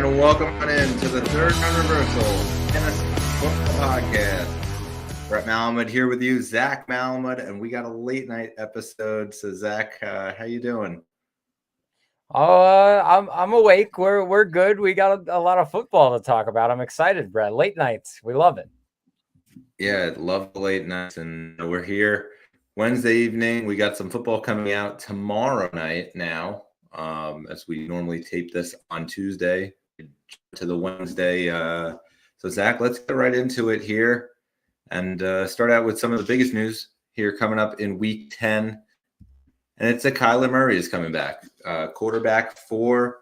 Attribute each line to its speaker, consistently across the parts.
Speaker 1: and welcome on in to the third round reversal Tennessee Football Podcast. Brett Malamud here with you, Zach Malamud, and we got a late night episode. So Zach, how you doing?
Speaker 2: I'm awake. We're good. We got a lot of football to talk about. I'm excited, Brett. Late nights, we love it.
Speaker 1: Yeah, love the late nights, and we're here Wednesday evening. We got some football coming out tomorrow night now. As we normally tape this on Tuesday to the Wednesday. So Zach, let's get right into it here and start out with some of the biggest news here coming up in week 10. And it's that Kyler Murray is coming back, quarterback for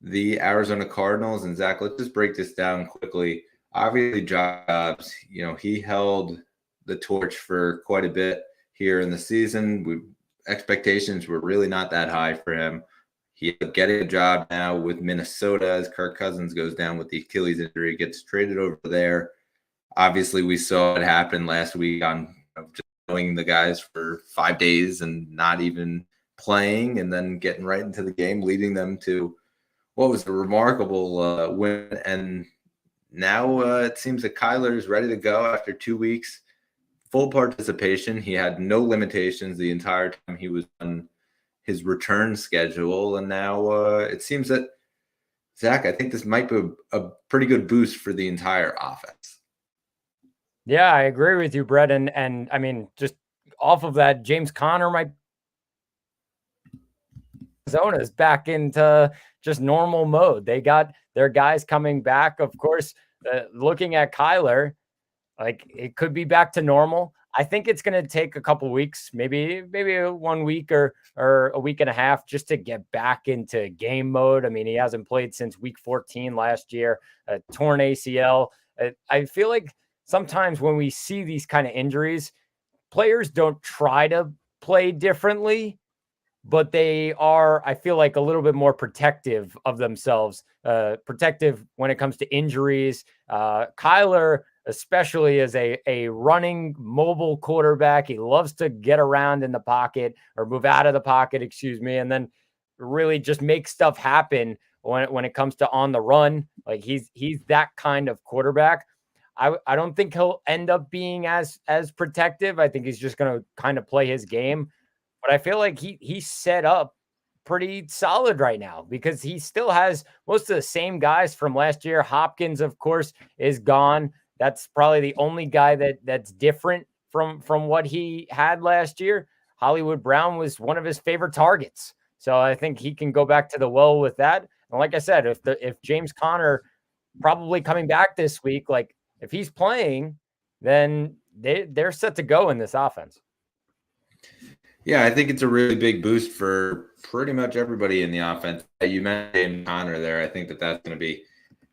Speaker 1: the Arizona Cardinals. And Zach, let's just break this down quickly. Obviously, Jobs, he held the torch for quite a bit here in the season. Expectations were really not that high for him. He's getting a job now with Minnesota as Kirk Cousins goes down with the Achilles injury, gets traded over there. Obviously, we saw it happen last week on just knowing the guys for 5 days and not even playing and then getting right into the game, leading them to what was a remarkable win. And now it seems that Kyler is ready to go after 2 weeks. Full participation. He had no limitations the entire time he was on his return schedule. And now it seems that, Zach, I think this might be a pretty good boost for the entire offense.
Speaker 2: Yeah, I agree with you, Brett. And I mean, just off of that, James Conner might Arizona's back into just normal mode. They got their guys coming back. Of course, looking at Kyler, like it could be back to normal. I think it's going to take a couple weeks, maybe 1 week or a week and a half just to get back into game mode. I mean, he hasn't played since week 14 last year, a torn ACL. I feel like sometimes when we see these kind of injuries, players don't try to play differently, but they are, I feel like, a little bit more protective of themselves, protective when it comes to injuries. Kyler, especially as a running mobile quarterback, he loves to get around in the pocket or move out of the pocket, and then really just make stuff happen when it comes to on the run. Like he's that kind of quarterback. I don't think he'll end up being as protective. I think he's just going to kind of play his game. But I feel like he's set up pretty solid right now because he still has most of the same guys from last year. Hopkins, of course, is gone. That's probably the only guy that's different from what he had last year. Hollywood Brown was one of his favorite targets. So I think he can go back to the well with that. And like I said, if James Conner probably coming back this week, like if he's playing, then they're set to go in this offense.
Speaker 1: Yeah, I think it's a really big boost for pretty much everybody in the offense. You mentioned James Conner there. I think that's going to be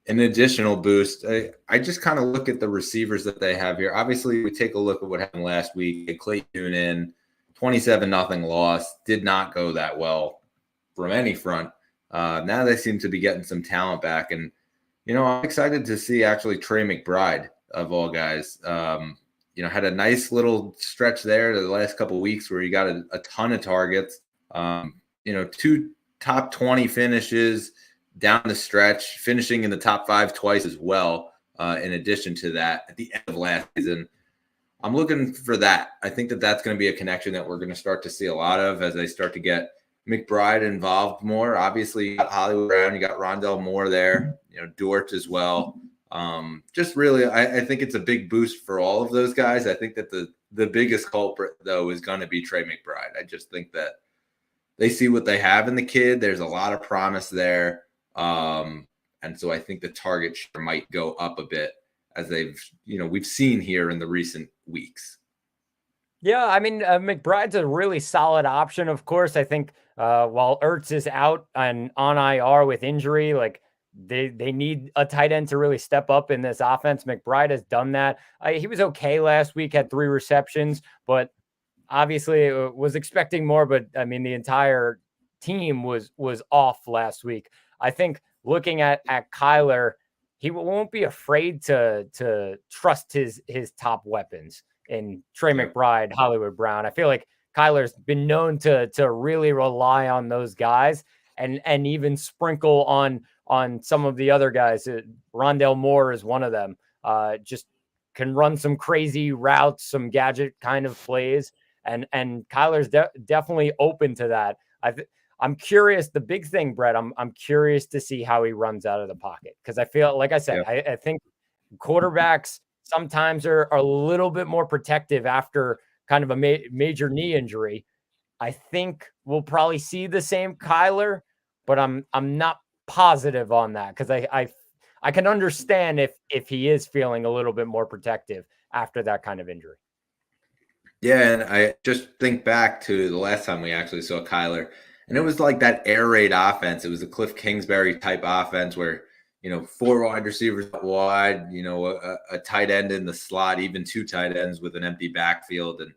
Speaker 1: an additional boost. I just kind of look at the receivers that they have here. Obviously, we take a look at what happened last week. Clay Tune in 27-0 loss. Did not go that well from any front. Now they seem to be getting some talent back. And, I'm excited to see actually Trey McBride, of all guys, had a nice little stretch there the last couple of weeks where he got a ton of targets. 2 top 20 finishes down the stretch, finishing in the top 5 twice as well. In addition to that, at the end of last season, I'm looking for that. I think that's going to be a connection that we're going to start to see a lot of as they start to get McBride involved more. Obviously, you got Hollywood Brown, you got Rondell Moore there, Dort as well. Just really, I think it's a big boost for all of those guys. I think that the biggest culprit, though, is going to be Trey McBride. I just think that they see what they have in the kid. There's a lot of promise there. And so I think the target share might go up a bit as we've seen here in the recent weeks.
Speaker 2: Yeah, I mean, McBride's a really solid option. Of course, I think while Ertz is out and on IR with injury, like they need a tight end to really step up in this offense. McBride has done that. He was okay last week, had 3 receptions, but obviously was expecting more. But I mean, the entire team was off last week. I think looking at Kyler, he won't be afraid to trust his top weapons in Trey McBride, Hollywood Brown. I feel like Kyler's been known to really rely on those guys. and even sprinkle on some of the other guys. Rondale Moore is one of them. Just can run some crazy routes, some gadget kind of plays, and Kyler's definitely open to that. I'm curious. The big thing, Brett, I'm curious to see how he runs out of the pocket, because I feel, like I said, I think quarterbacks sometimes are a little bit more protective after kind of a major knee injury. I think we'll probably see the same Kyler, but I'm not positive on that, because I can understand if he is feeling a little bit more protective after that kind of injury.
Speaker 1: Yeah, and I just think back to the last time we actually saw Kyler, and it was like that air raid offense. It was a Cliff Kingsbury type offense where, 4 wide receivers out wide, a tight end in the slot, even 2 tight ends with an empty backfield. And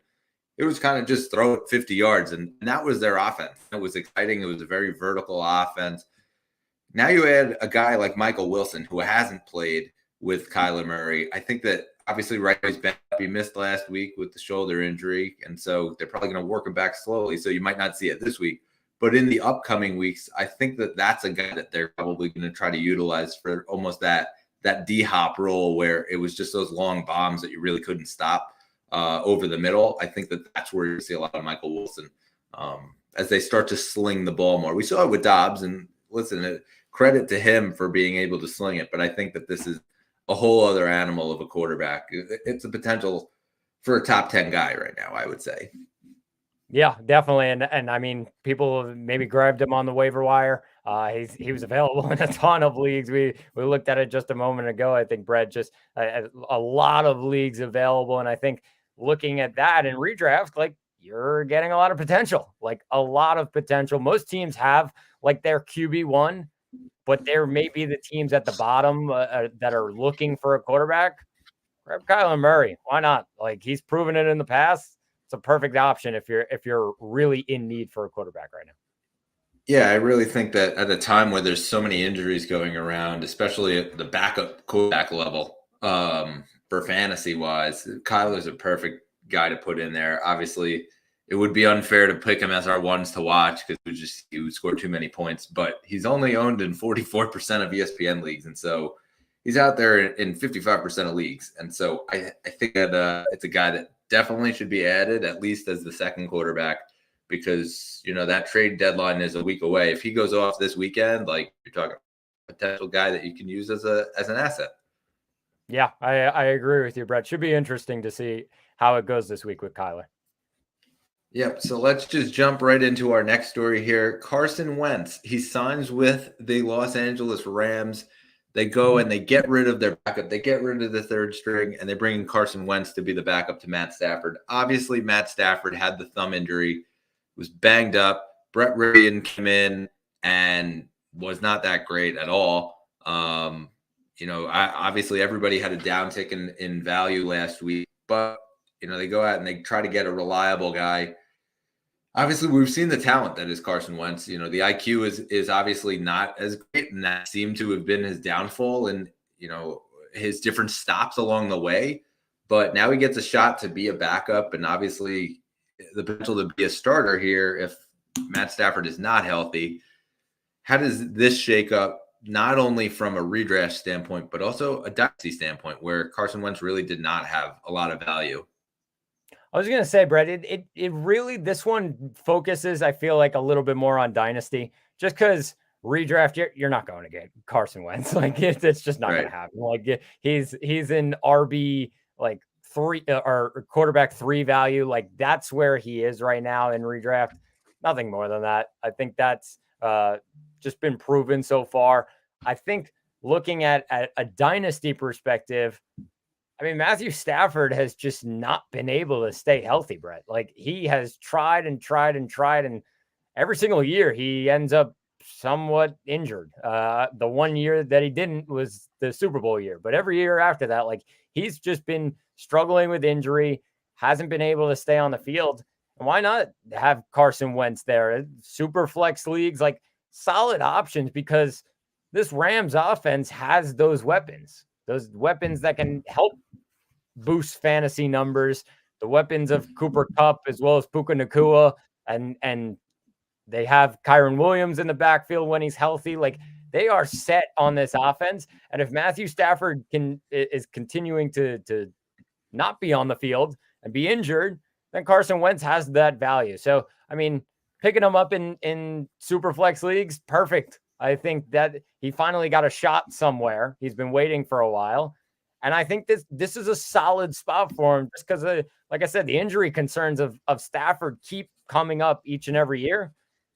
Speaker 1: it was kind of just throw it 50 yards. And that was their offense. It was exciting. It was a very vertical offense. Now you add a guy like Michael Wilson, who hasn't played with Kyler Murray. I think that obviously right now he's back. He missed last week with the shoulder injury. And so they're probably going to work him back slowly. So you might not see it this week. But in the upcoming weeks, I think that that's a guy that they're probably going to try to utilize for almost that D-hop role, where it was just those long bombs that you really couldn't stop over the middle. I think that that's where you see a lot of Michael Wilson as they start to sling the ball more. We saw it with Dobbs, and listen, credit to him for being able to sling it. But I think that this is a whole other animal of a quarterback. It's a potential for a top 10 guy right now, I would say.
Speaker 2: Yeah, definitely. And I mean, people maybe grabbed him on the waiver wire. He was available in a ton of leagues. We looked at it just a moment ago. I think Brett, just a lot of leagues available. And I think looking at that in redraft, like, you're getting a lot of potential, like a lot of potential. Most teams have like their QB1, but there may be the teams at the bottom that are looking for a quarterback. Grab Kyler Murray. Why not? Like, he's proven it in the past. It's a perfect option if you're really in need for a quarterback right now.
Speaker 1: Yeah, I really think that at a time where there's so many injuries going around, especially at the backup quarterback level, for fantasy wise, Kyler's a perfect guy to put in there. Obviously, it would be unfair to pick him as our ones to watch because he would score too many points, but he's only owned in 44% of ESPN leagues. And so he's out there in 55% of leagues. And so I think that it's a guy that definitely should be added, at least as the second quarterback, because, that trade deadline is a week away. If he goes off this weekend, like, you're talking a potential guy that you can use as an asset.
Speaker 2: Yeah, I agree with you, Brett. Should be interesting to see how it goes this week with Kyler.
Speaker 1: Yep. So let's just jump right into our next story here. Carson Wentz, he signs with the Los Angeles Rams. They go and they get rid of their backup. They get rid of the third string, and they bring in Carson Wentz to be the backup to Matt Stafford. Obviously, Matt Stafford had the thumb injury, was banged up. Brett Rypien came in and was not that great at all. Obviously everybody had a downtick in value last week, but, they go out and they try to get a reliable guy. Obviously, we've seen the talent that is Carson Wentz. The IQ is obviously not as great, and that seemed to have been his downfall and, his different stops along the way. But now he gets a shot to be a backup, and obviously the potential to be a starter here if Matt Stafford is not healthy. How does this shake up, not only from a redraft standpoint, but also a dynasty standpoint, where Carson Wentz really did not have a lot of value?
Speaker 2: I was going to say, Brett, it really, this one focuses, I feel like, a little bit more on dynasty, just because redraft, you're not going to get Carson Wentz. Like, it's just not going to happen. Like, he's in RB, like, 3 or quarterback 3 value. Like, that's where he is right now in redraft. Nothing more than that. I think that's just been proven so far. I think looking at a dynasty perspective, I mean, Matthew Stafford has just not been able to stay healthy, Brett. Like, he has tried and tried and tried, and every single year he ends up somewhat injured. The one year that he didn't was the Super Bowl year, but every year after that, like, he's just been struggling with injury, hasn't been able to stay on the field. And why not have Carson Wentz there? Super flex leagues, like, solid options, because this Rams offense has those weapons that can help boost fantasy numbers, the weapons of Cooper Kupp as well as Puka Nacua, and They have Kyron Williams in the backfield when he's healthy. Like, they are set on this offense. And if Matthew Stafford is continuing to not be on the field and be injured, then Carson Wentz has that value. So, I mean, picking him up in super flex leagues, perfect. I think that he finally got a shot somewhere. He's been waiting for a while. And I think this is a solid spot for him just because, like I said, the injury concerns of Stafford keep coming up each and every year.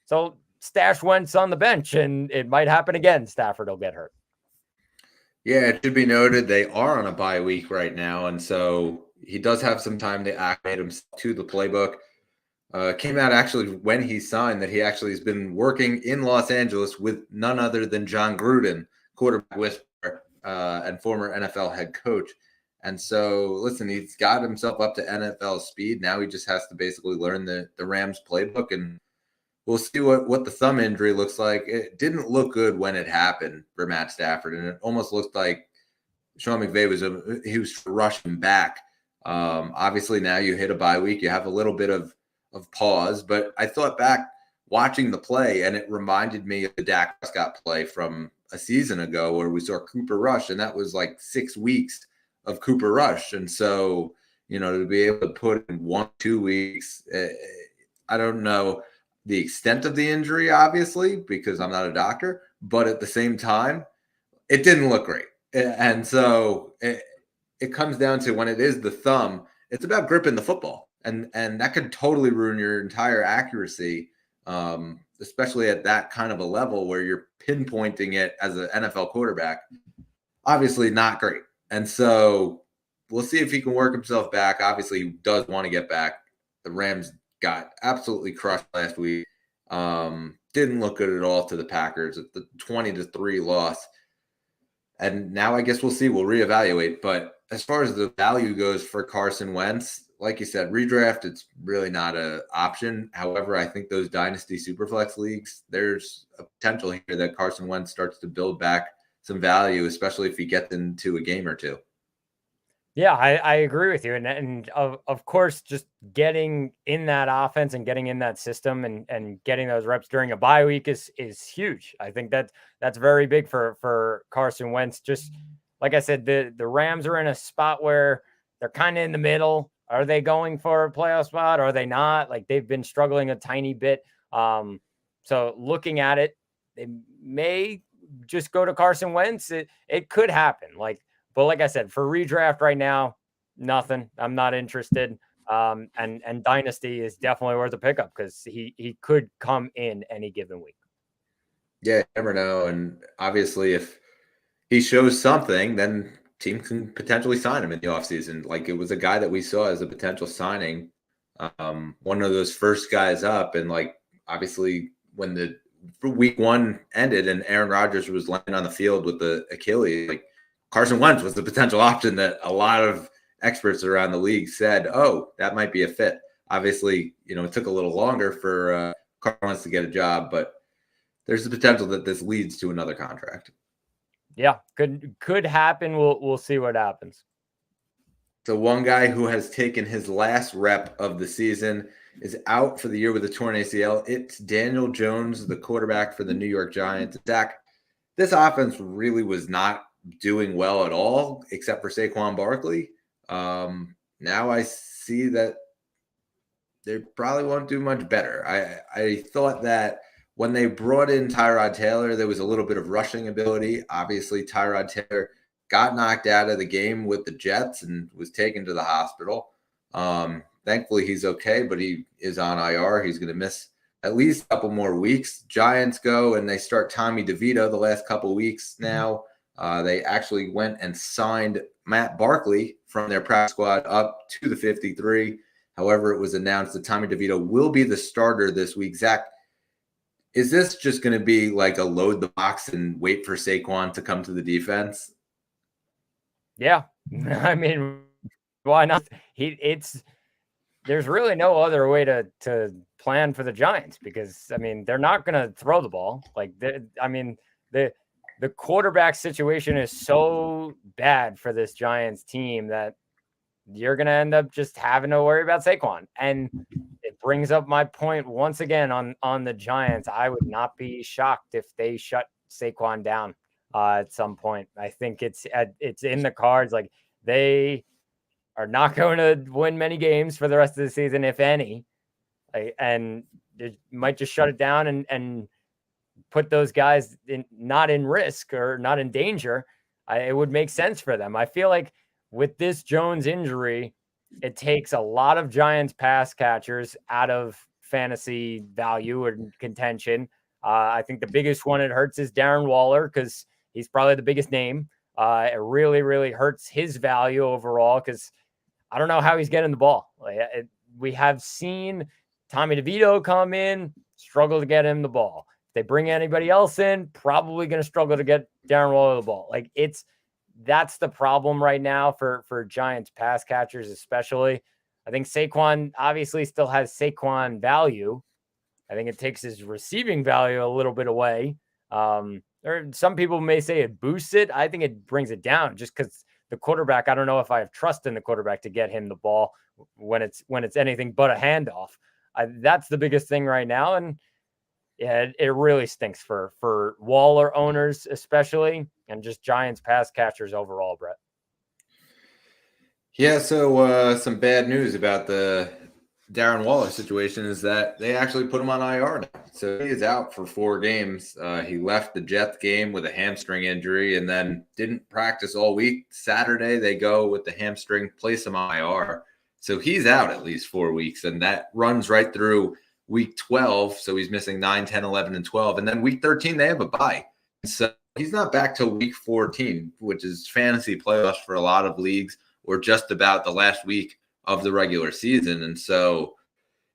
Speaker 2: So stash Wentz on the bench, and it might happen again. Stafford will get hurt.
Speaker 1: Yeah, it should be noted they are on a bye week right now, and so he does have some time to acclimate himself to the playbook. Came out actually when he signed that he actually has been working in Los Angeles with none other than John Gruden, quarterback whisperer, and former NFL head coach. And so, listen, he's got himself up to NFL speed. Now he just has to basically learn the Rams playbook, and we'll see what the thumb injury looks like. It didn't look good when it happened for Matt Stafford, and it almost looked like Sean McVay was rushing back. Obviously, now you hit a bye week, you have a little bit of pause, but I thought back watching the play, and it reminded me of the Dak Prescott play from a season ago where we saw Cooper Rush, and that was like 6 weeks of Cooper Rush. And so, to be able to put in 1-2 weeks, I don't know the extent of the injury, obviously, because I'm not a doctor, but at the same time, it didn't look great. And so it comes down to when it is the thumb, it's about gripping the football. And that could totally ruin your entire accuracy, especially at that kind of a level where you're pinpointing it as an NFL quarterback. Obviously not great. And so we'll see if he can work himself back. Obviously, he does want to get back. The Rams got absolutely crushed last week. Didn't look good at all to the Packers at the 20-3 loss. And now I guess we'll see. We'll reevaluate. But as far as the value goes for Carson Wentz, like you said, redraft, it's really not an option. However, I think those dynasty superflex leagues, there's a potential here that Carson Wentz starts to build back some value, especially if he gets into a game or two.
Speaker 2: Yeah, I agree with you. And of course, just getting in that offense and getting in that system and getting those reps during a bye week is huge. I think that's very big for Carson Wentz. Just like I said, the Rams are in a spot where they're kind of in the middle. Are they going for a playoff spot? Or are they not? Like, they've been struggling a tiny bit. So looking at it, they may just go to Carson Wentz. It could happen. But like I said, for redraft right now, nothing. I'm not interested. And Dynasty is definitely worth a pickup because he could come in any given week.
Speaker 1: Yeah, you never know. And obviously, if he shows something, then team can potentially sign him in the offseason. Like, it was a guy that we saw as a potential signing, one of those first guys up. And, obviously, when the week one ended and Aaron Rodgers was laying on the field with the Achilles, Carson Wentz was the potential option that a lot of experts around the league said, oh, that might be a fit. Obviously, it took a little longer for Carson Wentz to get a job, but there's the potential that this leads to another contract.
Speaker 2: Yeah, could happen. We'll see what happens.
Speaker 1: So one guy who has taken his last rep of the season is out for the year with a torn ACL. It's Daniel Jones, the quarterback for the New York Giants. Zach, this offense really was not doing well at all, except for Saquon Barkley. Now I see that they probably won't do much better. I thought that when they brought in Tyrod Taylor, there was a little bit of rushing ability. Obviously, Tyrod Taylor got knocked out of the game with the Jets and was taken to the hospital. Thankfully, he's okay, but he is on IR. He's going to miss at least a couple more weeks. Giants go and they start Tommy DeVito the last couple weeks now. They actually went and signed Matt Barkley from their practice squad up to the 53. However, it was announced that Tommy DeVito will be the starter this week. Zach, is this just going to be like a load the box and wait for Saquon to come to the defense?
Speaker 2: Yeah. I mean, why not? There's really no other way to plan for the Giants because, I mean, they're not going to throw the ball. The quarterback situation is so bad for this Giants team that you're going to end up just having to worry about Saquon. And if brings up my point once again on the Giants. I would not be shocked if they shut Saquon down at some point. I think it's in the cards. Like, they are not going to win many games for the rest of the season, if any. And they might just shut it down and put those guys not in risk or not in danger. It would make sense for them. I feel like with this Jones injury, it takes a lot of Giants pass catchers out of fantasy value and contention. I think the biggest one it hurts is Darren Waller, because he's probably the biggest name. It really, really hurts his value overall, because I don't know how he's getting the ball. We have seen Tommy DeVito come in, struggle to get him the ball. If they bring anybody else in, probably going to struggle to get Darren Waller the ball. That's the problem right now for Giants pass catchers, especially. I think Saquon obviously still has Saquon value. I think it takes his receiving value a little bit away. Or some people may say it boosts it. I think it brings it down, just because the quarterback, I don't know if I have trust in the quarterback to get him the ball when it's anything but a handoff. That's the biggest thing right now. And yeah, it really stinks for Waller owners, especially, and just Giants pass catchers overall, Brett.
Speaker 1: Yeah, so some bad news about the Darren Waller situation is that they actually put him on IR now. So he is out for 4 games. He left the Jets game with a hamstring injury and then didn't practice all week. Saturday, they go with the hamstring, place him on IR. So he's out at least 4 weeks, and that runs right through week 12. So he's missing 9, 10, 11, and 12. And then week 13, they have a bye. So he's not back till week 14, which is fantasy playoffs for a lot of leagues, or just about the last week of the regular season. And so,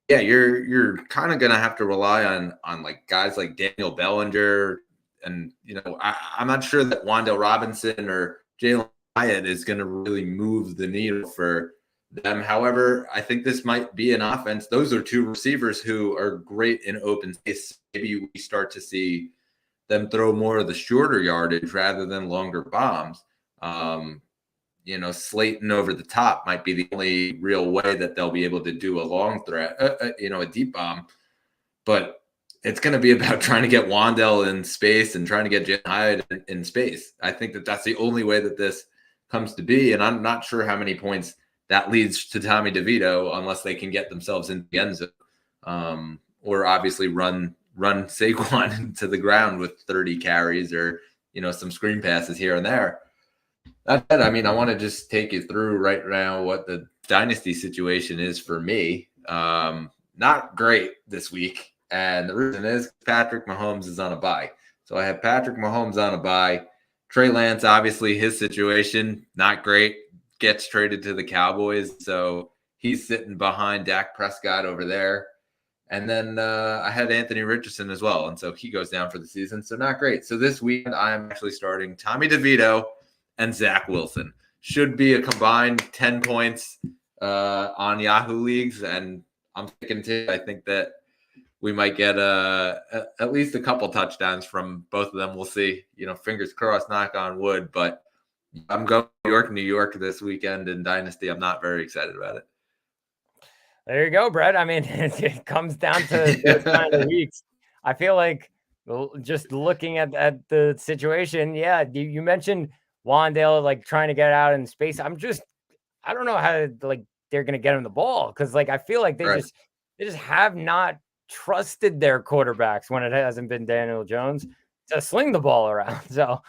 Speaker 1: yeah, you're kind of going to have to rely on like guys like Daniel Bellinger. And, I'm not sure that Wan'Dale Robinson or Jalen Hyatt is going to really move the needle for them. However, I think this might be an offense. Those are 2 receivers who are great in open space. Maybe we start to see them throw more of the shorter yardage rather than longer bombs. Slayton over the top might be the only real way that they'll be able to do a long threat, a deep bomb. But it's going to be about trying to get Wan'Dale in space and trying to get Jalen Hyatt in space. I think that's the only way that this comes to be. And I'm not sure how many points that leads to Tommy DeVito unless they can get themselves in the end zone, or obviously run Saquon into the ground with 30 carries or, some screen passes here and there. That said, I want to just take you through right now what the dynasty situation is for me. Not great this week. And the reason is Patrick Mahomes is on a bye. So I have Patrick Mahomes on a bye. Trey Lance, obviously his situation, not great. Gets traded to the Cowboys. So he's sitting behind Dak Prescott over there. And then I had Anthony Richardson as well. And so he goes down for the season. So not great. So this weekend, I'm actually starting Tommy DeVito and Zach Wilson. Should be a combined 10 points on Yahoo leagues. And I'm thinking too, I think that we might get at least a couple touchdowns from both of them. We'll see. Fingers crossed, knock on wood. But I'm going to New York this weekend in Dynasty. I'm not very excited about it.
Speaker 2: There you go, Brett. It comes down to those kind of weeks. I feel like just looking at the situation, yeah, you mentioned Wan'Dale trying to get out in space. I don't know how they're going to get him the ball, because I feel like they just have not trusted their quarterbacks when it hasn't been Daniel Jones to sling the ball around. So,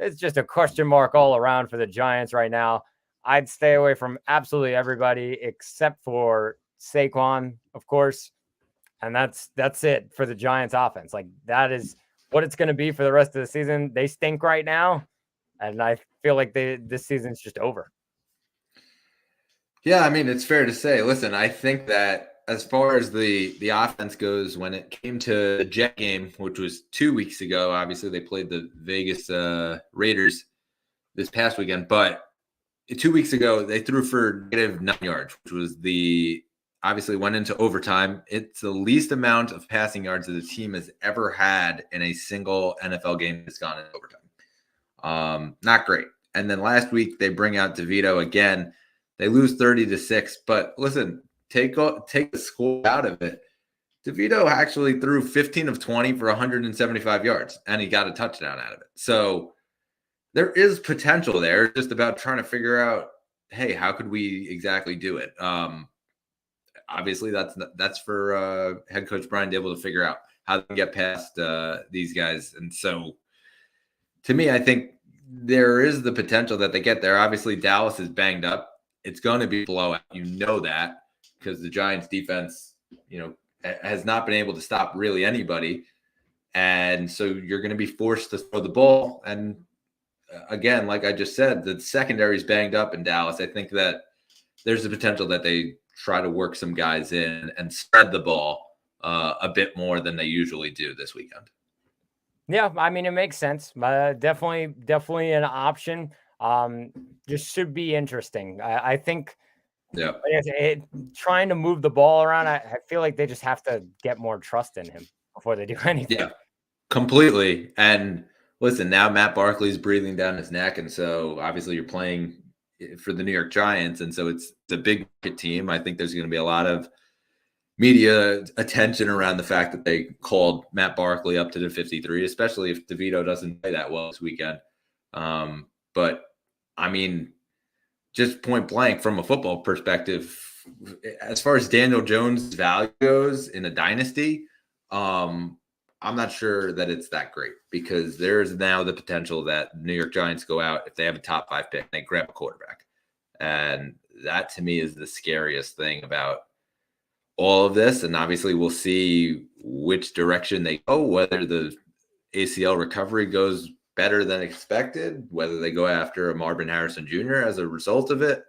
Speaker 2: it's just a question mark all around for the Giants right now. I'd stay away from absolutely everybody except for Saquon, of course. And that's it for the Giants offense. That is what it's going to be for the rest of the season. They stink right now. And I feel like this season's just over.
Speaker 1: Yeah, it's fair to say. Listen, I think that as far as the offense goes, when it came to the Jet game, which was 2 weeks ago, obviously they played the Vegas Raiders this past weekend. But 2 weeks ago, they threw for -9 yards, which was obviously went into overtime. It's the least amount of passing yards that the team has ever had in a single NFL game that's gone into overtime. Not great. And then last week, they bring out DeVito again. They lose 30-6. But listen, take the score out of it. DeVito actually threw 15 of 20 for 175 yards, and he got a touchdown out of it. So there is potential there. It's just about trying to figure out, hey, how could we exactly do it? Obviously, that's for head coach Brian Dable to figure out how to get past these guys. And so, to me, I think there is the potential that they get there. Obviously, Dallas is banged up. It's going to be a blowout. You know that because the Giants defense, has not been able to stop really anybody. And so you're going to be forced to throw the ball. And again, like I just said, the secondary is banged up in Dallas. I think that there's the potential that they try to work some guys in and spread the ball a bit more than they usually do this weekend.
Speaker 2: Yeah, I mean, it makes sense. Definitely an option. Just should be interesting. I think trying to move the ball around, I feel like they just have to get more trust in him before they do anything.
Speaker 1: Yeah, completely. And listen, now Matt Barkley's breathing down his neck. And so obviously you're playing for the New York Giants. And so it's the big market team. I think there's going to be a lot of media attention around the fact that they called Matt Barkley up to the 53, especially if DeVito doesn't play that well this weekend. But I mean, just point blank from a football perspective, as far as Daniel Jones' value goes in a dynasty, I'm not sure that it's that great because there's now the potential that New York Giants go out if they have a top 5 pick, they grab a quarterback. And that to me is the scariest thing about all of this. And obviously we'll see which direction they go, whether the ACL recovery goes better than expected, whether they go after a Marvin Harrison Jr. as a result of it.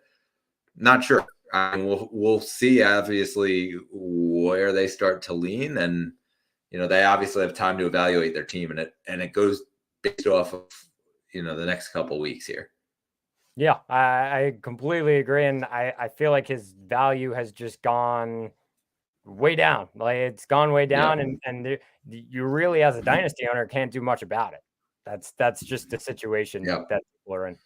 Speaker 1: Not sure. We'll see obviously where they start to lean, and they obviously have time to evaluate their team, and it goes based off of the next couple of weeks here.
Speaker 2: Yeah, I completely agree, and I feel like his value has just gone way down. Like it's gone way down, and you really, as a dynasty owner, can't do much about it. That's just the situation that people are in.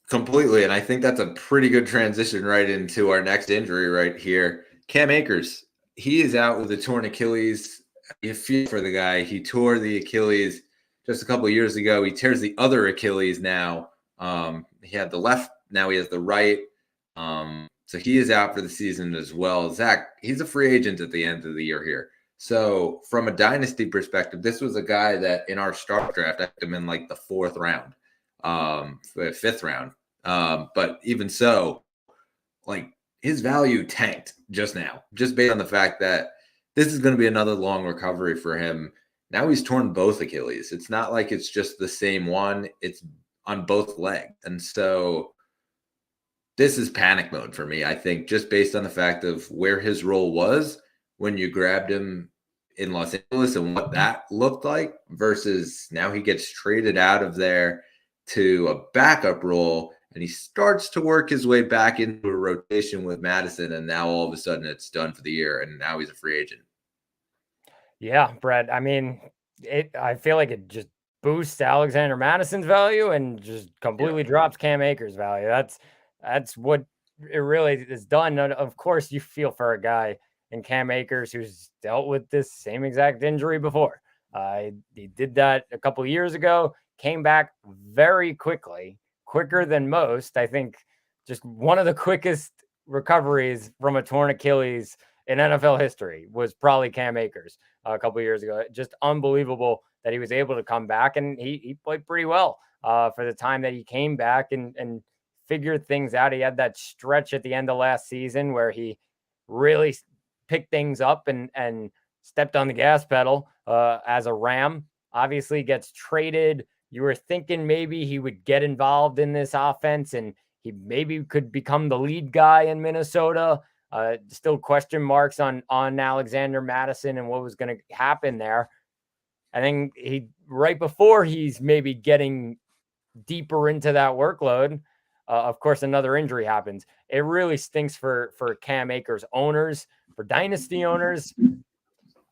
Speaker 1: Completely, and I think that's a pretty good transition right into our next injury right here. Cam Akers, he is out with a torn Achilles. You feel for the guy. He tore the Achilles just a couple of years ago. He tears the other Achilles now. He had the left, now he has the right. So he is out for the season as well. Zach, he's a free agent at the end of the year here. So from a dynasty perspective, this was a guy that in our start draft, I had him in like the 4th round, the 5th round. But even so, like his value tanked just now, just based on the fact that this is going to be another long recovery for him. Now he's torn both Achilles. It's not like it's just the same one. It's on both legs. And so this is panic mode for me, I think, just based on the fact of where his role was when you grabbed him in Los Angeles and what that looked like versus now he gets traded out of there to a backup role and he starts to work his way back into a rotation with Madison. And now all of a sudden it's done for the year. And now he's a free agent.
Speaker 2: Yeah, Brett. I mean, I feel like it just boosts Alexander Madison's value and just completely drops Cam Akers' value. That's what it really is done. And of course, you feel for a guy in Cam Akers who's dealt with this same exact injury before. He did that a couple of years ago, came back very quickly, quicker than most. I think just one of the quickest recoveries from a torn Achilles in NFL history was probably Cam Akers a couple of years ago. Just unbelievable that he was able to come back, and he played pretty well for the time that he came back and figured things out. He had that stretch at the end of last season where he really picked things up and stepped on the gas pedal as a Ram. Obviously gets traded. You were thinking maybe he would get involved in this offense and he maybe could become the lead guy in Minnesota. Still question marks on Alexander Madison and what was going to happen there. I think right before he's maybe getting deeper into that workload, of course, another injury happens. It really stinks for Cam Akers owners, for dynasty owners.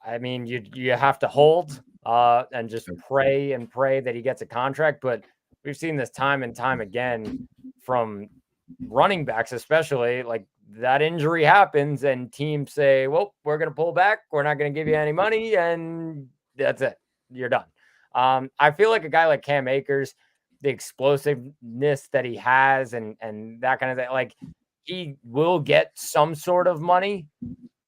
Speaker 2: I mean, you have to hold and just pray that he gets a contract. But we've seen this time and time again from running backs, especially. Like that injury happens and teams say, well, we're going to pull back. We're not going to give you any money. And that's it. You're done. I feel like a guy like Cam Akers, the explosiveness that he has and that kind of thing, like he will get some sort of money,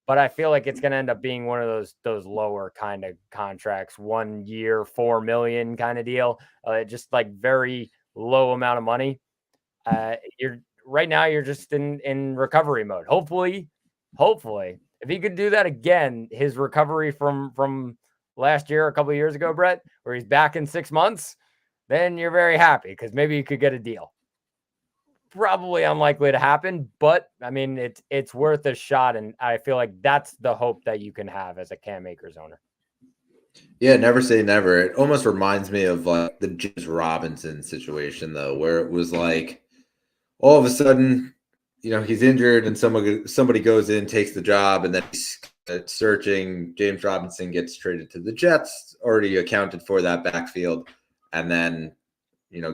Speaker 2: but I feel like it's going to end up being one of those lower kind of contracts, 1 year, 4 million kind of deal, just like very low amount of money. Right now you're just in recovery mode. Hopefully, if he could do that again, his recovery from last year, a couple of years ago, Brett, where he's back in 6 months, then you're very happy because maybe you could get a deal. Probably unlikely to happen, but I mean, it's worth a shot. And I feel like that's the hope that you can have as a Cam Akers owner.
Speaker 1: Yeah, never say never. It almost reminds me of like the James Robinson situation, though, where it was like all of a sudden, he's injured and somebody goes in, takes the job, and then he's searching. James Robinson gets traded to the Jets, already accounted for that backfield, and then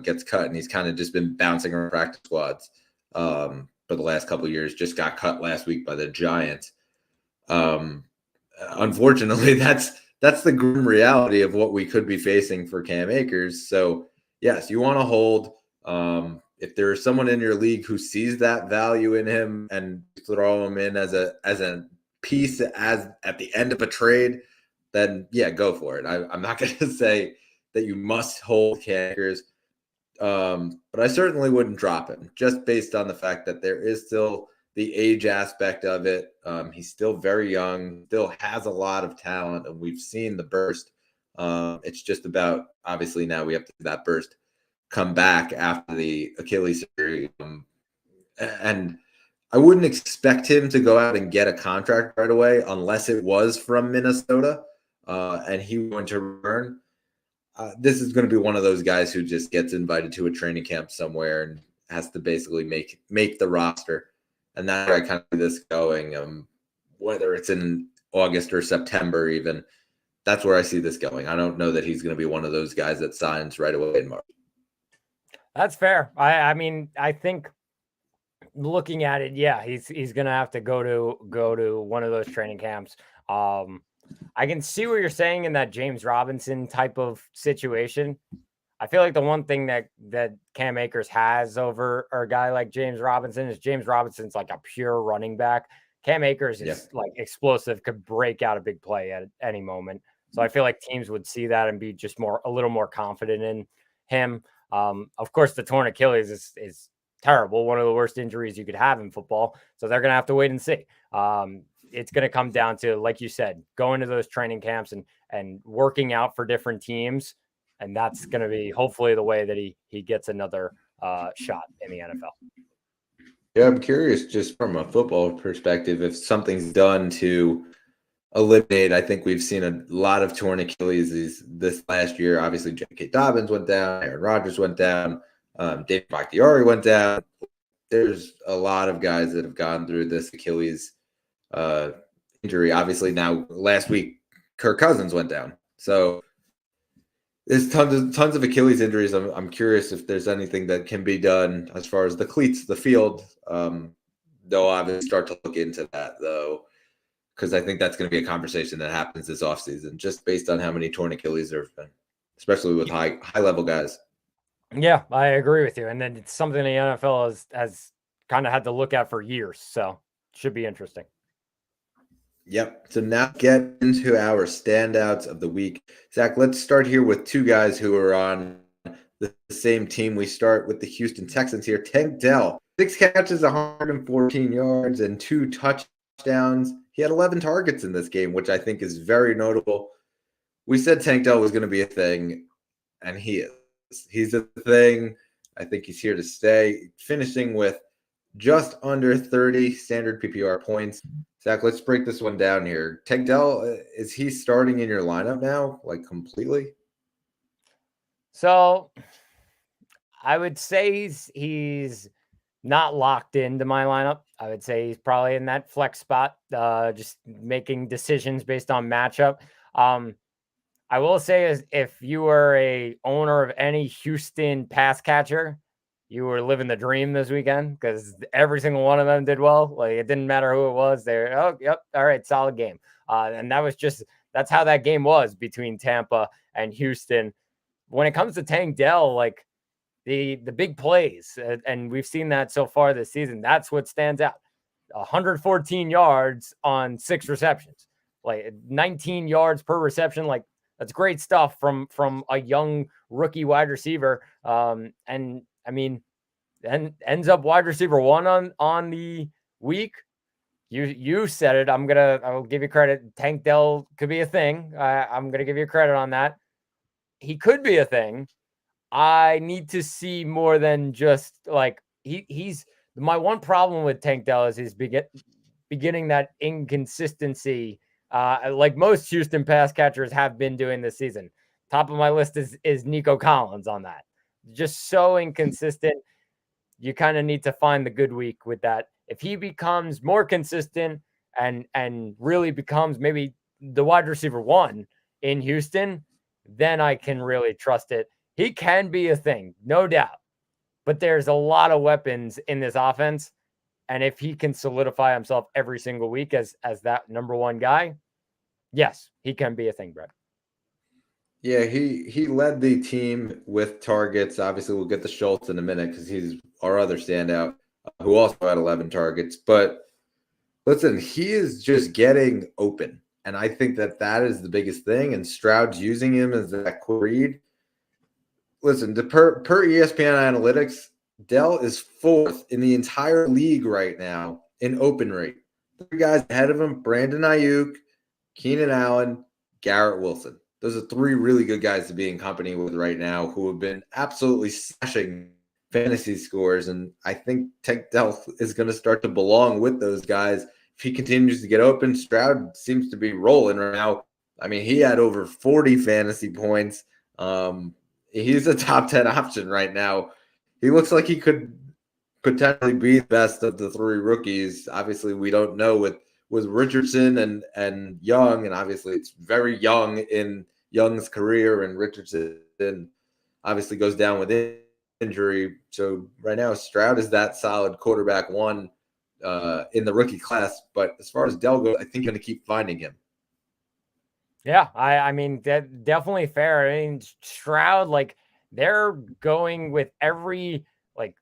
Speaker 1: gets cut, and he's kind of just been bouncing around practice squads for the last couple of years. Just got cut last week by the Giants. Unfortunately, that's the grim reality of what we could be facing for Cam Akers. So yes, you want to hold. If there is someone in your league who sees that value in him and throw him in as a piece as at the end of a trade, then yeah, go for it. I'm not going to say that you must hold Cam Akers. But I certainly wouldn't drop him just based on the fact that there is still the age aspect of it. He's still very young, still has a lot of talent, and we've seen the burst. It's just about, obviously, now we have to see that burst come back after the Achilles surgery. And I wouldn't expect him to go out and get a contract right away unless it was from Minnesota and he went to return. This is going to be one of those guys who just gets invited to a training camp somewhere and has to basically make the roster. And that's where I kind of see this going, whether it's in August or September even. That's where I see this going. I don't know that he's going to be one of those guys that signs right away in March. That's
Speaker 2: fair. I mean, I think looking at it, yeah, he's going to have to go to one of those training camps. I can see what you're saying in that James Robinson type of situation. I feel like the one thing that Cam Akers has over a guy like James Robinson is James Robinson's like a pure running back. Cam Akers is like explosive, could break out a big play at any moment. So I feel like teams would see that and be just a little more confident in him. Of course, the torn Achilles is terrible, one of the worst injuries you could have in football. So they're going to have to wait and see. It's going to come down to, like you said, going to those training camps and working out for different teams. And that's going to be hopefully the way that he gets another shot in the NFL.
Speaker 1: Yeah, I'm curious just from a football perspective, if something's done to eliminate. I think we've seen a lot of torn Achilles this last year. Obviously, J.K. Dobbins went down, Aaron Rodgers went down, David Bakhtiari went down. There's a lot of guys that have gone through this Achilles injury. Obviously, now last week, Kirk Cousins went down. So there's tons of Achilles injuries. I'm curious if there's anything that can be done as far as the cleats, the field. They'll obviously start to look into that, though, because I think that's going to be a conversation that happens this offseason, just based on how many torn Achilles there have been, especially with high level guys.
Speaker 2: Yeah, I agree with you. And then it's something the NFL has kind of had to look at for years. So it should be interesting.
Speaker 1: Yep. So now get into our standouts of the week. Zach, let's start here with two guys who are on the same team. We start with the Houston Texans here. Tank Dell, 6 catches, 114 yards, and 2 touchdowns. He had 11 targets in this game, which I think is very notable. We said Tank Dell was going to be a thing, and he is. He's a thing. I think he's here to stay, finishing with just under 30 standard PPR points. Zach, let's break this one down here. Tank Dell, is he starting in your lineup now, like completely?
Speaker 2: So I would say he's not locked into my lineup. I would say he's probably in that flex spot, just making decisions based on matchup. I will say is if you are a owner of any Houston pass catcher, you were living the dream this weekend because every single one of them did well. Like it didn't matter who it was. They're oh yep, all right, solid game. And that's how that game was between Tampa and Houston. When it comes to Tank Dell, like the big plays, and we've seen that so far this season. That's what stands out. 114 yards on 6 receptions, like 19 yards per reception. Like that's great stuff from a young rookie wide receiver. And I mean, and ends up wide receiver 1 on the week. You said it. I'll give you credit. Tank Dell could be a thing. I'm gonna give you credit on that. He could be a thing. I need to see more than just like he's my one problem with Tank Dell is he's beginning that inconsistency, like most Houston pass catchers have been doing this season. Top of my list is Nico Collins on that. Just so inconsistent. You kind of need to find the good week with that. If he becomes more consistent and really becomes maybe the wide receiver 1 in Houston, then I can really trust it. He can be a thing, no doubt. But there's a lot of weapons in this offense. And if he can solidify himself every single week as that number 1 guy, yes, he can be a thing, Brett.
Speaker 1: Yeah, he led the team with targets. Obviously, we'll get to Schultz in a minute because he's our other standout, who also had 11 targets. But listen, he is just getting open. And I think that is the biggest thing. And Stroud's using him as that quick read. Listen, per ESPN Analytics, Dell is 4th in the entire league right now in open rate. 3 guys ahead of him: Brandon Ayuk, Keenan Allen, Garrett Wilson. Those are 3 really good guys to be in company with right now who have been absolutely smashing fantasy scores. And I think Tank Dell is going to start to belong with those guys. If he continues to get open, Stroud seems to be rolling right now. I mean, he had over 40 fantasy points. He's a top 10 option right now. He looks like he could potentially be the best of the 3 rookies. Obviously, we don't know with Richardson and Young, and obviously it's very young in Young's career, and Richardson obviously goes down with injury. So right now, Stroud is that solid quarterback 1 in the rookie class. But as far as Dell goes, I think you're going to keep finding him.
Speaker 2: Yeah, I mean, definitely fair. I mean, Stroud, like they're going with every like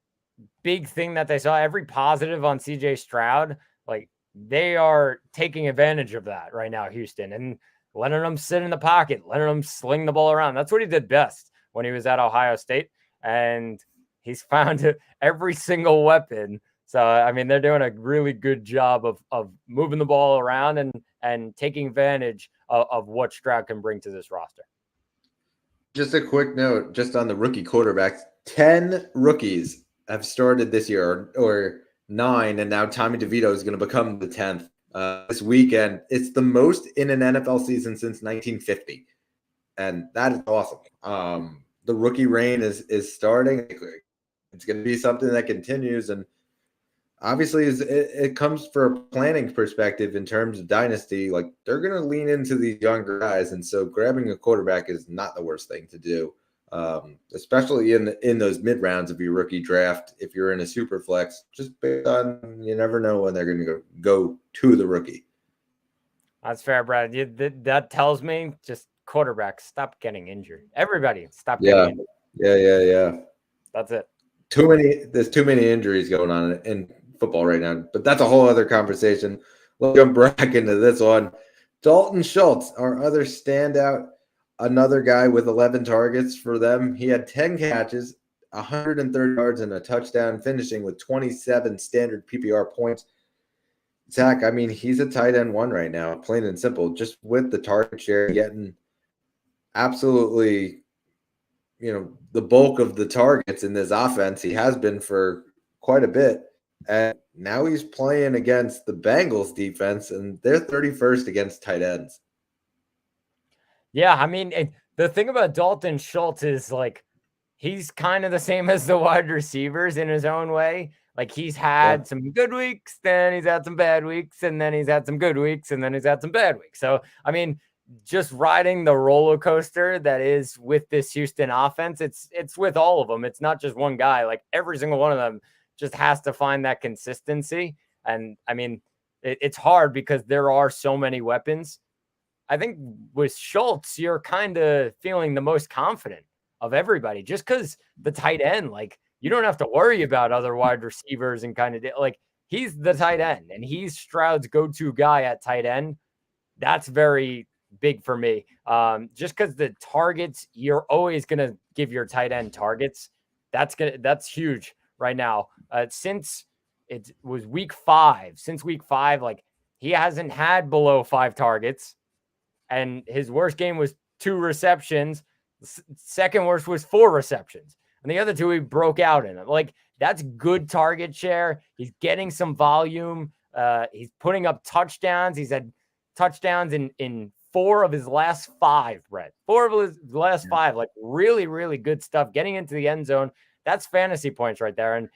Speaker 2: big thing that they saw, every positive on CJ Stroud. Like they are taking advantage of that right now, Houston, and letting them sit in the pocket, letting them sling the ball around. That's what he did best when he was at Ohio State, and he's found every single weapon. So, I mean, they're doing a really good job of moving the ball around and taking advantage of what Stroud can bring to this roster.
Speaker 1: Just a quick note, just on the rookie quarterbacks, 10 rookies have started this year, or 9, and now Tommy DeVito is going to become the 10th this weekend. It's the most in an NFL season since 1950, and that is awesome. The rookie reign is starting. It's going to be something that continues, and obviously it comes for a planning perspective in terms of dynasty. Like they're going to lean into these younger guys, and so grabbing a quarterback is not the worst thing to do. Especially in those mid rounds of your rookie draft. If you're in a super flex, just based on, you never know when they're going to go to the rookie.
Speaker 2: That's fair, Brad. That tells me just quarterbacks stop getting injured. Everybody stop getting injured.
Speaker 1: Yeah.
Speaker 2: That's it.
Speaker 1: There's too many injuries going on in football right now, but that's a whole other conversation. Let's jump back into this one. Dalton Schultz, our other standout. Another guy with 11 targets for them. He had 10 catches, 130 yards, and a touchdown, finishing with 27 standard PPR points. Zach, I mean, he's a tight end 1 right now, plain and simple. Just with the target share, getting absolutely, the bulk of the targets in this offense. He has been for quite a bit. And now he's playing against the Bengals defense, and they're 31st against tight ends.
Speaker 2: Yeah, I mean, the thing about Dalton Schultz is like he's kind of the same as the wide receivers in his own way. Like he's had some good weeks, then he's had some bad weeks, and then he's had some good weeks, and then he's had some bad weeks. So, I mean, just riding the roller coaster that is with this Houston offense. It's with all of them. It's not just one guy. Like every single one of them just has to find that consistency. And I mean, it's hard because there are so many weapons. I think with Schultz, you're kind of feeling the most confident of everybody just because the tight end, like you don't have to worry about other wide receivers and kind of like he's the tight end and he's Stroud's go-to guy at tight end. That's very big for me. Just because the targets, you're always going to give your tight end targets. That's huge right now. Since it was week 5, like he hasn't had below 5 targets. And his worst game was 2 receptions. Second worst was 4 receptions. And the other 2 he broke out in. Like, that's good target share. He's getting some volume. He's putting up touchdowns. He's had touchdowns in 4 of his last 5, Brett. 4 of his last 5. Like, really, really good stuff. Getting into the end zone. That's fantasy points right there. And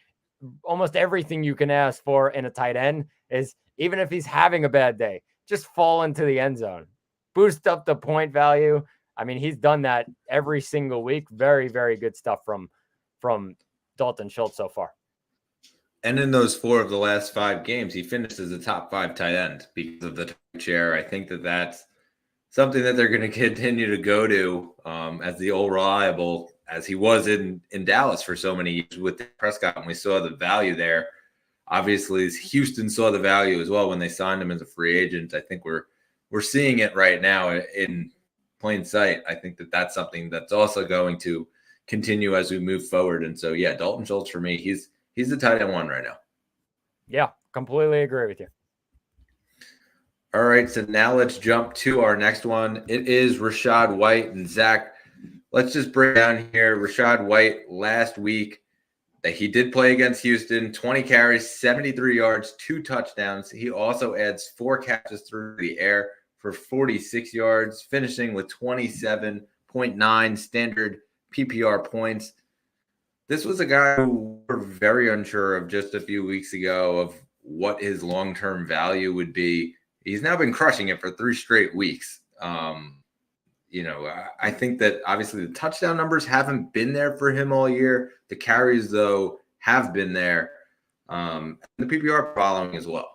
Speaker 2: almost everything you can ask for in a tight end is, even if he's having a bad day, just fall into the end zone. Boost up the point value. I mean, he's done that every single week. Very, very good stuff from Dalton Schultz so far.
Speaker 1: And in those 4 of the last 5 games, he finished as a top 5 tight end because of the target share. I think that's something that they're going to continue to go to as the old reliable, as he was in Dallas for so many years with Prescott, and we saw the value there. Obviously, Houston saw the value as well when they signed him as a free agent. I think we're seeing it right now in plain sight. I think that's something that's also going to continue as we move forward. And so, yeah, Dalton Schultz for me, he's the tight end 1 right now.
Speaker 2: Yeah, completely agree with you.
Speaker 1: All right, so now let's jump to our next one. It is Rachaad White. And Zach, let's just break down here. Rachaad White last week, that he did play against Houston, 20 carries, 73 yards, 2 touchdowns. He also adds 4 catches through the air for 46 yards, finishing with 27.9 standard PPR points. This was a guy who we were very unsure of just a few weeks ago of what his long-term value would be. He's now been crushing it for 3 straight weeks. I think that obviously the touchdown numbers haven't been there for him all year. The carries, though, have been there. The PPR following as well.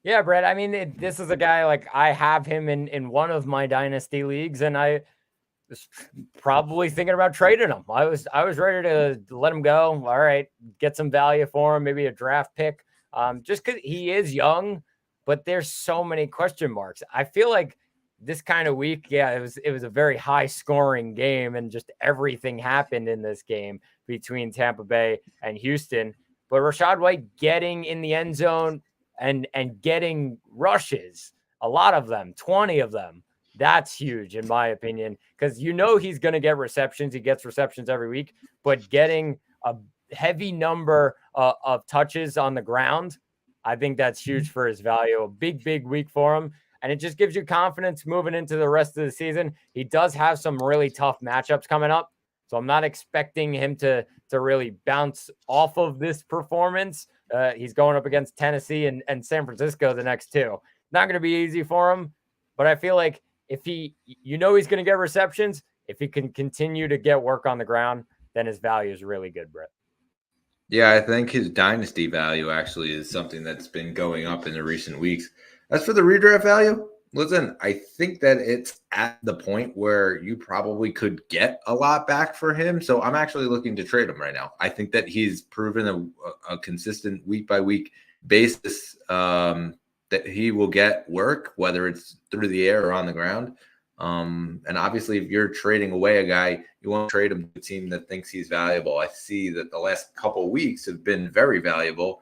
Speaker 2: Yeah, Brett. I mean, this is a guy, like, I have him in one of my dynasty leagues, and I was probably thinking about trading him. I was ready to let him go. All right, get some value for him, maybe a draft pick. Just because he is young, but there's so many question marks. I feel like this kind of week, yeah, it was a very high scoring game, and just everything happened in this game between Tampa Bay and Houston. But Rachaad White getting in the end zone and getting rushes, a lot of them, 20 of them. That's huge in my opinion, because he's going to get receptions. He gets receptions every week, but getting a heavy number of touches on the ground, I think that's huge for his value. A big, big week for him. And it just gives you confidence moving into the rest of the season. He does have some really tough matchups coming up, so I'm not expecting him to really bounce off of this performance. He's going up against Tennessee and San Francisco the next 2. Not going to be easy for him, but I feel like if he's going to get receptions, if he can continue to get work on the ground, then his value is really good, Brett.
Speaker 1: Yeah, I think his dynasty value actually is something that's been going up in the recent weeks. As for the redraft value, listen, I think that it's at the point where you probably could get a lot back for him. So I'm actually looking to trade him right now. I think that he's proven a consistent week-by-week basis that he will get work, whether it's through the air or on the ground. And obviously, if you're trading away a guy, you want to trade him to a team that thinks he's valuable. I see that the last couple of weeks have been very valuable.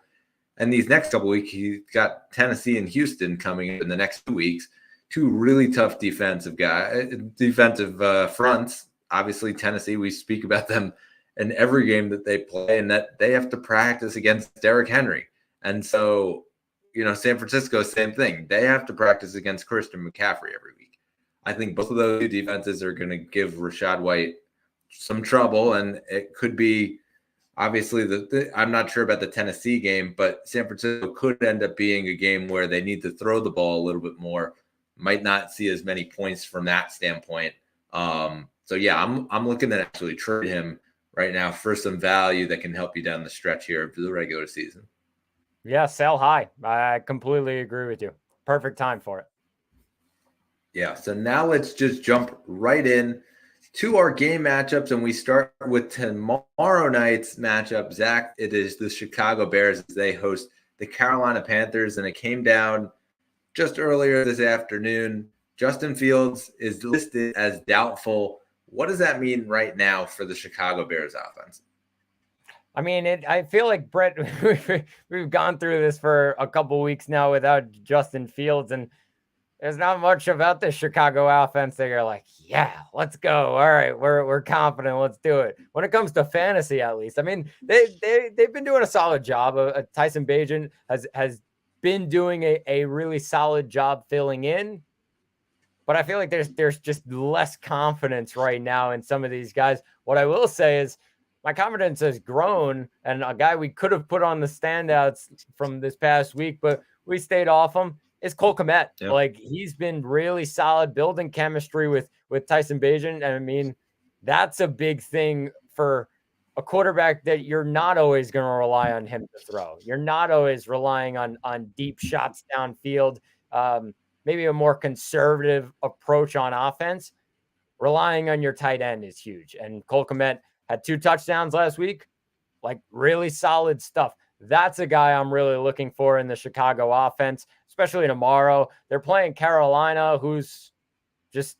Speaker 1: And these next couple of weeks, he's got Tennessee and Houston coming in the next 2 weeks. 2 really tough defensive fronts. Obviously, Tennessee, we speak about them in every game that they play, and that they have to practice against Derrick Henry. And so, San Francisco, same thing. They have to practice against Christian McCaffrey every week. I think both of those 2 defenses are going to give Rachaad White some trouble, and it could be obviously I'm not sure about the Tennessee game, but San Francisco could end up being a game where they need to throw the ball a little bit more. might not see as many points from that standpoint. So yeah, I'm looking to actually trade him right now for some value that can help you down the stretch here of the regular season.
Speaker 2: Yeah, sell high. I completely agree with you. Perfect time for it.
Speaker 1: Yeah, so now let's just jump right in to our game matchups, and we start with tomorrow night's matchup. Zach, it is the Chicago Bears as they host the Carolina Panthers, and it came down just earlier this afternoon. Justin Fields is listed as doubtful. What does that mean right now for the Chicago Bears offense?
Speaker 2: I mean, I feel like, Brett, we've gone through this for a couple weeks now without Justin Fields, and there's not much about the Chicago offense that you're like, yeah, let's go. All right, we're confident. Let's do it. When it comes to fantasy, at least, I mean, they've been doing a solid job. Tyson Bagent has been doing a really solid job filling in, but I feel like there's just less confidence right now in some of these guys. What I will say is my confidence has grown, and a guy we could have put on the standouts from this past week, but we stayed off him, is Cole Kmet.
Speaker 1: Yep.
Speaker 2: Like, he's been really solid building chemistry with Tyson Bagent. And I mean, that's a big thing for a quarterback, that you're not always going to rely on him to throw. You're not always relying on deep shots downfield. Maybe a more conservative approach on offense. Relying on your tight end is huge. And Cole Kmet had 2 touchdowns last week, like really solid stuff. That's a guy I'm really looking for in the Chicago offense, especially tomorrow. They're playing Carolina, who's just,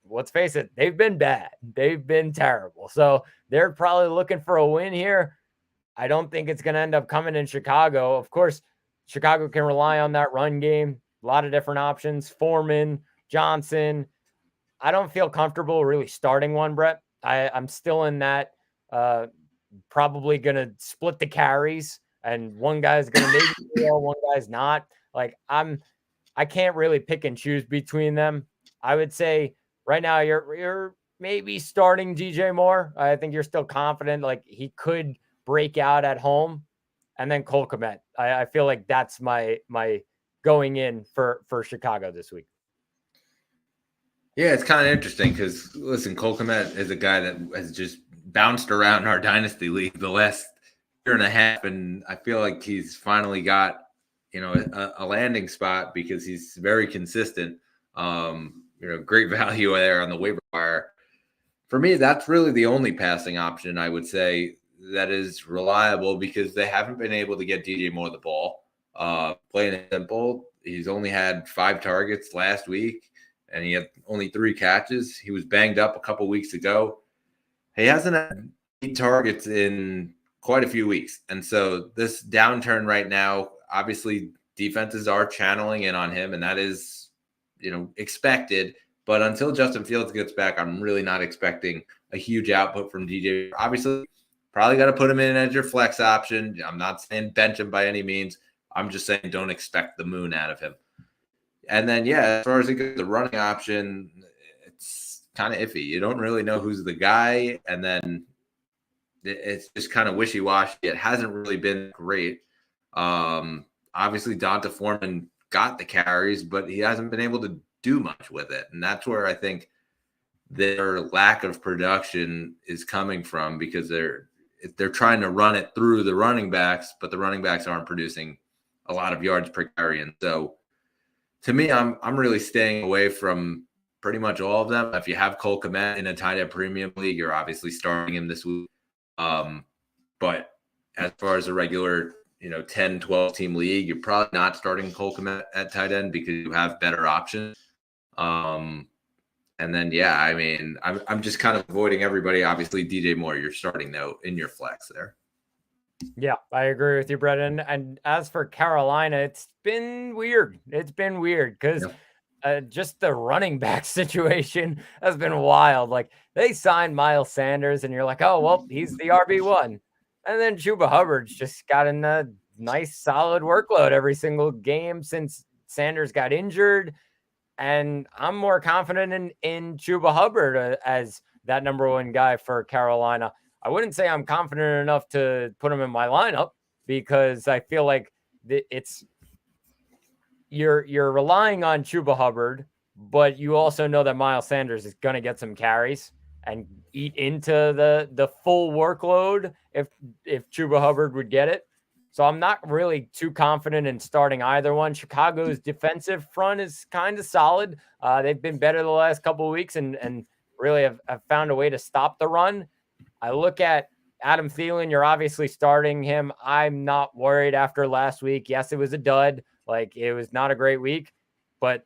Speaker 2: let's face it, they've been bad. They've been terrible. So they're probably looking for a win here. I don't think it's going to end up coming in Chicago. Of course, Chicago can rely on that run game. A lot of different options. Foreman, Johnson. I don't feel comfortable really starting one, Brett. I'm still in that. Probably going to split the carries, and one guy's going to maybe throw, one guy's not. Like, I can't really pick and choose between them. I would say right now you're maybe starting DJ Moore. I think you're still confident, like, he could break out at home, and then Cole Kmet. I feel like that's my going in for Chicago this week.
Speaker 1: Yeah, it's kind of interesting because, listen, Cole Kmet is a guy that has just bounced around our dynasty league the last year and a half, and I feel like he's finally got, a landing spot because he's very consistent. Great value there on the waiver wire. For me, that's really the only passing option I would say that is reliable, because they haven't been able to get DJ Moore the ball. Plain and simple, he's only had 5 targets last week, and he had only 3 catches. He was banged up a couple weeks ago. He hasn't had 8 targets in quite a few weeks. And so this downturn right now, obviously defenses are channeling in on him, and that is, expected. But until Justin Fields gets back, I'm really not expecting a huge output from DJ. Obviously, probably got to put him in as your flex option. I'm not saying bench him by any means. I'm just saying don't expect the moon out of him. And then, yeah, as far as it goes, the running option, it's kind of iffy. You don't really know who's the guy, and then it's just kind of wishy-washy. It hasn't really been great. Obviously, Donta Foreman got the carries, but he hasn't been able to do much with it. And that's where I think their lack of production is coming from, because they're trying to run it through the running backs, but the running backs aren't producing a lot of yards per carry. And so, to me, I'm really staying away from pretty much all of them. If you have Cole Kmet in a tight end premium league, you're obviously starting him this week. But as far as a regular, 10, 12 team league, you're probably not starting Cole Kmet at tight end because you have better options. And then, yeah, I mean, I'm just kind of avoiding everybody. Obviously, DJ Moore, you're starting though in your flex there.
Speaker 2: Yeah, I agree with you, Brendan. And as for Carolina, it's been weird. It's been weird because just the running back situation has been wild. Like, they signed Miles Sanders, and you're like, oh, well, he's the RB1. And then Chuba Hubbard's just gotten a nice, solid workload every single game since Sanders got injured. And I'm more confident in Chuba Hubbard as that number 1 guy for Carolina. I wouldn't say I'm confident enough to put him in my lineup, because I feel like it's you're relying on Chuba Hubbard, but you also know that Miles Sanders is going to get some carries and eat into the full workload if Chuba Hubbard would get it. So I'm not really too confident in starting either one. Chicago's defensive front is kind of solid. They've been better the last couple of weeks and really have found a way to stop the run. I look at Adam Thielen. You're obviously starting him. I'm not worried after last week. Yes, it was a dud. Like, it was not a great week, but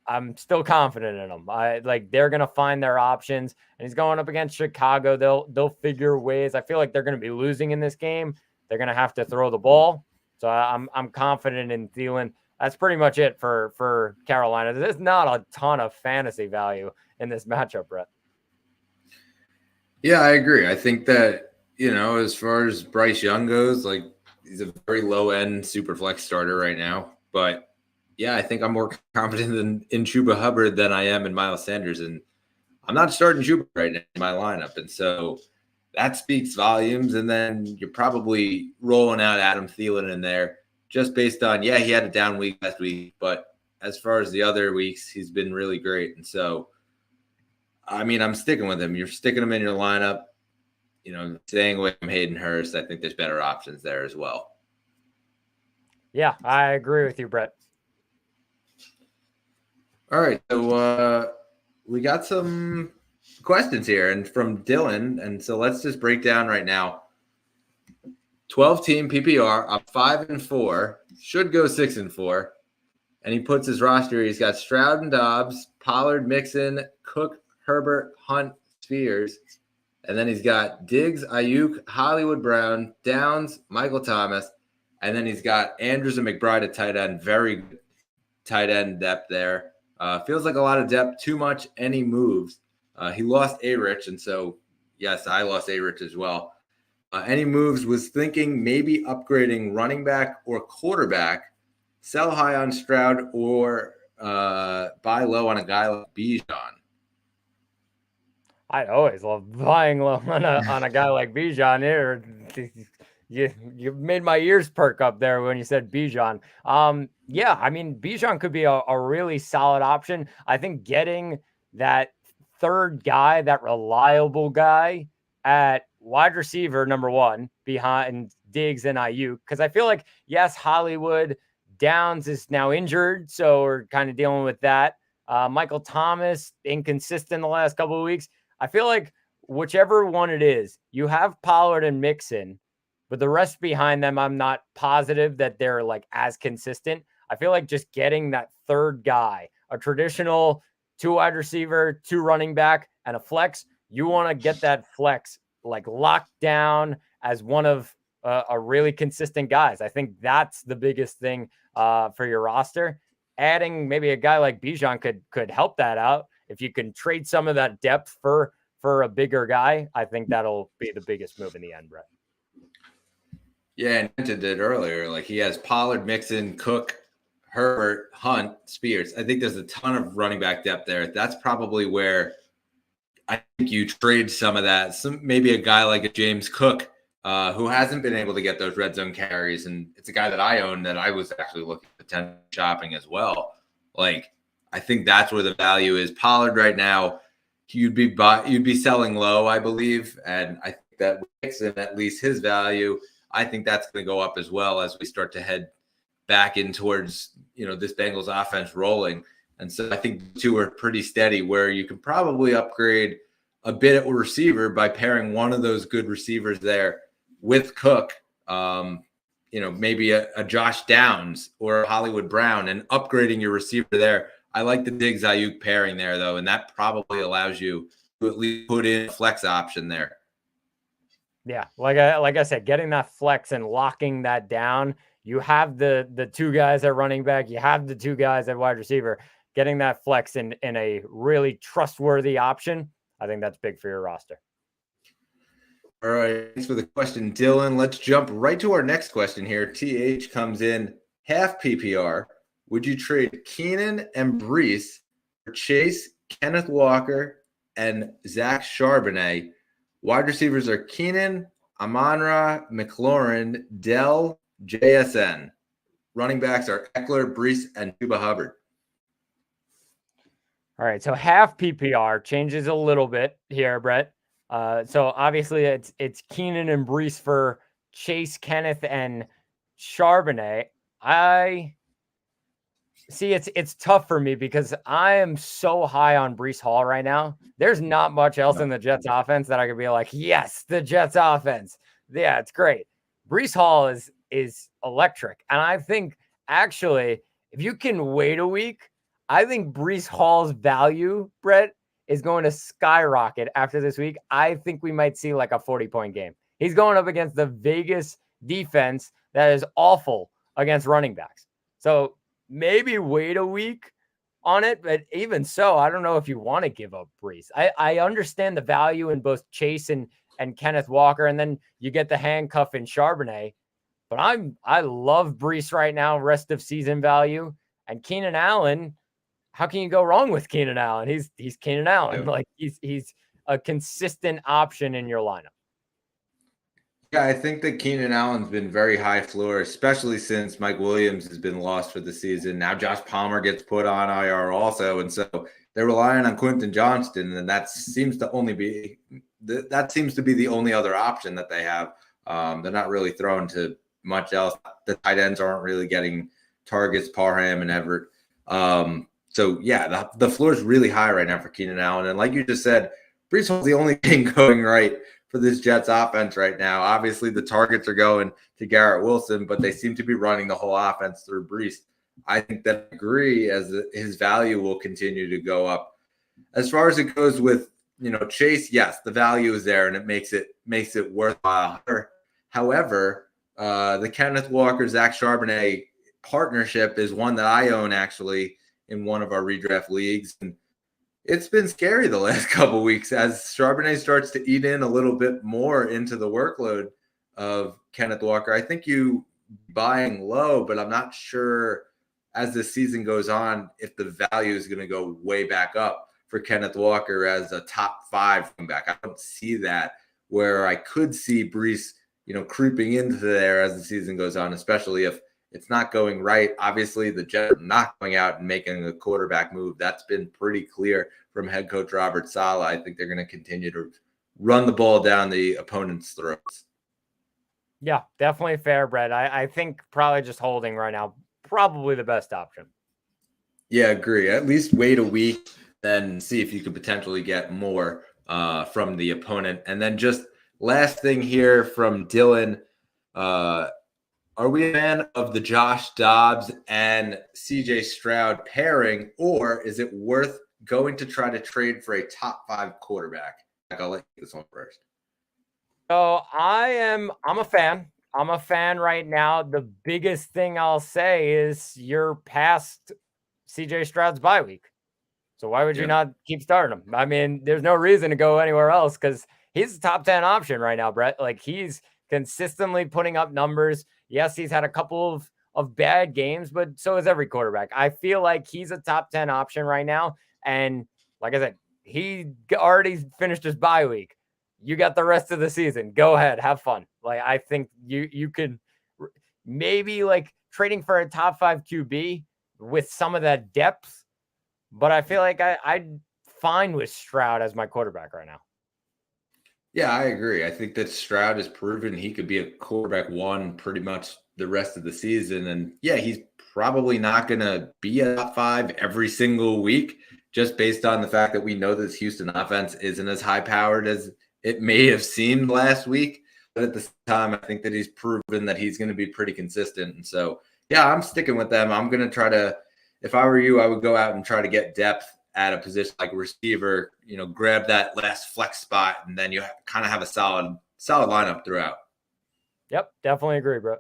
Speaker 2: I'm still confident in them. They're gonna find their options, and he's going up against Chicago. They'll figure ways. I feel like they're gonna be losing in this game. They're gonna have to throw the ball. So I'm confident in Thielen. That's pretty much it for Carolina. There's not a ton of fantasy value in this matchup, Brett.
Speaker 1: Yeah, I agree. I think that, as far as Bryce Young goes, like, he's a very low end super flex starter right now. But yeah, I think I'm more confident in Chuba Hubbard than I am in Miles Sanders. And I'm not starting Chuba right now in my lineup. And so that speaks volumes. And then you're probably rolling out Adam Thielen in there just based on, he had a down week last week. But as far as the other weeks, he's been really great. And so, I mean, I'm sticking with him. You're sticking him in your lineup, staying away from Hayden Hurst. I think there's better options there as well.
Speaker 2: Yeah, I agree with you, Brett.
Speaker 1: All right, so we got some questions here, and from Dylan, and so let's just break down right now. 12-team PPR, I'm 5-4, should go 6-4, and he puts his roster. He's got Stroud and Dobbs, Pollard, Mixon, Cook, Herbert, Hunt, Spears, and then he's got Diggs, Ayuk, Hollywood Brown, Downs, Michael Thomas, and then he's got Andrews and McBride at tight end. Very good tight end depth there. Feels like a lot of depth, too much, any moves. He lost A-Rich, and so, yes, I lost A-Rich as well. Any moves, was thinking maybe upgrading running back or quarterback, sell high on Stroud, or buy low on a guy like Bijan.
Speaker 2: I always love buying low on a guy like Bijan here. You made my ears perk up there when you said Bijan. Yeah, I mean, Bijan could be a really solid option. I think getting that third guy, that reliable guy at wide receiver number one behind Diggs and Ayuk, because I feel like, yes, Hollywood Downs is now injured, so we're kind of dealing with that. Michael Thomas, inconsistent the last couple of weeks. I feel like whichever one it is, you have Pollard and Mixon, but the rest behind them, I'm not positive that they're like as consistent. I feel like just getting that third guy, a traditional 2 wide receiver, 2 running back, and a flex, you want to get that flex like locked down as one of a really consistent guys. I think that's the biggest thing for your roster. Adding maybe a guy like Bijan could help that out. If you can trade some of that depth for a bigger guy, I think that'll be the biggest move in the end, Brett.
Speaker 1: Yeah, and mentioned it earlier. Like, he has Pollard, Mixon, Cook, Herbert, Hunt, Spears. I think there's a ton of running back depth there. That's probably where I think you trade some of that. Maybe a guy like a James Cook, who hasn't been able to get those red zone carries, and it's a guy that I own that I was actually looking at potential shopping as well. Like, I think that's where the value is. Pollard right now, you'd be selling low, I believe, and I think that Mixon, at least his value, I think that's going to go up as well as we start to head back in towards, this Bengals offense rolling. And so I think the two are pretty steady, where you can probably upgrade a bit at receiver by pairing one of those good receivers there with Cook, maybe a Josh Downs or a Hollywood Brown, and upgrading your receiver there. I like the Diggs Ayuk pairing there, though, and that probably allows you to at least put in a flex option there.
Speaker 2: Yeah, like I said, getting that flex and locking that down. You have the 2 guys at running back. You have the 2 guys at wide receiver. Getting that flex in a really trustworthy option, I think that's big for your roster.
Speaker 1: All right, thanks for the question, Dylan. Let's jump right to our next question here. TH comes in half PPR. Would you trade Keenan and Brees for Chase, Kenneth Walker, and Zach Charbonnet? Wide receivers are Keenan, Amon-Ra, McLaurin, Dell, JSN. Running backs are Eckler, Brees, and Chuba Hubbard.
Speaker 2: All right, so half PPR changes a little bit here, Brett. So obviously it's Keenan and Brees for Chase, Kenneth, and Charbonnet. I see it's tough for me because I am so high on Brees Hall right now. There's not much else in the Jets offense that I could be like, yes, the Jets offense. Yeah, it's great. Brees Hall is electric. And I think actually, if you can wait a week, I think Brees Hall's value, Brett, is going to skyrocket after this week. I think we might see like a 40-point game. He's going up against the Vegas defense that is awful against running backs. So maybe wait a week on it, but even so, I don't know if you want to give up Brees. I understand the value in both Chase and Kenneth Walker, and then you get the handcuff in Charbonnet. But I love Brees right now, rest of season value. And Keenan Allen, how can you go wrong with Keenan Allen? He's Keenan Allen.
Speaker 1: Yeah.
Speaker 2: Like he's a consistent option in your lineup.
Speaker 1: Yeah, I think that Keenan Allen's been very high floor, especially since Mike Williams has been lost for the season. Now Josh Palmer gets put on IR also, and so they're relying on Quentin Johnston, and that seems to be the only other option that they have. They're not really thrown to much else. The tight ends aren't really getting targets, Parham and Everett. So yeah, the floor is really high right now for Keenan Allen, and like you just said, Brees Hall's the only thing going right for this Jets offense right now. Obviously, the targets are going to Garrett Wilson, but they seem to be running the whole offense through Brees. I think that I agree as his value will continue to go up. As far as it goes with Chase, yes, the value is there and it makes it worthwhile. However, the Kenneth Walker Zach Charbonnet partnership is one that I own actually in one of our redraft leagues, and it's been scary the last couple of weeks as Charbonnet starts to eat in a little bit more into the workload of Kenneth Walker. I think you buying low, but I'm not sure as the season goes on if the value is going to go way back up for Kenneth Walker as a top 5 running back. I don't see that, where I could see Brees, creeping into there as the season goes on, especially if it's not going right. Obviously, the Jets are not going out and making a quarterback move. That's been pretty clear from head coach Robert Saleh. I think they're going to continue to run the ball down the opponent's throats.
Speaker 2: Yeah, definitely fair, Brett. I think probably just holding right now, probably the best option.
Speaker 1: Yeah, agree. At least wait a week, then see if you could potentially get more from the opponent. And then just last thing here from Dylan, are we a fan of the Josh Dobbs and CJ Stroud pairing, or is it worth going to try to trade for a top 5 quarterback? I'll let you this one first.
Speaker 2: So I'm a fan. I'm a fan right now. The biggest thing I'll say is you're past CJ Stroud's bye week. So why would you not keep starting him? I mean, there's no reason to go anywhere else because he's a top 10 option right now, Brett. Like he's consistently putting up numbers. Yes, he's had a couple of bad games, but so is every quarterback. I feel like he's a top 10 option right now. And like I said, he already finished his bye week. You got the rest of the season. Go ahead, have fun. Like I think you could maybe like trading for a top 5 QB with some of that depth, but I feel like I'd fine with Stroud as my quarterback right now.
Speaker 1: Yeah, I agree. I think that Stroud has proven he could be a quarterback 1 pretty much the rest of the season. And yeah, he's probably not going to be a top 5 every single week, just based on the fact that we know this Houston offense isn't as high powered as it may have seemed last week. But at the same time, I think that he's proven that he's going to be pretty consistent. And so, yeah, I'm sticking with them. I'm going to try to, if I were you, I would go out and try to get depth at a position like receiver, grab that last flex spot, and then you kind of have a solid lineup throughout.
Speaker 2: Yep, definitely agree, bro.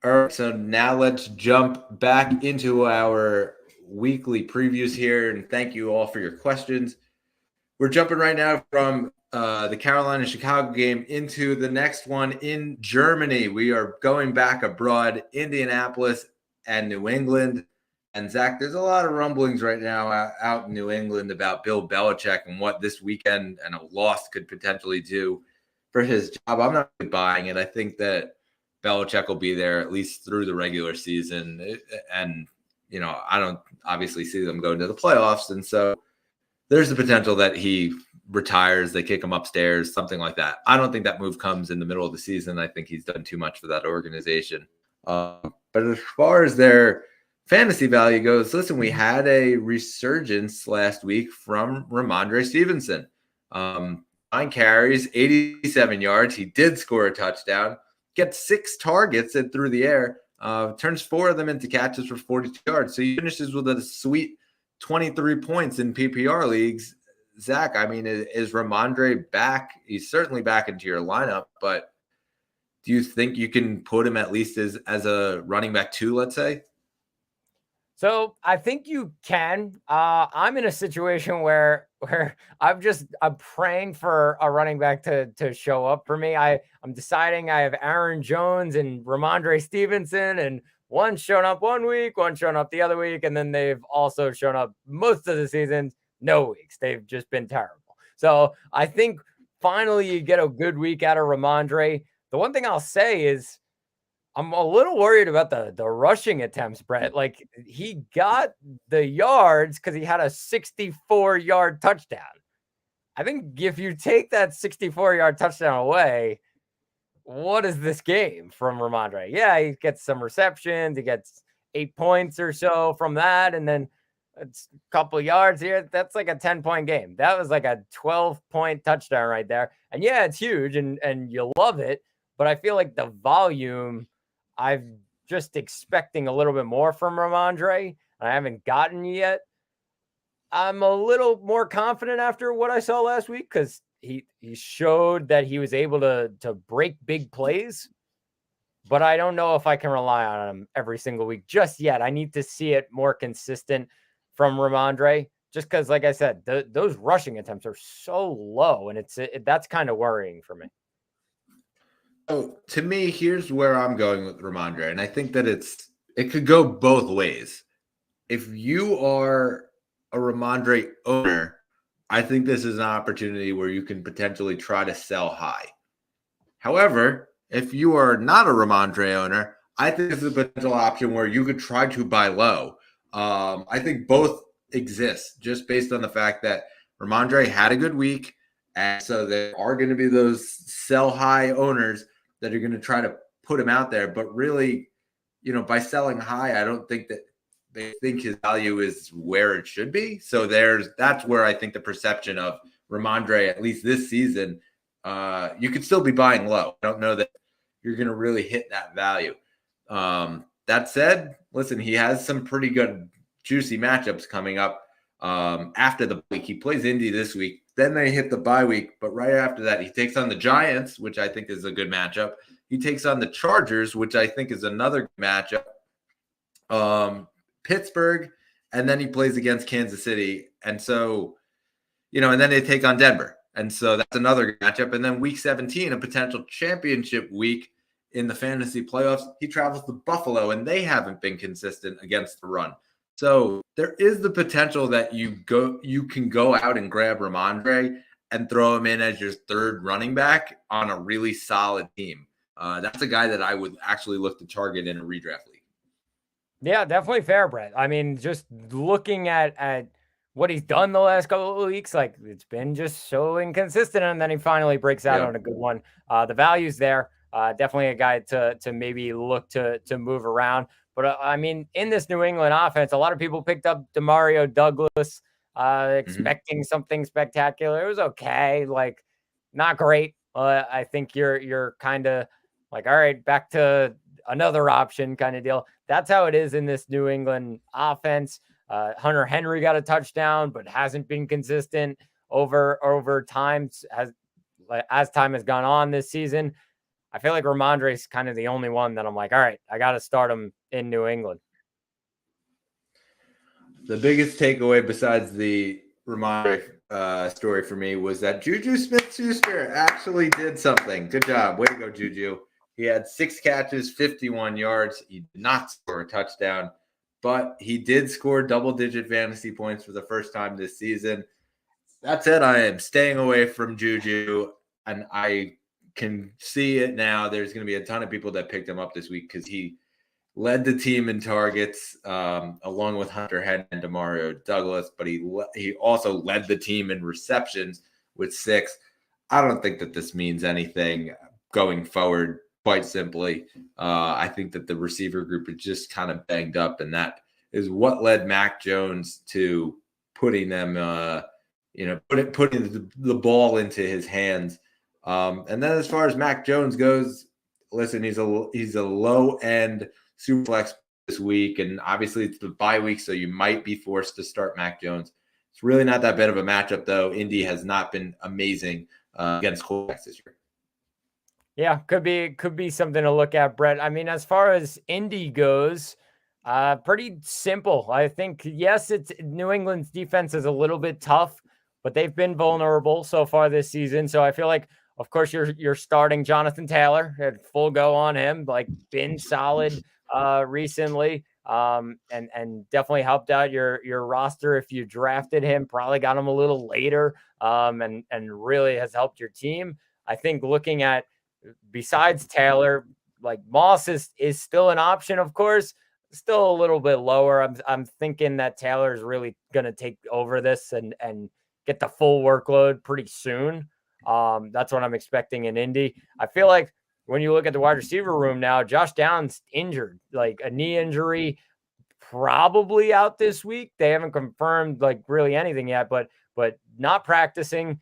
Speaker 1: All right, so now let's jump back into our weekly previews here, and thank you all for your questions. We're jumping right now from the Carolina-Chicago game into the next one in Germany. We are going back abroad, Indianapolis and New England. And Zach, there's a lot of rumblings right now out in New England about Bill Belichick and what this weekend and a loss could potentially do for his job. I'm not really buying it. I think that Belichick will be there at least through the regular season. And I don't obviously see them going to the playoffs. And so there's the potential that he retires, they kick him upstairs, something like that. I don't think that move comes in the middle of the season. I think he's done too much for that organization. But as far as their fantasy value goes, listen, we had a resurgence last week from Ramondre Stevenson. 9 carries, 87 yards. He did score a touchdown, gets 6 targets and through the air, turns 4 of them into catches for 42 yards. So he finishes with a sweet 23 points in PPR leagues. Zach, I mean, is Ramondre back? He's certainly back into your lineup, but do you think you can put him at least as a running back 2, let's say?
Speaker 2: So I think you can. I'm in a situation where I'm praying for a running back to show up for me. I'm deciding I have Aaron Jones and Ramondre Stevenson, and one showing up one week, one showing up the other week, and then they've also shown up most of the season, no weeks. They've just been terrible. So I think finally you get a good week out of Ramondre. The one thing I'll say is I'm a little worried about the rushing attempts, Brett. Like, he got the yards because he had a 64-yard touchdown. I think if you take that 64-yard touchdown away, what is this game from Ramondre? Yeah, he gets some receptions. He gets 8 points or so from that. And then it's a couple yards here. That's like a 10-point game. That was like a 12-point touchdown right there. And yeah, it's huge and you love it. But I feel like the volume, I'm just expecting a little bit more from Ramondre. I haven't gotten yet. I'm a little more confident after what I saw last week because he showed that he was able to break big plays. But I don't know if I can rely on him every single week just yet. I need to see it more consistent from Ramondre just because, like I said, those rushing attempts are so low, and that's kind of worrying for me.
Speaker 1: So to me, here's where I'm going with Ramondre, and I think that it could go both ways. If you are a Ramondre owner, I think this is an opportunity where you can potentially try to sell high. However, if you are not a Ramondre owner, I think this is a potential option where you could try to buy low. I think both exist just based on the fact that Ramondre had a good week, and so there are going to be those sell high owners that are going to try to put him out there. But really, by selling high, I don't think that they think his value is where it should be. So that's where I think the perception of Ramondre, at least this season, you could still be buying low. I don't know that you're going to really hit that value. That said, listen, he has some pretty good juicy matchups coming up after the week. He plays Indy this week. Then they hit the bye week. But right after that, he takes on the Giants, which I think is a good matchup. He takes on the Chargers, which I think is another good matchup. Pittsburgh, and then he plays against Kansas City. And so, and then they take on Denver. And so that's another matchup. And then week 17, a potential championship week in the fantasy playoffs, he travels to Buffalo, and they haven't been consistent against the run. So there is the potential that you can go out and grab Ramondre and throw him in as your third running back on a really solid team. That's a guy that I would actually look to target in a redraft league.
Speaker 2: Yeah, definitely fair, Brett. I mean, just looking at what he's done the last couple of weeks, like, it's been just so inconsistent, and then he finally breaks out on a good one. The value's there. Definitely a guy to maybe look to move around. But I mean, in this New England offense, a lot of people picked up Demario Douglas, expecting something spectacular. It was okay, like, not great. I think you're kind of like, all right, back to another option kind of deal. That's how it is in this New England offense. Hunter Henry got a touchdown, but hasn't been consistent over time as time has gone on this season. I feel like Ramondre is kind of the only one that I'm like, all right, I got to start him in New England.
Speaker 1: The biggest takeaway besides the Ramondre story for me was that Juju Smith-Schuster actually did something. Good job. Way to go, Juju. He had 6 catches, 51 yards. He did not score a touchdown, but he did score double-digit fantasy points for the first time this season. That said, I am staying away from Juju, and I can see it now. There's going to be a ton of people that picked him up this week because he led the team in targets along with Hunter Henry and Demario Douglas, but he also led the team in receptions with 6. I don't think that this means anything going forward. Quite simply, I think that the receiver group is just kind of banged up, and that is what led Mac Jones to putting them, putting the ball into his hands. And then as far as Mac Jones goes, listen, he's a low end super flex this week, and obviously it's the bye week, so you might be forced to start Mac Jones. It's really not that bad of a matchup, though. Indy has not been amazing against quarterbacks this year.
Speaker 2: Yeah, could be something to look at, Brett. I mean, as far as Indy goes, pretty simple. I think, yes, it's New England's defense is a little bit tough, but they've been vulnerable so far this season. So I feel like, of course, you're starting Jonathan Taylor at full go on him, like been solid recently. And definitely helped out your roster if you drafted him, probably got him a little later, and really has helped your team. I think looking at, besides Taylor, like Moss is still an option, of course, still a little bit lower. I'm thinking that Taylor is really going to take over this and get the full workload pretty soon. That's what I'm expecting in Indy. I feel like when you look at the wide receiver room now, Josh Downs injured, like a knee injury, probably out this week. They haven't confirmed like really anything yet, but not practicing.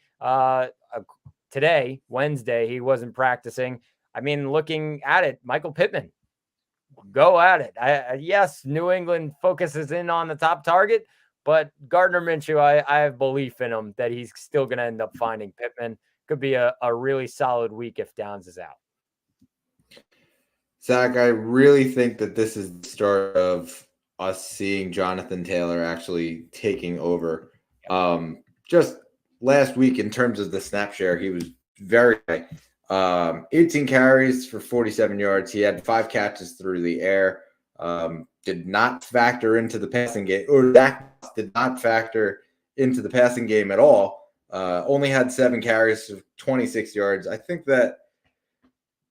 Speaker 2: Today, Wednesday, he wasn't practicing. I mean, looking at it, Michael Pittman, go at it. Yes, New England focuses in on the top target, but Gardner Minshew, I have belief in him that he's still going to end up finding Pittman. Could be a really solid week if Downs is out.
Speaker 1: Zach, I really think that this is the start of us seeing Jonathan Taylor actually taking over. Just last week, in terms of the snap share, he was very high. 18 carries for 47 yards. He had 5 catches through the air. Did not factor into the passing game, or that did not factor into the passing game at all. Only had 7 carries for 26 yards. I think that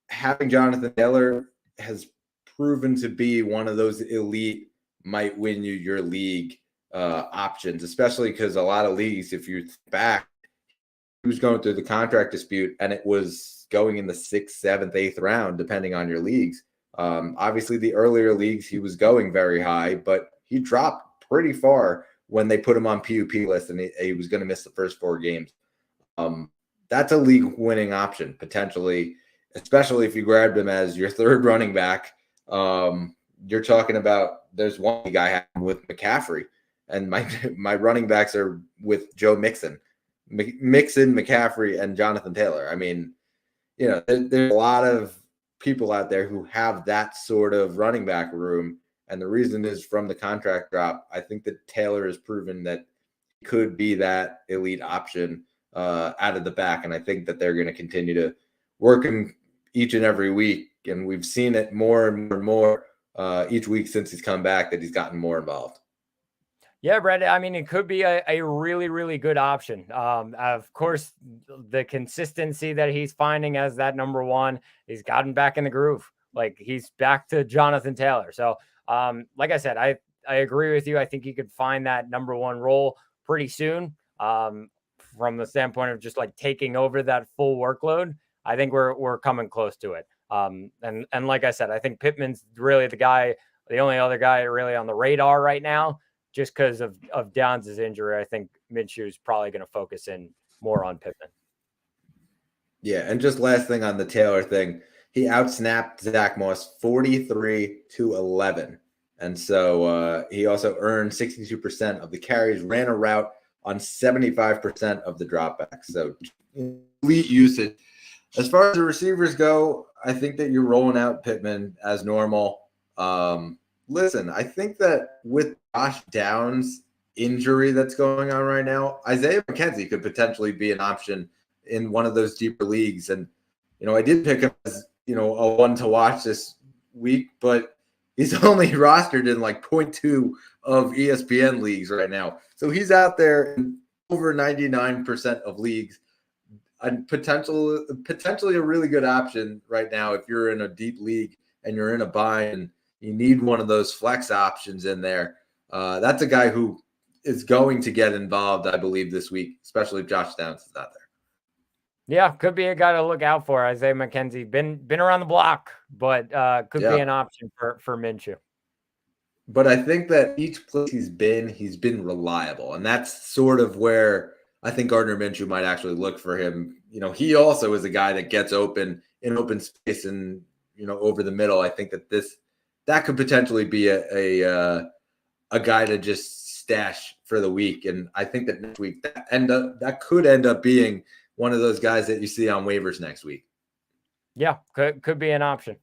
Speaker 1: having Jonathan Taylor has proven to be one of those elite, might win you your league options, especially because a lot of leagues, if you think back, he was going through the contract dispute and it was going in the 6th, 7th, 8th round, depending on your leagues. Obviously, the earlier leagues, he was going very high, but he dropped pretty far when they put him on PUP list and he was going to miss the first 4 games. That's a league winning option, potentially, especially if you grabbed him as your 3rd running back. You're talking about, there's one league I have with McCaffrey, and my running backs are with Joe Mixon, McCaffrey, and Jonathan Taylor. I mean, there's a lot of people out there who have that sort of running back room, and the reason is from the contract drop. I think that Taylor has proven that he could be that elite option out of the back, and I think that they're going to continue to work him each and every week, and we've seen it more and more and more each week since he's come back, that he's gotten more involved.
Speaker 2: Yeah, Brett. I mean, it could be a really, really good option. Of course, the consistency that he's finding as that number one, he's gotten back in the groove. Like, he's back to Jonathan Taylor. So, like I said, I agree with you. I think he could find that number one role pretty soon. From the standpoint of just like taking over that full workload, I think we're coming close to it. And like I said, I think Pittman's really the only other guy really on the radar right now, just because of Downs' injury. I think Minshew is probably going to focus in more on Pittman.
Speaker 1: Yeah, and just last thing on the Taylor thing, he outsnapped Zach Moss 43-11. And so he also earned 62% of the carries, ran a route on 75% of the dropbacks. So elite usage. As far as the receivers go, I think that you're rolling out Pittman as normal. Listen, I think that with Josh Downs' injury that's going on right now, Isaiah McKenzie could potentially be an option in one of those deeper leagues. And, I did pick him as, a one to watch this week, but he's only rostered in like 0.2 of ESPN leagues right now. So he's out there in over 99% of leagues. And potentially a really good option right now if you're in a deep league and you're in a bind and you need one of those flex options in there. That's a guy who is going to get involved, I believe, this week, especially if Josh Downs is not there.
Speaker 2: Yeah, could be a guy to look out for. Isaiah McKenzie been around the block, but could be an option for Minshew.
Speaker 1: But I think that each place he's been reliable, and that's sort of where I think Gardner Minshew might actually look for him. You know, he also is a guy that gets open in open space and over the middle. I think that could potentially be a guy to just stash for the week, and I think that next week that could end up being one of those guys that you see on waivers next week.
Speaker 2: Yeah, could be an option.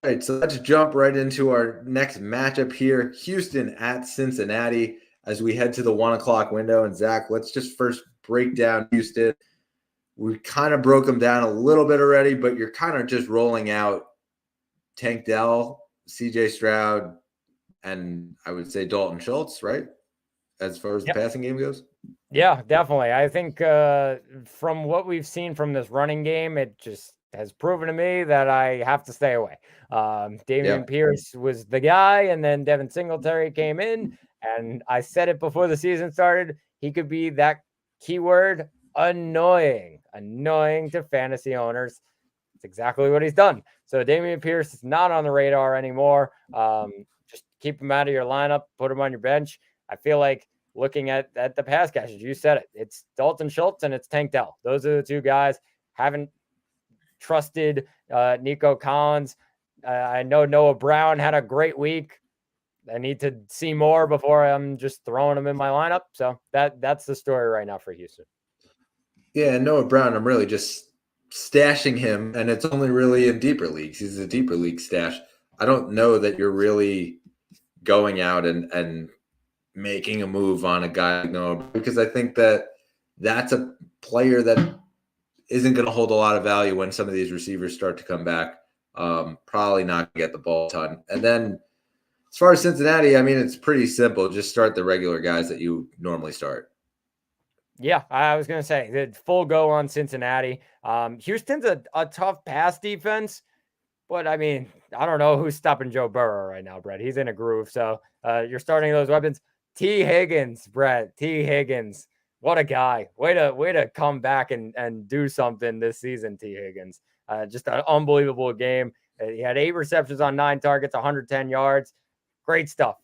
Speaker 1: All right, so let's jump right into our next matchup here. Houston at Cincinnati as we head to the 1 o'clock window. And Zach, let's just first break down Houston. We kind of broke them down a little bit already, but you're kind of just rolling out Tank Dell, CJ Stroud, and I would say Dalton Schultz, right? As far as the passing game goes?
Speaker 2: Yeah, definitely. I think from what we've seen from this running game, it just has proven to me that I have to stay away. Dameon Pierce was the guy, and then Devin Singletary came in, and I said it before the season started. He could be that keyword annoying to fantasy owners. It's exactly what he's done. So Dameon Pierce is not on the radar anymore. Just keep him out of your lineup, put him on your bench. I feel like looking at the pass catchers, you said it. It's Dalton Schultz and it's Tank Dell. Those are the two guys. Haven't trusted Nico Collins. I know Noah Brown had a great week. I need to see more before I'm just throwing him in my lineup. So that's the story right now for Houston.
Speaker 1: Yeah, Noah Brown, I'm really just stashing him, and it's only really in deeper leagues. He's a deeper league stash. I don't know that you're really going out and making a move on a guy like Noah, because I think that's a player that isn't going to hold a lot of value when some of these receivers start to come back. Probably not going to get the ball a ton. And then as far as Cincinnati, I mean, it's pretty simple. Just start the regular guys that you normally start.
Speaker 2: Yeah, I was going to say the full go on Cincinnati. Houston's a tough pass defense, but I mean, I don't know who's stopping Joe Burrow right now, Brett. He's in a groove. So you're starting those weapons. T. Higgins, Brett. T. Higgins. What a guy. Way to come back and do something this season, T. Higgins. Just an unbelievable game. He had 8 receptions on 9 targets, 110 yards. Great stuff.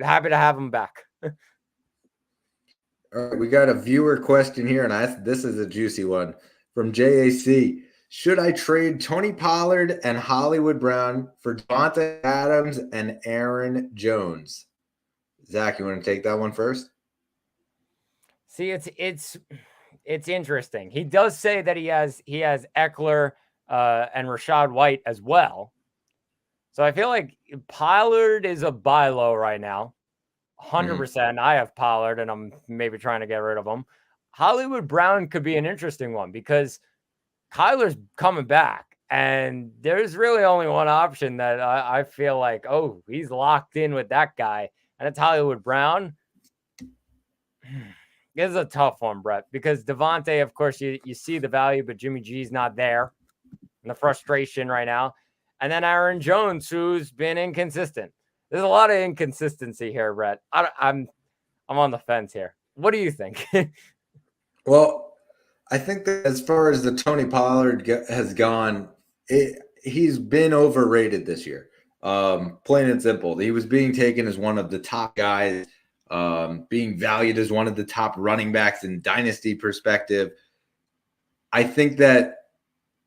Speaker 2: Happy to have him back.
Speaker 1: All right, we got a viewer question here, and this is a juicy one from JAC. Should I trade Tony Pollard and Hollywood Brown for Devontae Adams and Aaron Jones? Zach, you want to take that one first?
Speaker 2: See, it's interesting. He does say that he has Eckler and Rachaad White as well. So I feel like Pollard is a buy low right now. 100%. I have Pollard, and I'm maybe trying to get rid of him. Hollywood Brown could be an interesting one because Kyler's coming back, and there's really only one option that I feel like, oh, he's locked in with that guy, and it's Hollywood Brown. This is a tough one, Brett, because Devontae, of course, you see the value, but Jimmy G's not there, and the frustration right now. And then Aaron Jones, who's been inconsistent. There's a lot of inconsistency here, Brett. I'm on the fence here. What do you think?
Speaker 1: Well, I think that as far as the Tony Pollard has gone, he's been overrated this year. Plain and simple. He was being taken as one of the top guys, being valued as one of the top running backs in dynasty perspective. I think that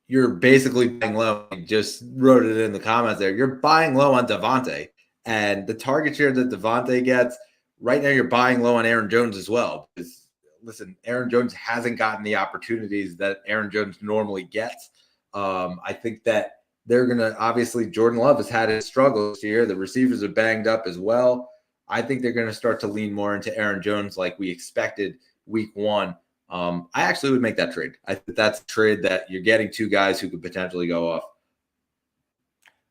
Speaker 1: you're basically buying low. I just wrote it in the comments there. You're buying low on Devontae. And the target share that Devontae gets, right now you're buying low on Aaron Jones as well. Because, listen, Aaron Jones hasn't gotten the opportunities that Aaron Jones normally gets. I think that they're going to, obviously, Jordan Love has had his struggles here. The receivers are banged up as well. I think they're going to start to lean more into Aaron Jones like we expected week 1. I actually would make that trade. I think that's a trade that you're getting 2 guys who could potentially go off.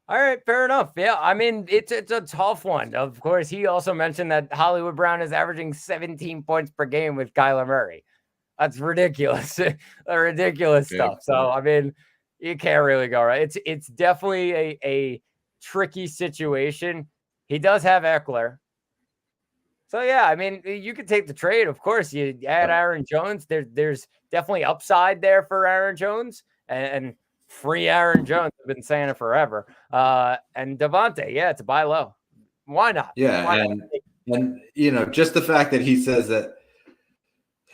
Speaker 2: All right, fair enough. Yeah, I mean, it's a tough one. Of course, he also mentioned that Hollywood Brown is averaging 17 points per game with Kyler Murray. That's ridiculous. Ridiculous stuff. So, I mean, you can't really go right. It's definitely a tricky situation. He does have Eckler. So, yeah, I mean, you could take the trade. Of course, you add Aaron Jones. There's definitely upside there for Aaron Jones and free Aaron Jones. I've been saying it forever. And Devontae, yeah, it's a buy low. Why not?
Speaker 1: Yeah,
Speaker 2: Why
Speaker 1: and just the fact that he says that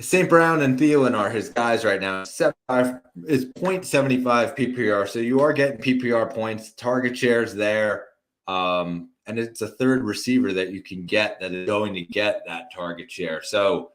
Speaker 1: St. Brown and Thielen are his guys right now. 75 is 0.75 PPR, so you are getting PPR points. Target shares there, and it's a third receiver that you can get that is going to get that target share. So,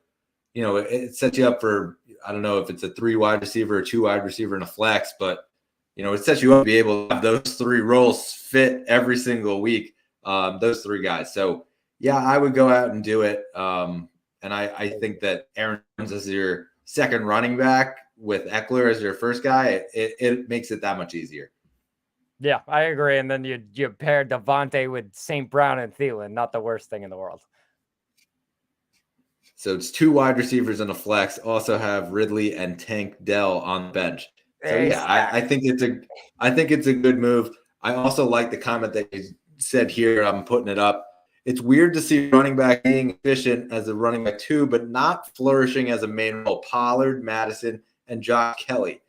Speaker 1: it sets you up for, I don't know if it's a 3 wide receiver, a 2 wide receiver, and a flex, but it sets you up to be able to have those 3 roles fit every single week. Those 3 guys. So, yeah, I would go out and do it. And I think that Aaron Jones as your second running back with Eckler as your first guy, it makes it that much easier.
Speaker 2: Yeah, I agree. And then you pair Devontae with St. Brown and Thielen, not the worst thing in the world.
Speaker 1: So it's 2 wide receivers and a flex. Also have Ridley and Tank Dell on the bench. So yeah, I think it's a good move. I also like the comment that you said here. I'm putting it up. It's weird to see running back being efficient as a running back 2, but not flourishing as a main role. Pollard, Madison, and Josh Kelly.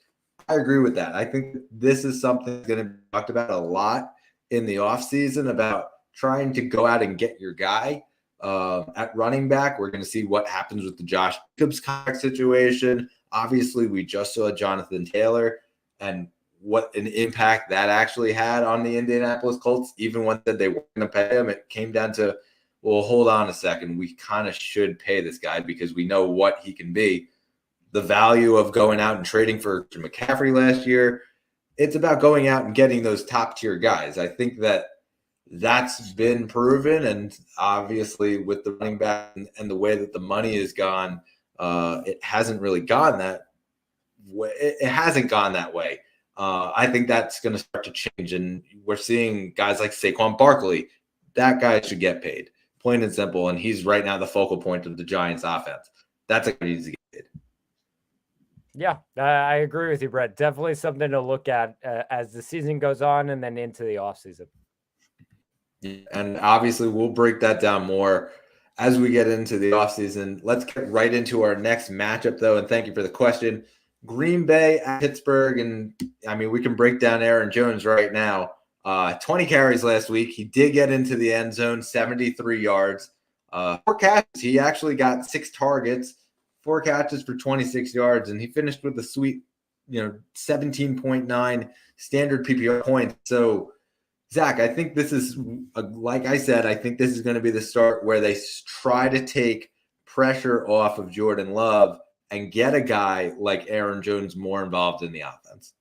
Speaker 1: I agree with that. I think this is something that's going to be talked about a lot in the offseason about trying to go out and get your guy at running back. We're going to see what happens with the Josh Jacobs contract situation. Obviously, we just saw Jonathan Taylor and what an impact that actually had on the Indianapolis Colts. Even when they were going to pay him, it came down to, well, hold on a second. We kind of should pay this guy because we know what he can be. The value of going out and trading for McCaffrey last year, it's about going out and getting those top-tier guys. I think that's been proven, and obviously with the running back and the way that the money has gone, it hasn't really gone that way. It hasn't gone that way. I think that's going to start to change, and we're seeing guys like Saquon Barkley. That guy should get paid, plain and simple, and he's right now the focal point of the Giants' offense. That's a guy who needs to get paid.
Speaker 2: Yeah, I agree with you, Brett. Definitely something to look at as the season goes on and then into the offseason.
Speaker 1: Yeah, and obviously, we'll break that down more as we get into the offseason. Let's get right into our next matchup, though, and thank you for the question. Green Bay at Pittsburgh, and I mean, we can break down Aaron Jones right now. 20 carries last week. He did get into the end zone, 73 yards. 4 catches. He actually got 6 targets, 4 catches for 26 yards, and he finished with a sweet, 17.9 standard PPR points. So, Zach, I think this is, like I said, I think this is going to be the start where they try to take pressure off of Jordan Love and get a guy like Aaron Jones more involved in the offense.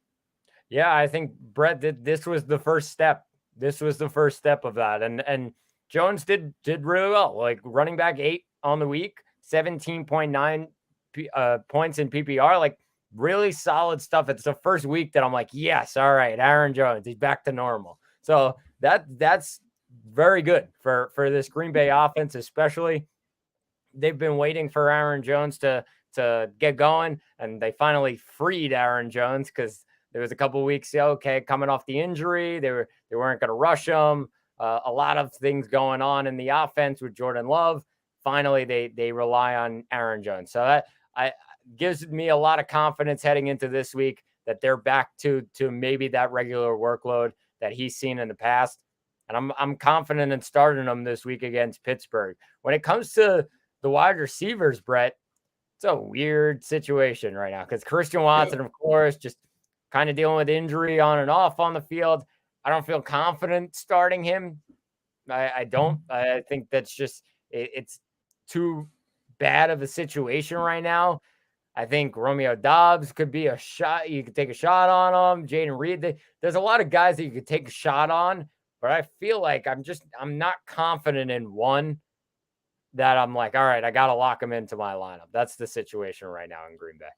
Speaker 2: Yeah, I think, Brett, this was the first step. This was the first step of that. And Jones did really well. Like running back 8 on the week, 17.9 points in PPR, like really solid stuff. It's the first week that I'm like, yes, all right, Aaron Jones, he's back to normal. So that's very good for this Green Bay offense, especially. They've been waiting for Aaron Jones to get going, and they finally freed Aaron Jones because there was a couple of weeks, coming off the injury, they weren't going to rush him. A lot of things going on in the offense with Jordan Love. Finally, they rely on Aaron Jones. So that gives me a lot of confidence heading into this week that they're back to maybe that regular workload that he's seen in the past. And I'm confident in starting him this week against Pittsburgh. When it comes to the wide receivers, Brett, it's a weird situation right now because Christian Watson, of course, just kind of dealing with injury on and off on the field. I don't feel confident starting him. I don't. I think that's just it's too bad of a situation right now. I think Romeo Doubs could be a shot. You could take a shot on him. Jaden Reed. There's a lot of guys that you could take a shot on, but I feel like I'm not confident in one that I'm like, all right, I got to lock him into my lineup. That's the situation right now in Green Bay.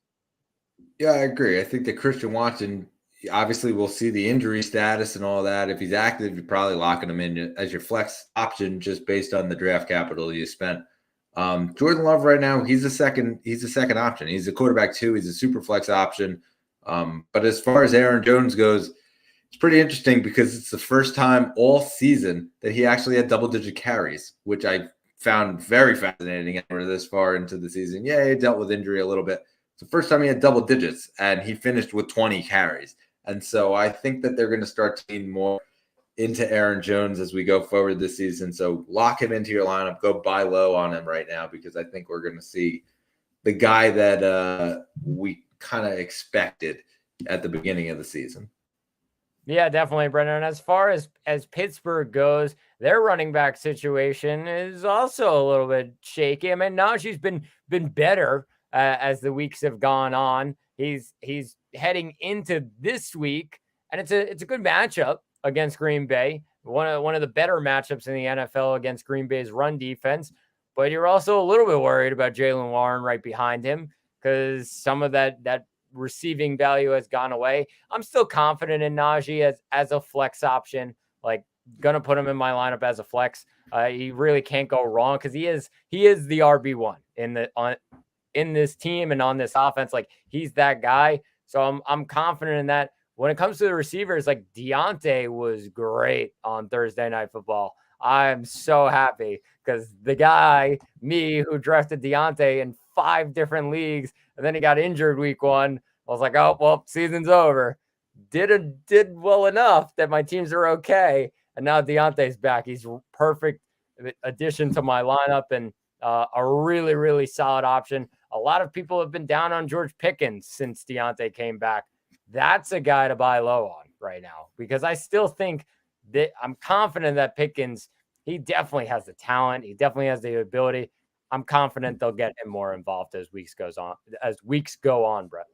Speaker 1: Yeah, I agree. I think that Christian Watson, obviously we'll see the injury status and all that. If he's active, you're probably locking him in as your flex option just based on the draft capital you spent. Jordan Love right now, he's a second option. He's a quarterback 2. He's a super flex option. But as far as Aaron Jones goes, it's pretty interesting because it's the first time all season that he actually had double-digit carries, which I found very fascinating. We're this far into the season. Yeah, he dealt with injury a little bit. It's the first time he had double digits, and he finished with 20 carries. And so I think that they're going to start seeing more into Aaron Jones as we go forward this season. So lock him into your lineup. Go buy low on him right now because I think we're going to see the guy that we kind of expected at the beginning of the season.
Speaker 2: Yeah, definitely, Brendan. And as far as Pittsburgh goes, their running back situation is also a little bit shaky. I mean, Najee's been better as the weeks have gone on. He's heading into this week, and it's a good matchup against Green Bay. One of the better matchups in the NFL against Green Bay's run defense. But you're also a little bit worried about Jaylen Warren right behind him because some of that receiving value has gone away. I'm still confident in Najee as a flex option. Like, gonna put him in my lineup as a flex. He really can't go wrong because he is the RB1 in this team and on this offense. Like, he's that guy. So I'm confident in that. When it comes to the receivers, like Deontay was great on Thursday Night Football. I'm so happy because the guy, me, who drafted Deontay in 5 different leagues, and then he got injured week 1. I was like, oh, well, season's over. Did well enough that my teams are okay. And now Deontay's back. He's a perfect addition to my lineup and a really, really solid option. A lot of people have been down on George Pickens since Deontay came back. That's a guy to buy low on right now because I still think that I'm confident that Pickens, he definitely has the talent. He definitely has the ability. I'm confident they'll get him more involved as weeks go on, Brett.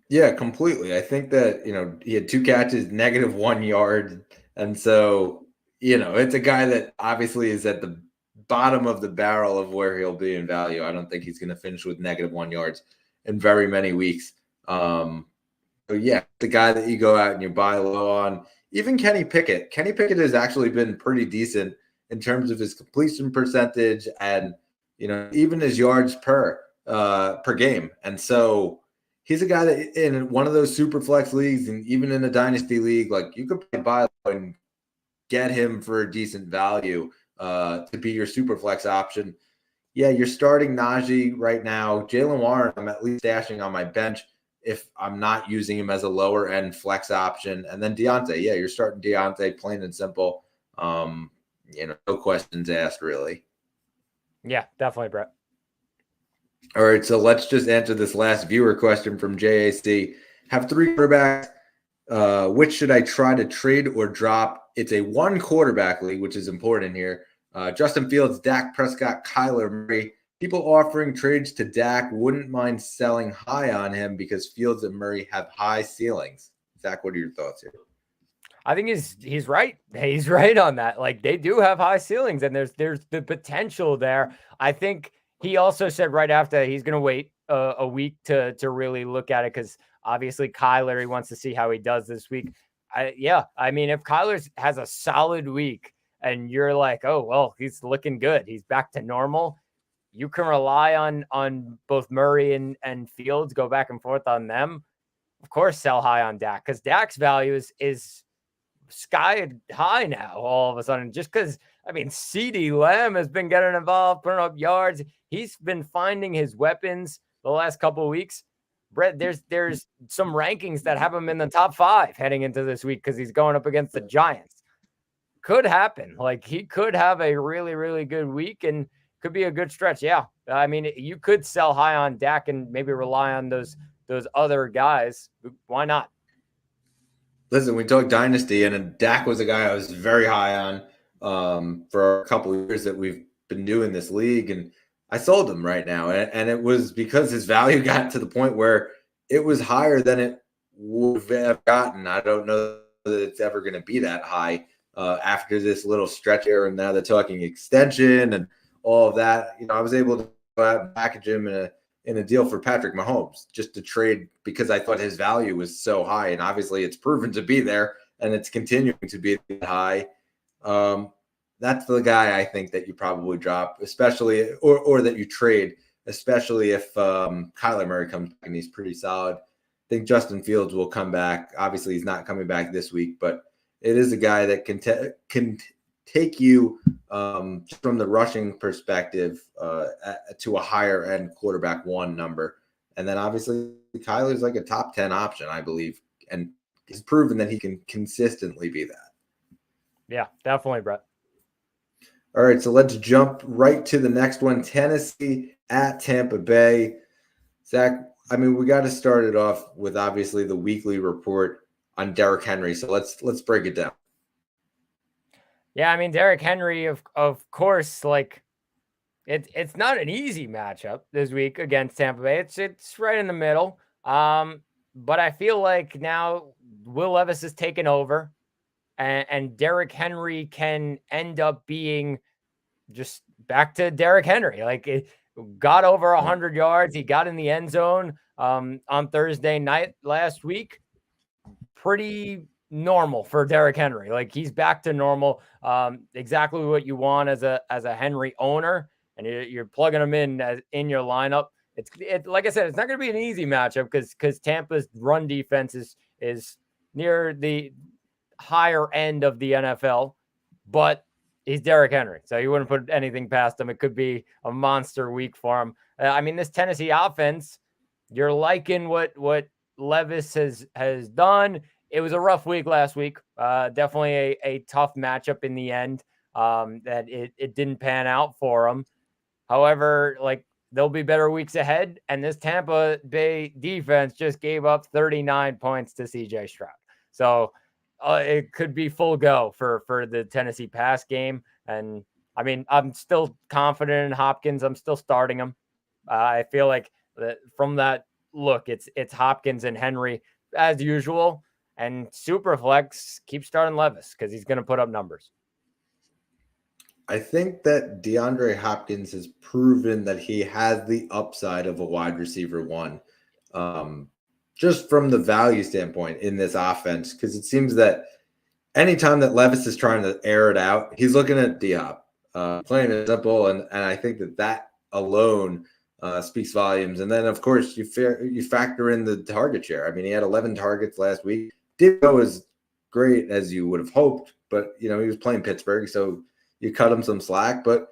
Speaker 1: Yeah, completely. I think that, he had 2 catches, -1 yard. And so, it's a guy that obviously is at the bottom of the barrel of where he'll be in value. I don't think he's going to finish with -1 yards in very many weeks. But yeah, the guy that you go out and you buy low on. Even Kenny Pickett. Kenny Pickett has actually been pretty decent in terms of his completion percentage and, even his yards per game. And so he's a guy that in one of those super flex leagues and even in a dynasty league, like you could buy low and get him for a decent value to be your super flex option. Yeah, you're starting Najee right now. Jaylen Warren, I'm at least stashing on my bench if I'm not using him as a lower end flex option. And then Deontay, yeah, you're starting Deontay, plain and simple. No questions asked, really.
Speaker 2: Yeah, definitely, Brett.
Speaker 1: All right, so let's just answer this last viewer question from JAC. Have 3 quarterbacks. Which should I try to trade or drop? It's a 1 quarterback league, which is important here. Justin Fields, Dak Prescott, Kyler Murray. People offering trades to Dak wouldn't mind selling high on him because Fields and Murray have high ceilings. Zach, what are your thoughts here?
Speaker 2: I think he's right. He's right on that. Like, they do have high ceilings, and there's the potential there. I think he also said right after he's going to wait a week to really look at it because obviously Kyler, he wants to see how he does this week. I mean, if Kyler has a solid week and you're like, oh, well, he's looking good, he's back to normal, you can rely on both Murray and Fields, go back and forth on them. Of course, sell high on Dak because Dak's value is sky high now all of a sudden. Just because, I mean, CeeDee Lamb has been getting involved, putting up yards. He's been finding his weapons the last couple of weeks. Brett, there's some rankings that have him in the top 5 heading into this week because he's going up against the Giants. Could happen. Like, he could have a really, really good week and could be a good stretch. Yeah. I mean, you could sell high on Dak and maybe rely on those other guys. Why not?
Speaker 1: Listen, we talked dynasty, and Dak was a guy I was very high on for a couple of years that we've been doing this league, and I sold him right now. And it was because his value got to the point where it was higher than it would have gotten. I don't know that it's ever going to be that high after this little stretch here, and now they're talking extension and all of that. I was able to go out and package him in a deal for Patrick Mahomes just to trade because I thought his value was so high. And obviously it's proven to be there and it's continuing to be high. That's the guy I think that you probably drop, especially or that you trade, especially if Kyler Murray comes back and he's pretty solid. think Justin Fields will come back. Obviously, he's not coming back this week, but it is a guy that can take you from the rushing perspective to a higher end quarterback one number. And then obviously Kyler's like a top 10 option, I believe, and he's proven that he can consistently be that.
Speaker 2: Yeah, definitely, Brett.
Speaker 1: All right, so let's jump right to the next one. Tennessee at Tampa Bay. Zach, I mean, we got to start it off with obviously the weekly report on Derrick Henry. So let's break it down.
Speaker 2: Yeah, I mean, Derrick Henry, of course, like it's not an easy matchup this week against Tampa Bay. It's right in the middle. But I feel like now Will Levis is taking over, and Derrick Henry can end up being just back to Derrick Henry. Like it got over 100 yards. He got in the end zone on Thursday night last week. Pretty normal for Derrick Henry. Like he's back to normal. Exactly what you want as a Henry owner, and you're plugging him in your lineup. It's like I said, it's not going to be an easy matchup because Tampa's run defense is near the higher end of the NFL, but he's Derrick Henry, so you wouldn't put anything past him. It could be a monster week for him. I mean, this Tennessee offense, you're liking what Levis has done. It was a rough week last week. Definitely a tough matchup in the end. That it didn't pan out for him. However, like there'll be better weeks ahead, and this Tampa Bay defense just gave up 39 points to CJ Stroud. So it could be full go for the Tennessee pass game. And I mean, I'm still confident in Hopkins. I'm still starting him. I feel like from that look, it's Hopkins and Henry as usual. And Superflex, keep starting Levis because he's going to put up numbers.
Speaker 1: I think that DeAndre Hopkins has proven that he has the upside of a wide receiver one, just from the value standpoint in this offense, because it seems that anytime that Levis is trying to air it out, he's looking at D-Hop, plain and simple, and I think that alone speaks volumes. And then, of course, you factor in the target share. I mean, he had 11 targets last week. Didn't go as great as you would have hoped, but, he was playing Pittsburgh, so you cut him some slack. But,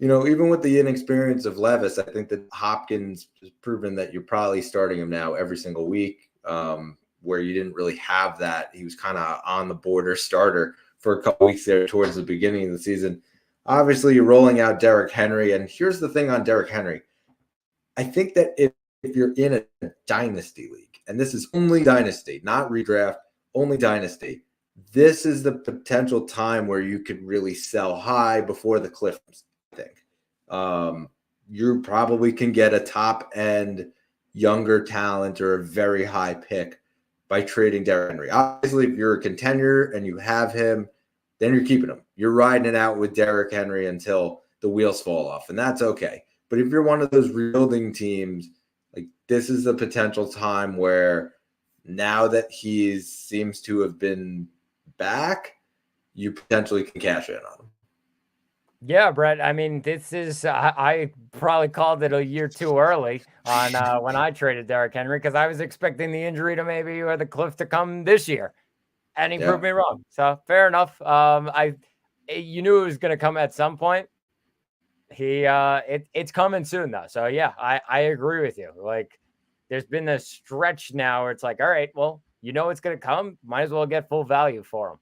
Speaker 1: even with the inexperience of Levis, I think that Hopkins has proven that you're probably starting him now every single week, where you didn't really have that. He was kind of on the border starter for a couple weeks there towards the beginning of the season. Obviously, you're rolling out Derrick Henry, and here's the thing on Derrick Henry. I think that if you're in a dynasty league, and this is only dynasty, not redraft, only dynasty, this is the potential time where you could really sell high before the cliff, I think. You probably can get a top-end younger talent or a very high pick by trading Derrick Henry. Obviously, if you're a contender and you have him, then you're keeping him. You're riding it out with Derrick Henry until the wheels fall off, and that's okay. But if you're one of those rebuilding teams, like this is the potential time where now that he seems to have been back, you potentially can cash in on him.
Speaker 2: Yeah, Brett. I mean, this is I probably called it a year too early on when I traded Derrick Henry because I was expecting the injury to maybe or the cliff to come this year, and he proved me wrong. So fair enough. You knew it was going to come at some point. It's coming soon though. So yeah, I agree with you. Like, there's been a stretch now where it's like, all right, well, it's going to come. Might as well get full value for him.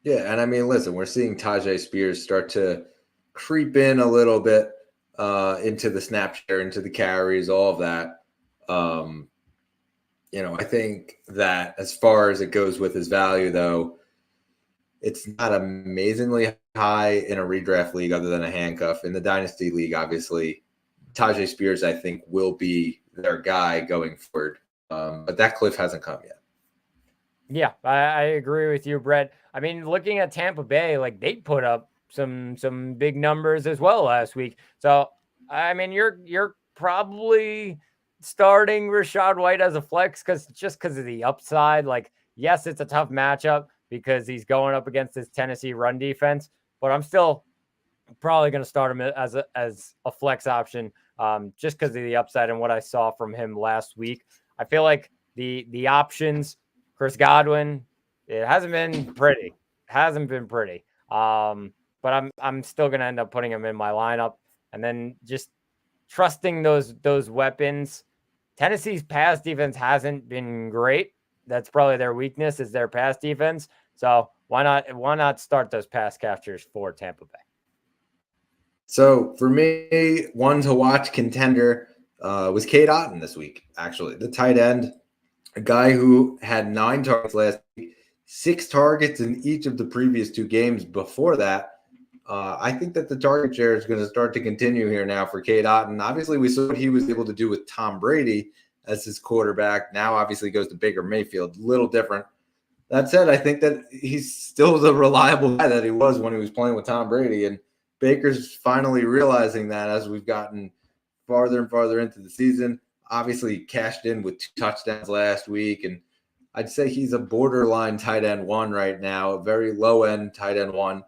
Speaker 1: Yeah, and I mean, listen, we're seeing Tajay Spears start to creep in a little bit into the snap share, into the carries, all of that. I think that as far as it goes with his value, though, it's not amazingly high in a redraft league other than a handcuff. In the Dynasty League, obviously, Tajay Spears, I think, will be their guy going forward. But that cliff hasn't come yet.
Speaker 2: Yeah, I agree with you, Brett. I mean, looking at Tampa Bay, like they put up some big numbers as well last week. So, I mean, you're probably starting Rachaad White as a flex because of the upside. Like, yes, it's a tough matchup because he's going up against this Tennessee run defense, but I'm still probably going to start him as a flex option just because of the upside and what I saw from him last week. I feel like the options, Chris Godwin, it hasn't been pretty. But I'm still gonna end up putting him in my lineup, and then just trusting those weapons. Tennessee's pass defense hasn't been great. That's probably their weakness, is their pass defense. So why not start those pass catchers for Tampa Bay?
Speaker 1: So for me, one to watch contender was Cade Otton this week, actually. The tight end, a guy who had 9 targets last week, 6 targets in each of the previous 2 games before that. I think that the target share is going to start to continue here now for Cade Otton. Obviously, we saw what he was able to do with Tom Brady as his quarterback. Now, obviously, goes to Baker Mayfield. A little different. That said, I think that he's still the reliable guy that he was when he was playing with Tom Brady. And Baker's finally realizing that as we've gotten farther and farther into the season. Obviously, cashed in with 2 touchdowns last week. And I'd say he's a borderline tight end 1 right now, a very low-end tight end 1.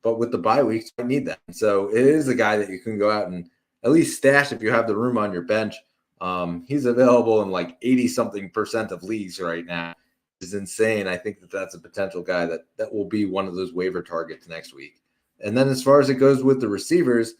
Speaker 1: But with the bye weeks, you need that. So it is a guy that you can go out and at least stash if you have the room on your bench. He's available in like 80-something% of leagues right now. It's insane. I think that that's a potential guy that will be one of those waiver targets next week. And then as far as it goes with the receivers,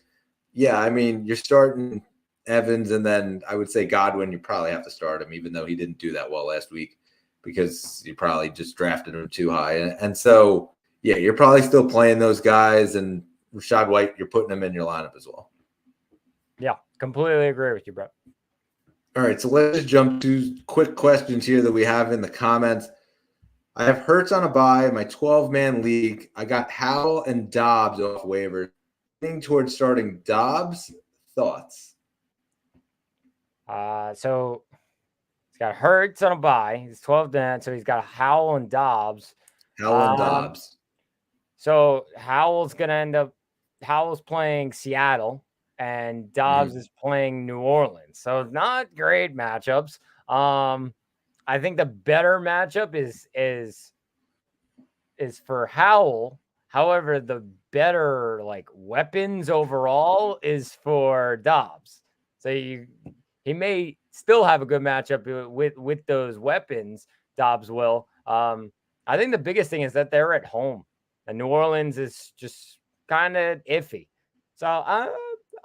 Speaker 1: yeah, I mean, you're starting Evans, and then I would say Godwin, you probably have to start him, even though he didn't do that well last week because you probably just drafted him too high. And so, yeah, you're probably still playing those guys, and Rachaad White, you're putting him in your lineup as well.
Speaker 2: Yeah, completely agree with you, Brett.
Speaker 1: All right, so let's just jump to quick questions here that we have in the comments. I have Hurts on a bye in my 12-man league. I got Howell and Dobbs off waivers. Leaning towards starting Dobbs. Thoughts?
Speaker 2: So he's got Hurts on a bye. He's 12-man, so he's got Howell and Dobbs.
Speaker 1: Howell and Dobbs.
Speaker 2: So Howell's playing Seattle, and Dobbs is playing New Orleans. So not great matchups. I think the better matchup is for Howell. However, the better weapons overall is for Dobbs. So he may still have a good matchup with those weapons. Dobbs will. I think the biggest thing is that they're at home, and New Orleans is just kind of iffy. So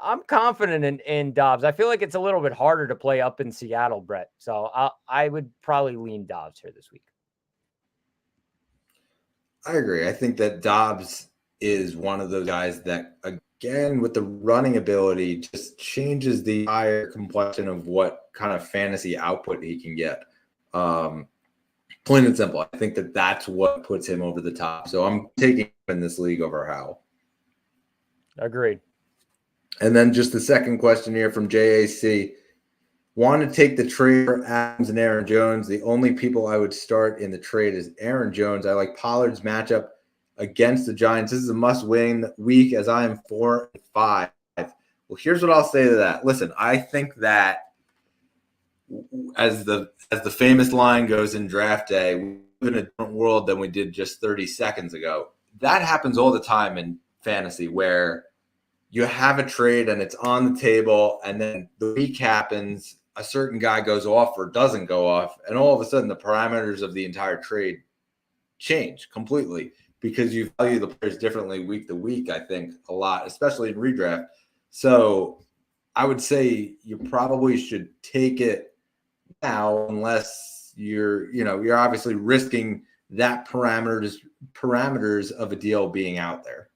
Speaker 2: I'm confident in Dobbs. I feel like it's a little bit harder to play up in Seattle, Brett. So I would probably lean Dobbs here this week.
Speaker 1: I agree. I think that Dobbs is one of those guys that, again, with the running ability, just changes the entire complexion of what kind of fantasy output he can get. Plain and simple. I think that that's what puts him over the top. So I'm taking him in this league over Howell.
Speaker 2: Agreed.
Speaker 1: And then just the second question here from JAC. Want to take the trade for Adams and Aaron Jones. The only people I would start in the trade is Aaron Jones. I like Pollard's matchup against the Giants. This is a must-win week as I am 4-5. Well, here's what I'll say to that. Listen, I think that as the famous line goes in draft day, we live in a different world than we did just 30 seconds ago. That happens all the time in fantasy where you have a trade and it's on the table, and then the week happens, a certain guy goes off or doesn't go off, and all of a sudden the parameters of the entire trade change completely because you value the players differently week to week, I think, a lot, especially in redraft. So I would say you probably should take it now unless you're obviously risking that parameters of a deal being out there.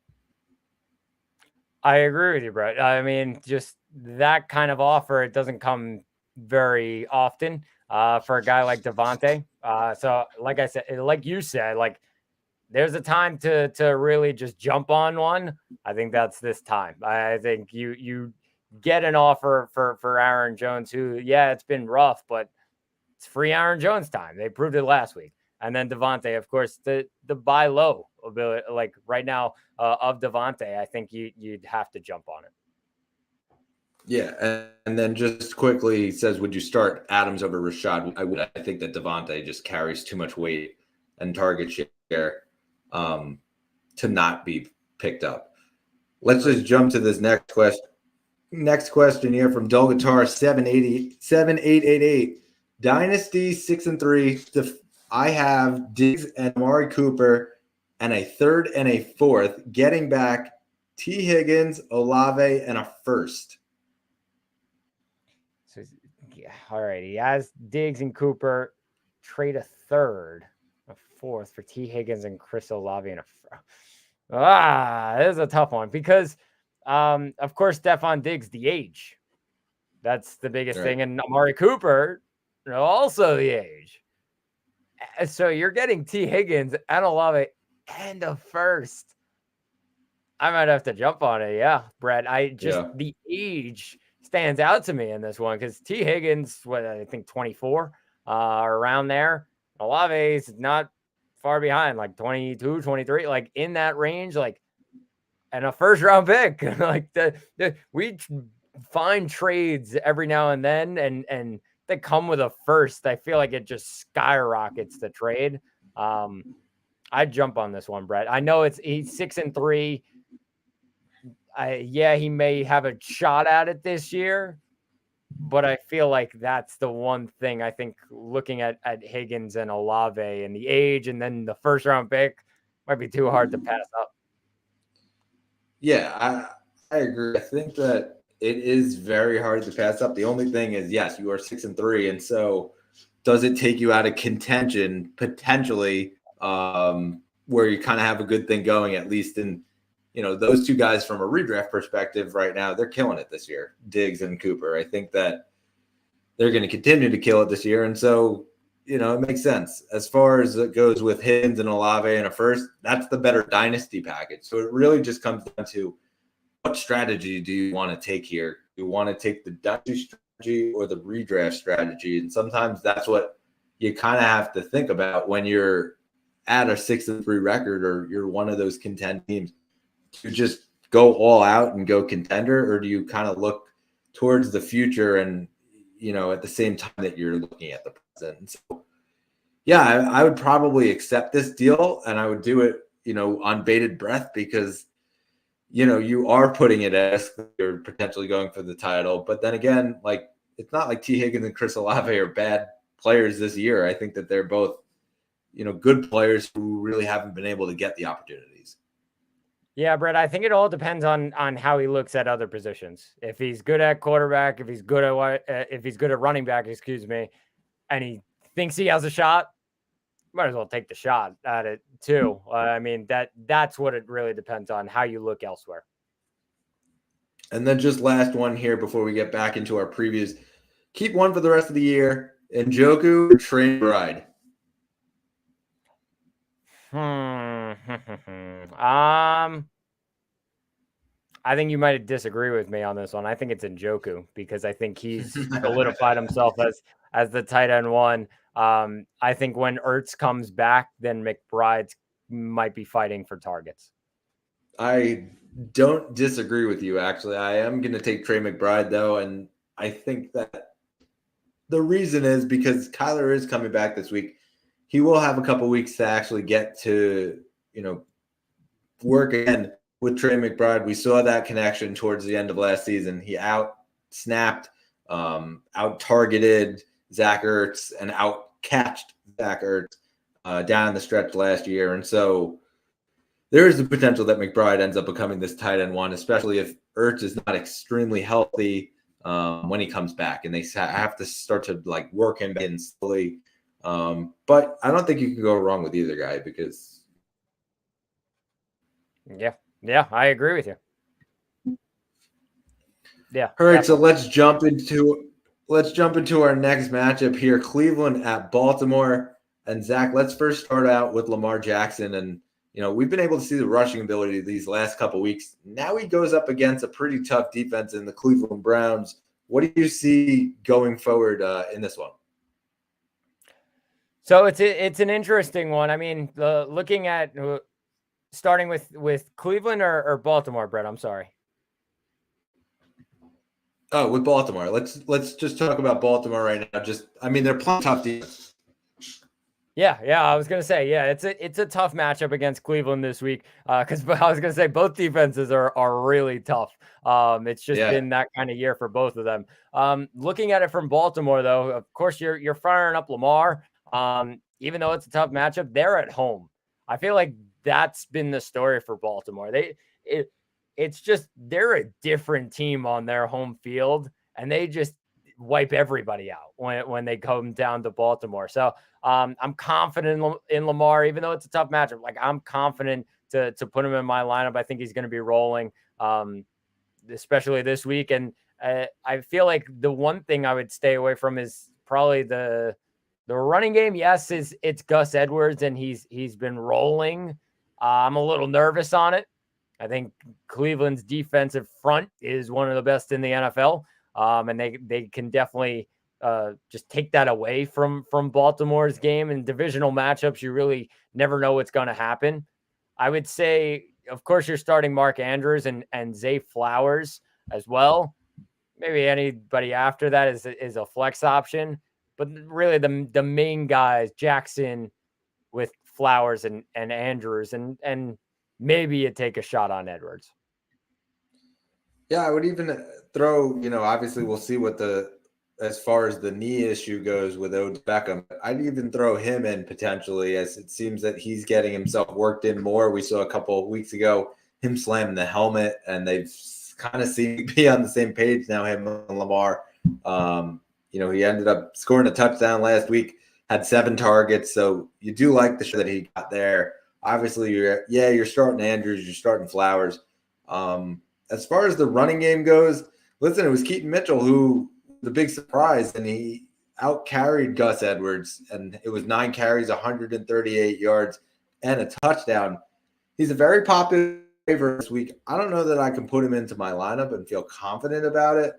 Speaker 2: I agree with you, Brett. I mean, just that kind of offer, it doesn't come very often for a guy like Devontae. So like I said, like you said, there's a time to really just jump on one. I think that's this time. I think you get an offer for Aaron Jones, who, yeah, it's been rough, but it's free Aaron Jones time. They proved it last week. And then Devontae, of course, the buy low ability, right now of Devontae, I think you'd have to jump on it.
Speaker 1: Yeah, and then just quickly, he says, would you start Adams over Rachaad? I would. I think that Devontae just carries too much weight and target share to not be picked up. Let's just jump to this next question. Next question here from Dolgatar 7888. Dynasty 6-3. I have Diggs and Amari Cooper and a third and a fourth, getting back T. Higgins, Olave, and a first.
Speaker 2: So, yeah, all right. He has Diggs and Cooper. Trade a third, a fourth for T. Higgins and Chris Olave and this is a tough one because, of course, Stephon Diggs, the age. That's the biggest thing. And Amari Cooper, also the age. So you're getting T. Higgins and Olave and a first. I might have to jump on it. Yeah, Brett. The age stands out to me in this one because T. Higgins, I think 24, around there. Olave is not far behind, like 22, 23, like in that range, like, and a first round pick. Like we find trades every now and then, and they come with a first. I feel like it just skyrockets the trade. I'd jump on this one, Brett. I know he's 6-3. He may have a shot at it this year, but I feel like that's the one thing I think looking at Higgins and Olave and the age and then the first round pick might be too hard to pass up.
Speaker 1: Yeah, I agree. I think that it is very hard to pass up. The only thing is, yes, you are 6-3. And so does it take you out of contention potentially where you kind of have a good thing going, at least in, those two guys from a redraft perspective right now, they're killing it this year, Diggs and Cooper. I think that they're going to continue to kill it this year. And so, it makes sense. As far as it goes with Higgins and Olave and a first, that's the better dynasty package. So it really just comes down to what strategy do you want to take here? Do you want to take the dynasty strategy or the redraft strategy? And sometimes that's what you kind of have to think about when you're at a 6-3 record or you're one of those contend teams. Do you just go all out and go contender, or do you kind of look towards the future and, at the same time that you're looking at the present? So, yeah, I would probably accept this deal, and I would do it, on bated breath because, you are putting it as you're potentially going for the title. But then again, like, it's not like T. Higgins and Chris Olave are bad players this year. I think that they're both, good players who really haven't been able to get the opportunities.
Speaker 2: Yeah, Brett, I think it all depends on how he looks at other positions. If he's good at quarterback, if he's good at running back, and he thinks he has a shot, might as well take the shot at it too. I mean, that's what it really depends on, how you look elsewhere.
Speaker 1: And then just last one here before we get back into our previews. Keep one for the rest of the year. Njoku or Trey McBride?
Speaker 2: I think you might disagree with me on this one. I think it's Njoku because I think he's solidified himself as the tight end one. I think when Ertz comes back, then McBride might be fighting for targets.
Speaker 1: I don't disagree with you, actually. I am going to take Trey McBride, though, and I think that the reason is because Kyler is coming back this week. He will have a couple weeks to actually get to, work again with Trey McBride. We saw that connection towards the end of last season. He out-snapped, out-targeted Zach Ertz and out-catched Zach Ertz down the stretch last year. And so there is the potential that McBride ends up becoming this tight end one, especially if Ertz is not extremely healthy when he comes back. And they have to start to, work him in slowly. But I don't think you can go wrong with either guy because
Speaker 2: yeah, I agree with you. Yeah.
Speaker 1: All right, so let's jump into our next matchup here. Cleveland at Baltimore. And Zach, let's first start out with Lamar Jackson. And we've been able to see the rushing ability these last couple weeks. Now he goes up against a pretty tough defense in the Cleveland Browns. What do you see going forward in this one?
Speaker 2: So it's an interesting one. I mean, looking at starting with Cleveland or Baltimore, Brett. I'm sorry.
Speaker 1: Oh, with Baltimore. Let's just talk about Baltimore right now. They're playing tough defense.
Speaker 2: Yeah. I was gonna say, it's a tough matchup against Cleveland this week. Because I was gonna say both defenses are really tough. It's just
Speaker 1: Yeah.
Speaker 2: been that kind of year for both of them. Looking at it from Baltimore, though, of course you're firing up Lamar. Even though it's a tough matchup, they're at home. I feel like that's been the story for Baltimore. It's just they're a different team on their home field, and they just wipe everybody out when they come down to Baltimore. So I'm confident in Lamar, even though it's a tough matchup. Like I'm confident to put him in my lineup. I think he's going to be rolling, especially this week. And I feel like the one thing I would stay away from is probably the running game. Yes, it's Gus Edwards, and he's been rolling. I'm a little nervous on it. I think Cleveland's defensive front is one of the best in the NFL, and they can definitely just take that away from Baltimore's game. In divisional matchups, you really never know what's going to happen. I would say, of course, you're starting Mark Andrews and Zay Flowers as well. Maybe anybody after that is a flex option, but really the main guys, Jackson with Flowers and Andrews, and maybe you take a shot on Edwards.
Speaker 1: Yeah, I would even throw, obviously we'll see as far as the knee issue goes with Odell Beckham. I'd even throw him in potentially, as it seems that he's getting himself worked in more. We saw a couple of weeks ago him slam the helmet, and they've kind of seemed to be on the same page now, him and Lamar. He ended up scoring a touchdown last week, had 7 targets. So you do like the shot that he got there. Obviously, you're starting Andrews, you're starting Flowers. As far as the running game goes, listen, it was Keaton Mitchell who the big surprise, and he out-carried Gus Edwards, and it was 9 carries, 138 yards, and a touchdown. He's a very popular waiver this week. I don't know that I can put him into my lineup and feel confident about it.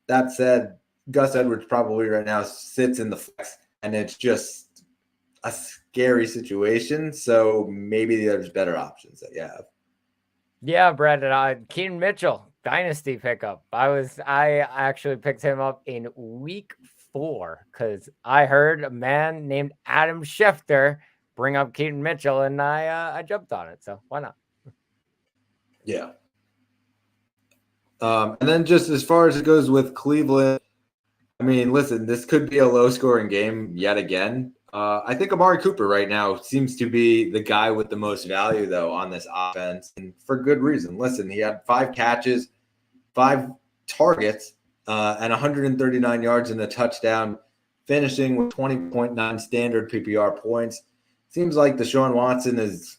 Speaker 1: That said, Gus Edwards probably right now sits in the flex, and it's just a scary situation. So maybe there's better options that you have.
Speaker 2: Yeah, Brad, Keaton Mitchell, dynasty pickup. I actually picked him up in week 4 because I heard a man named Adam Schefter bring up Keaton Mitchell, and I jumped on it. So why not?
Speaker 1: Yeah. And then just as far as it goes with Cleveland, I mean, listen, this could be a low-scoring game yet again. I think Amari Cooper right now seems to be the guy with the most value, though, on this offense, and for good reason. Listen, he had 5 catches, 5 targets, and 139 yards in the touchdown, finishing with 20.9 standard PPR points. Seems like Deshaun Watson is,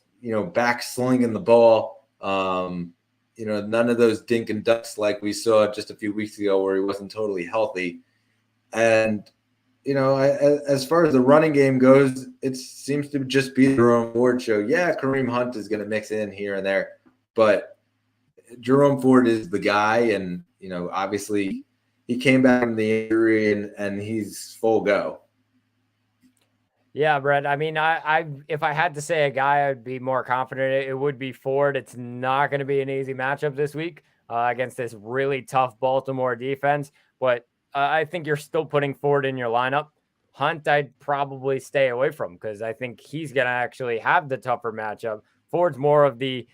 Speaker 1: back slinging the ball. None of those dink and ducks like we saw just a few weeks ago where he wasn't totally healthy. And as far as the running game goes, it seems to just be the Jerome Ford show. Yeah, Kareem Hunt is going to mix in here and there, but Jerome Ford is the guy, and obviously he came back from the injury and he's full go.
Speaker 2: Yeah, Brett. I mean, I if I had to say a guy I'd be more confident, it would be Ford. It's not going to be an easy matchup this week against this really tough Baltimore defense, but I think you're still putting Ford in your lineup. Hunt, I'd probably stay away from because I think he's going to actually have the tougher matchup. Ford's more of the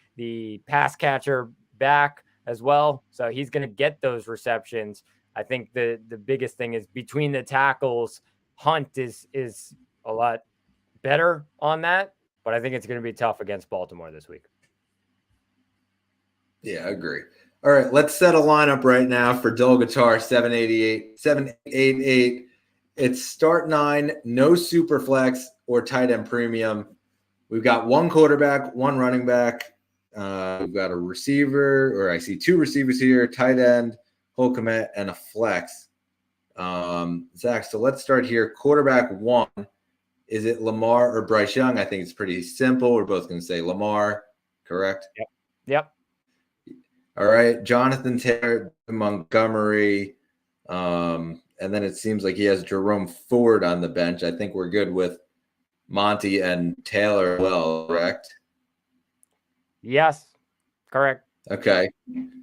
Speaker 2: pass catcher back as well, so he's going to get those receptions. I think the biggest thing is between the tackles. Hunt is a lot better on that, but I think it's going to be tough against Baltimore this week.
Speaker 1: Yeah, I agree. All right, let's set a lineup right now for Dull Guitar 788. It's start 9, no super flex or tight end premium. We've got 1 quarterback, 1 running back. We've got a receiver, or I see 2 receivers here, tight end, Holcomb, and a flex. Zach, so let's start here. Quarterback 1. Is it Lamar or Bryce Young? I think it's pretty simple. We're both going to say Lamar, correct?
Speaker 2: Yep.
Speaker 1: All right, Jonathan Taylor, Montgomery, and then it seems like he has Jerome Ford on the bench. I think we're good with Monty and Taylor as well, correct?
Speaker 2: Yes, correct.
Speaker 1: Okay,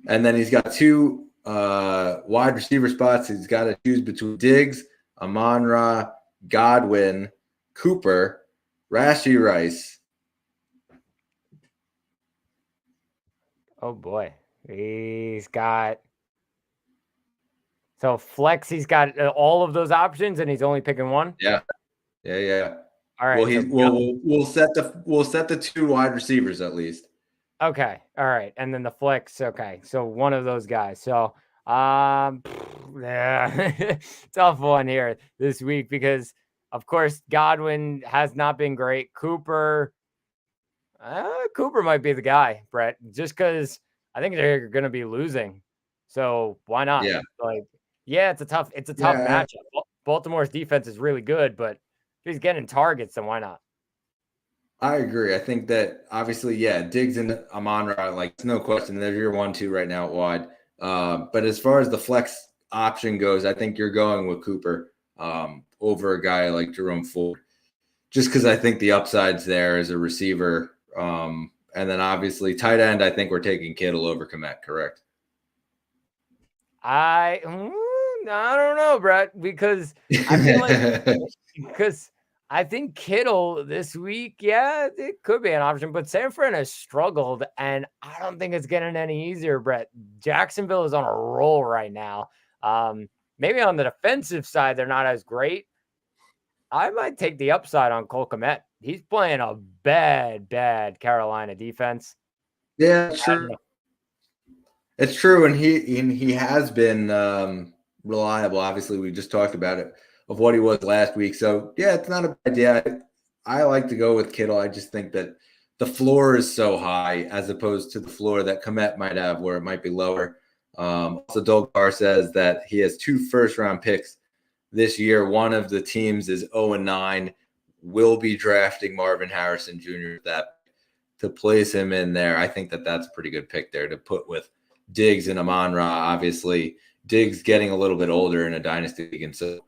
Speaker 1: and then he's got 2 wide receiver spots. He's got to choose between Diggs, Amon-Ra, Godwin, Cooper, Rashee Rice.
Speaker 2: Oh boy, he's got. So flex, he's got all of those options, and he's only picking one.
Speaker 1: Yeah.
Speaker 2: All right.
Speaker 1: Well, we'll set the 2 wide receivers at least.
Speaker 2: Okay. All right. And then the flex. Okay. So one of those guys. So yeah, tough one here this week because of course Godwin has not been great. Cooper might be the guy, Brett, just because I think they're gonna be losing. So why not?
Speaker 1: Yeah.
Speaker 2: Yeah, it's a tough matchup. Baltimore's defense is really good, but if he's getting targets, then why not?
Speaker 1: I agree. I think that obviously, Diggs and Amon-Ra, like it's no question, they're your 1-2 right now at wide. But as far as the flex option goes, I think you're going with Cooper over a guy like Jerome Ford, just because I think the upside's there as a receiver. And then obviously tight end, I think we're taking Kittle over Kmet, correct?
Speaker 2: I don't know, Brett, because I feel like I think Kittle this week, yeah, it could be an option, but San Fran has struggled, and I don't think it's getting any easier, Brett. Jacksonville is on a roll right now. Maybe on the defensive side, they're not as great. I might take the upside on Cole Kmet. He's playing a bad Carolina defense.
Speaker 1: Yeah, sure. It's true, and he has been reliable. Obviously, we just talked about it of what he was last week. So yeah, it's not a bad idea. I like to go with Kittle. I just think that the floor is so high as opposed to the floor that Kmet might have, where it might be lower. Also, Dolgar says that he has 2 first-round picks this year. One of the teams is 0-9. Will be drafting Marvin Harrison Jr. to place him in there. I think that that's a pretty good pick there to put with Diggs and Amon-Ra. Obviously, Diggs getting a little bit older in a dynasty league, and so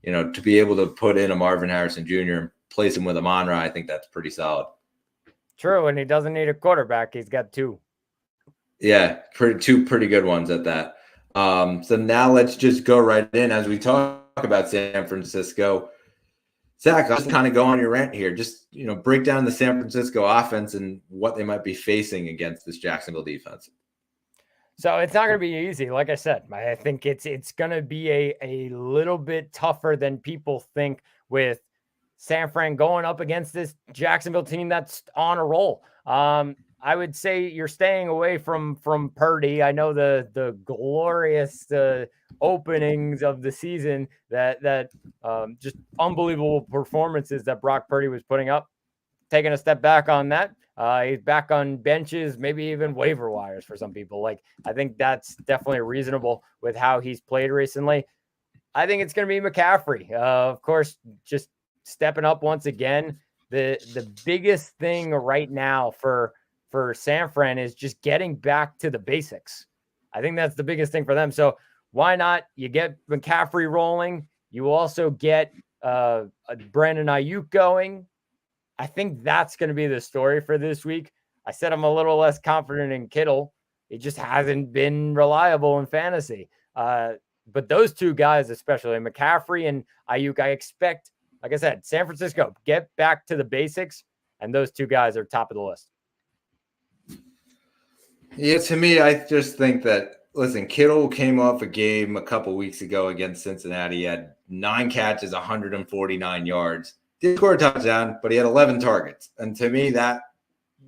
Speaker 1: to be able to put in a Marvin Harrison Jr. and place him with Amon-Ra, I think that's pretty solid.
Speaker 2: True, and he doesn't need a quarterback. He's got 2.
Speaker 1: Yeah, 2 pretty good ones at that. So now let's just go right in as we talk about San Francisco. Zach, I'll just kind of go on your rant here. Just, break down the San Francisco offense and what they might be facing against this Jacksonville defense.
Speaker 2: So it's not going to be easy. Like I said, I think it's going to be a little bit tougher than people think with San Fran going up against this Jacksonville team that's on a roll. I would say you're staying away from Purdy. I know the glorious openings of the season that just unbelievable performances that Brock Purdy was putting up. Taking a step back on that. He's back on benches, maybe even waiver wires for some people. I think that's definitely reasonable with how he's played recently. I think it's going to be McCaffrey. Of course, just stepping up once again. The biggest thing right now for San Fran is just getting back to the basics. I think that's the biggest thing for them. So why not? You get McCaffrey rolling. You also get Brandon Ayuk going. I think that's going to be the story for this week. I said I'm a little less confident in Kittle. It just hasn't been reliable in fantasy. But those 2 guys, especially McCaffrey and Ayuk, I expect, like I said, San Francisco, get back to the basics, and those 2 guys are top of the list.
Speaker 1: Yeah, to me, I just think that, listen, Kittle came off a game a couple weeks ago against Cincinnati. He had 9 catches, 149 yards. Didn't score a touchdown, but he had 11 targets. And to me, that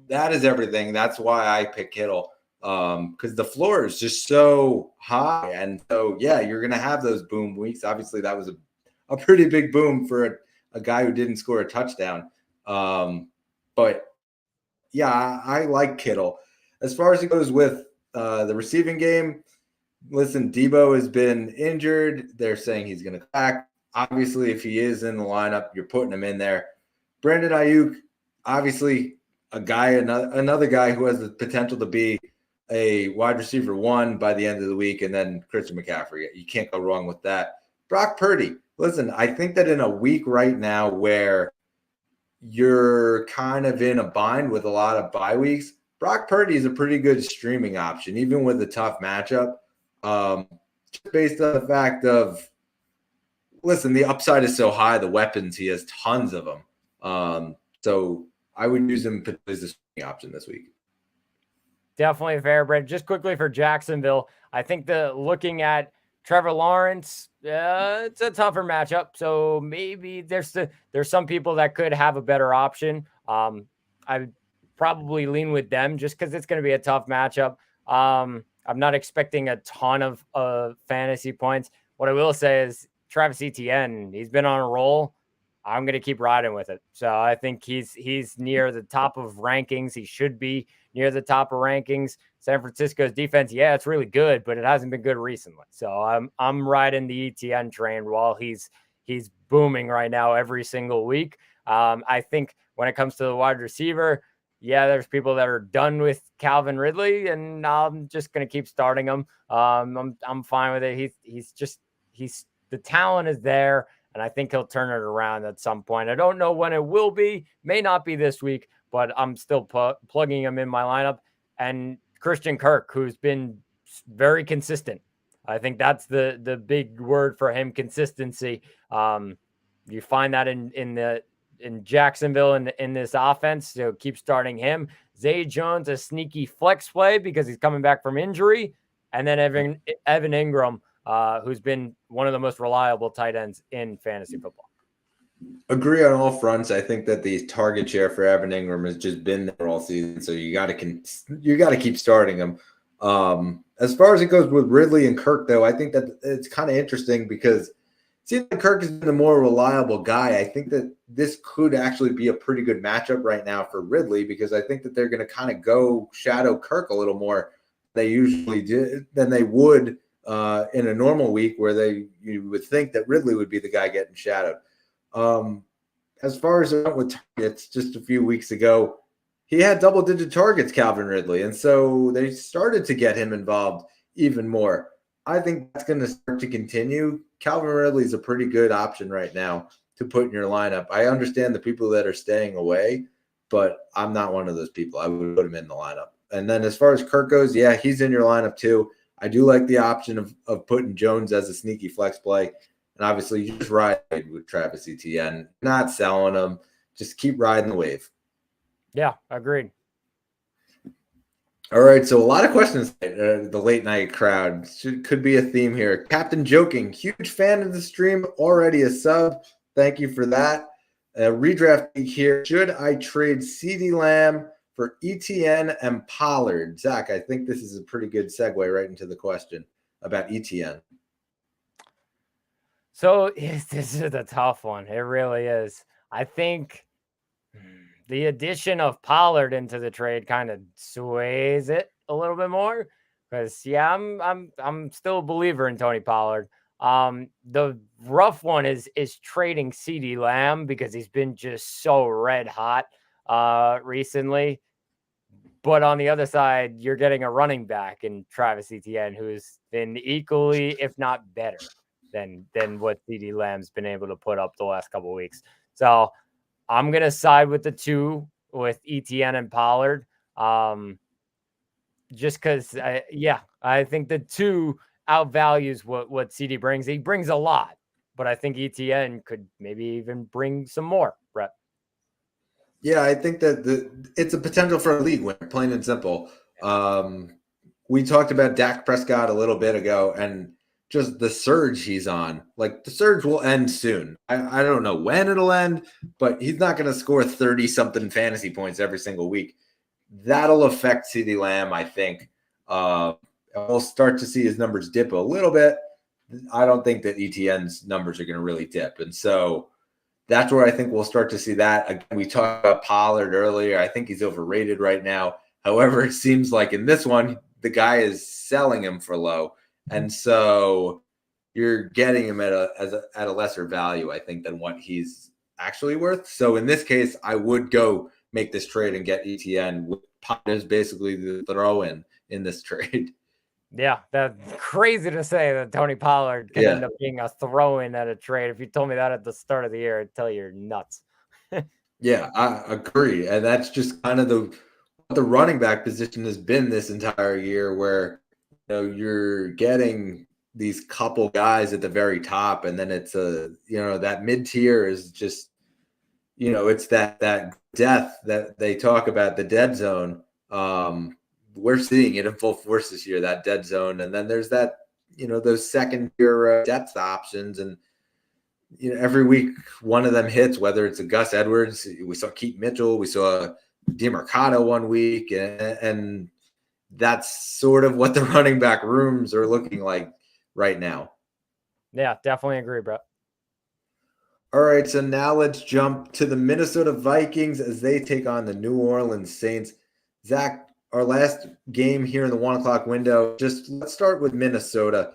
Speaker 1: is everything. That's why I pick Kittle, because the floor is just so high. And so, yeah, you're going to have those boom weeks. Obviously, that was a pretty big boom for a guy who didn't score a touchdown. But, yeah, I like Kittle. As far as it goes with the receiving game, listen, Debo has been injured. They're saying he's going to come back. Obviously, if he is in the lineup, you're putting him in there. Brandon Ayuk, obviously another guy who has the potential to be a wide receiver 1 by the end of the week, and then Christian McCaffrey. You can't go wrong with that. Brock Purdy, listen, I think that in a week right now where you're kind of in a bind with a lot of bye weeks, Brock Purdy is a pretty good streaming option, even with a tough matchup, just based on the fact of, listen, the upside is so high. The weapons, he has tons of them. So I would use him as a swing option this week.
Speaker 2: Definitely fair, Brett. Just quickly for Jacksonville, I think looking at Trevor Lawrence, it's a tougher matchup. So maybe there's some people that could have a better option. I probably lean with them just because it's going to be a tough matchup. I'm not expecting a ton of fantasy points. What I will say is Travis Etienne, he's been on a roll. I'm going to keep riding with it. So I think he's near the top of rankings. He should be near the top of rankings. San Francisco's defense, yeah, it's really good, but it hasn't been good recently. So I'm riding the ETN train while he's booming right now every single week. I think when it comes to the wide receiver, yeah, there's people that are done with Calvin Ridley, and I'm just going to keep starting him. I'm fine with it. He's the talent is there. And I think he'll turn it around at some point. I don't know when it will be. May not be this week, but I'm still plugging him in my lineup. And Christian Kirk, who's been very consistent. I think that's the big word for him, consistency. You find that in Jacksonville in this offense. So keep starting him. Zay Jones, a sneaky flex play because he's coming back from injury. And then Evan Ingram, who's been one of the most reliable tight ends in fantasy football.
Speaker 1: Agree on all fronts. I think that the target share for Evan Ingram has just been there all season, so you got to keep starting him. As far as it goes with Ridley and Kirk, though, I think that it's kind of interesting because it seems like Kirk has been the more reliable guy. I think that this could actually be a pretty good matchup right now for Ridley because I think that they're going to kind of go shadow Kirk a little more than they usually do than they would in a normal week where you would think that Ridley would be the guy getting shadowed. As far as with targets, just a few weeks ago, he had double-digit targets, Calvin Ridley, and so they started to get him involved even more. I think that's going to start to continue. Calvin Ridley is a pretty good option right now to put in your lineup. I understand the people that are staying away, but I'm not one of those people. I would put him in the lineup. And then as far as Kirk goes, yeah, he's in your lineup too. I do like the option of putting Jones as a sneaky flex play. And obviously, you just ride with Travis Etienne, not selling him. Just keep riding the wave.
Speaker 2: Yeah, agreed.
Speaker 1: All right, so a lot of questions. The late night crowd could be a theme here. Captain Joking, huge fan of the stream, already a sub. Thank you for that. Redraft here. Should I trade CeeDee Lamb for ETN and Pollard? Zach, I think this is a pretty good segue right into the question about ETN.
Speaker 2: So this is a tough one. It really is. I think the addition of Pollard into the trade kind of sways it a little bit more because yeah, I'm still a believer in Tony Pollard. The rough one is trading CeeDee Lamb because he's been just so red hot recently. But on the other side, you're getting a running back in Travis Etienne who's been equally, if not better, than what CeeDee Lamb's been able to put up the last couple of weeks. So I'm going to side with the two with ETN and Pollard. Just because, I think the two outvalues what CD brings. He brings a lot, but I think ETN could maybe even bring some more, Brett.
Speaker 1: Yeah, I think that it's a potential for a league win, plain and simple. We talked about Dak Prescott a little bit ago, and just the surge he's on. Like, the surge will end soon. I don't know when it'll end, but he's not going to score 30-something fantasy points every single week. That'll affect CeeDee Lamb, I think. We'll start to see his numbers dip a little bit. I don't think that ETN's numbers are going to really dip. And so that's where I think we'll start to see that. Again, we talked about Pollard earlier. I think he's overrated right now. However, it seems like in this one, the guy is selling him for low. And so you're getting him at a lesser value, I think, than what he's actually worth. So in this case, I would go make this trade and get ETN. Pollard is basically the throw-in in this trade.
Speaker 2: Yeah, that's crazy to say that Tony Pollard can end up being a throw-in at a trade. If you told me that at the start of the year, I'd tell you you're nuts.
Speaker 1: Yeah, I agree. And that's just kind of what the running back position has been this entire year, where you're getting these couple guys at the very top, and then it's that mid tier is just, it's that death that they talk about, the dead zone. We're seeing it in full force this year, that dead zone, and then there's that, those second tier depth options, and every week one of them hits, whether it's a Gus Edwards, we saw Keaton Mitchell, we saw DeMarcado one week, and that's sort of what the running back rooms are looking like right now.
Speaker 2: Yeah, definitely agree, bro.
Speaker 1: All right, so now let's jump to the Minnesota Vikings as they take on the New Orleans Saints. Zach, our last game here in the 1 o'clock window, let's start with Minnesota.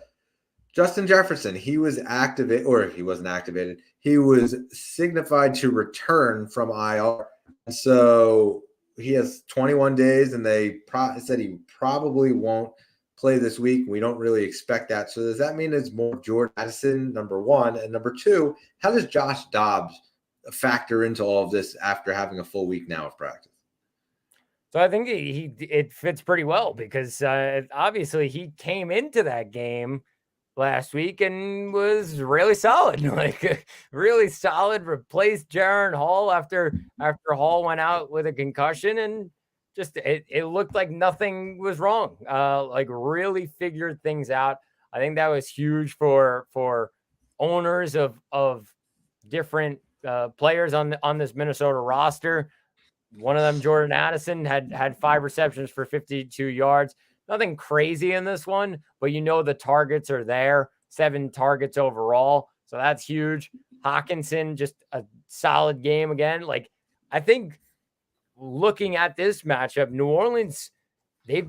Speaker 1: Justin Jefferson, he was activated, or he wasn't activated. He was signified to return from IR. So he has 21 days, and they said he probably won't play this week. We don't really expect that. So does that mean it's more Jordan Addison, number one? And number two, how does Josh Dobbs factor into all of this after having a full week now of practice?
Speaker 2: So I think it fits pretty well because obviously he came into that game last week and was really solid, like really solid. Replaced Jaron Hall after Hall went out with a concussion, and just it looked like nothing was wrong. Like really figured things out. I think that was huge for owners of different players on this Minnesota roster. One of them, Jordan Addison, had 5 receptions for 52 yards. Nothing crazy in this one, but the targets are there. 7 targets overall. So that's huge. Hawkinson, just a solid game again. Like, I think looking at this matchup, New Orleans, they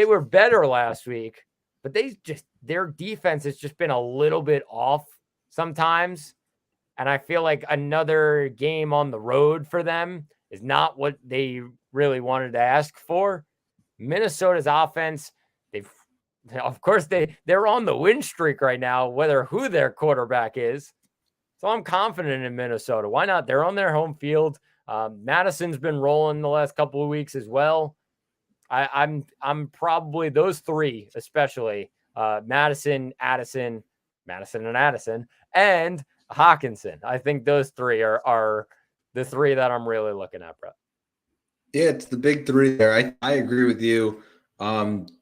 Speaker 2: were better last week, but their defense has just been a little bit off sometimes. And I feel like another game on the road for them is not what they really wanted to ask for. Minnesota's offense, they're on the win streak right now, who their quarterback is. So I'm confident in Minnesota. Why not? They're on their home field. Madison's been rolling the last couple of weeks as well. I'm probably those 3, especially Madison, Addison, and Addison, and Hawkinson. I think those 3 are the 3 that I'm really looking at, bro.
Speaker 1: Yeah, it's the big 3 there. I agree with you.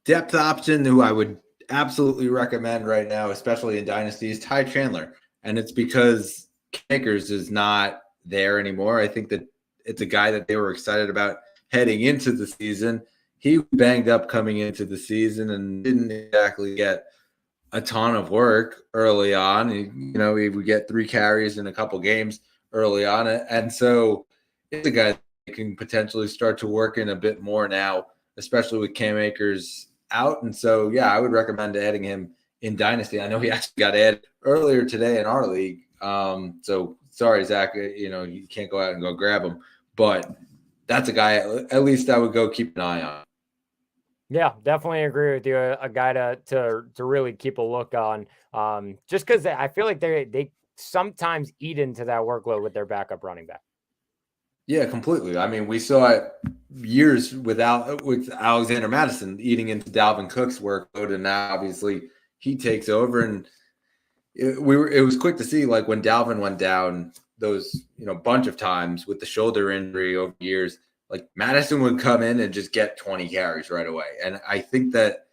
Speaker 1: Depth option who I would absolutely recommend right now, especially in Dynasty, is Ty Chandler. And it's because Akers is not there anymore. I think that it's a guy that they were excited about heading into the season. He banged up coming into the season and didn't exactly get a ton of work early on. He would get 3 carries in a couple games early on. And so it's a guy that can potentially start to work in a bit more now, especially with Cam Akers out. And so, yeah, I would recommend adding him in Dynasty. I know he actually got added earlier today in our league. So sorry, Zach, you can't go out and go grab him, but that's a guy at least I would go keep an eye on.
Speaker 2: Yeah, definitely agree with you. A guy to really keep a look on, just because I feel like they sometimes eat into that workload with their backup running back.
Speaker 1: Yeah, completely. I mean, we saw it years with Alexander Madison eating into Dalvin Cook's workload, and now obviously he takes over. And it was quick to see, like when Dalvin went down those bunch of times with the shoulder injury over years, like Madison would come in and just get 20 carries right away. And I think that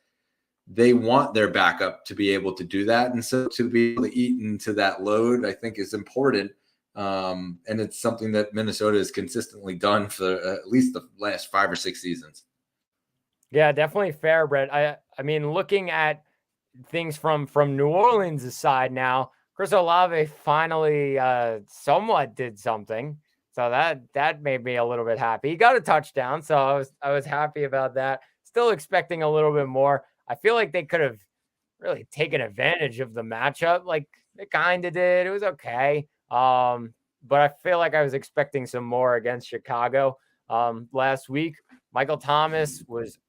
Speaker 1: they want their backup to be able to do that, and so to be able to eat into that load, I think is important. And it's something that Minnesota has consistently done for at least the last 5 or 6 seasons.
Speaker 2: Yeah, definitely fair, Brett. I mean, looking at things from New Orleans' side now, Chris Olave finally somewhat did something. So that made me a little bit happy. He got a touchdown, so I was happy about that. Still expecting a little bit more. I feel like they could have really taken advantage of the matchup. Like they kind of did. It was okay. But I feel like I was expecting some more against Chicago last week. Michael Thomas was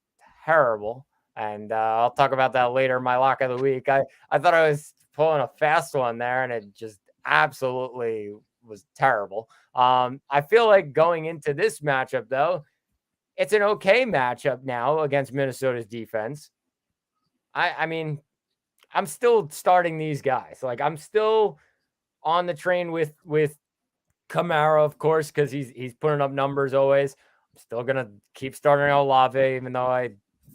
Speaker 2: terrible, and I'll talk about that later in my lock of the week. I thought I was pulling a fast one there, and it just absolutely was terrible. I feel like going into this matchup, though, it's an okay matchup now against Minnesota's defense. I mean, I'm still starting these guys. Like I'm still on the train with Kamara, of course, because he's putting up numbers always. I'm still gonna keep starting Olave, even though I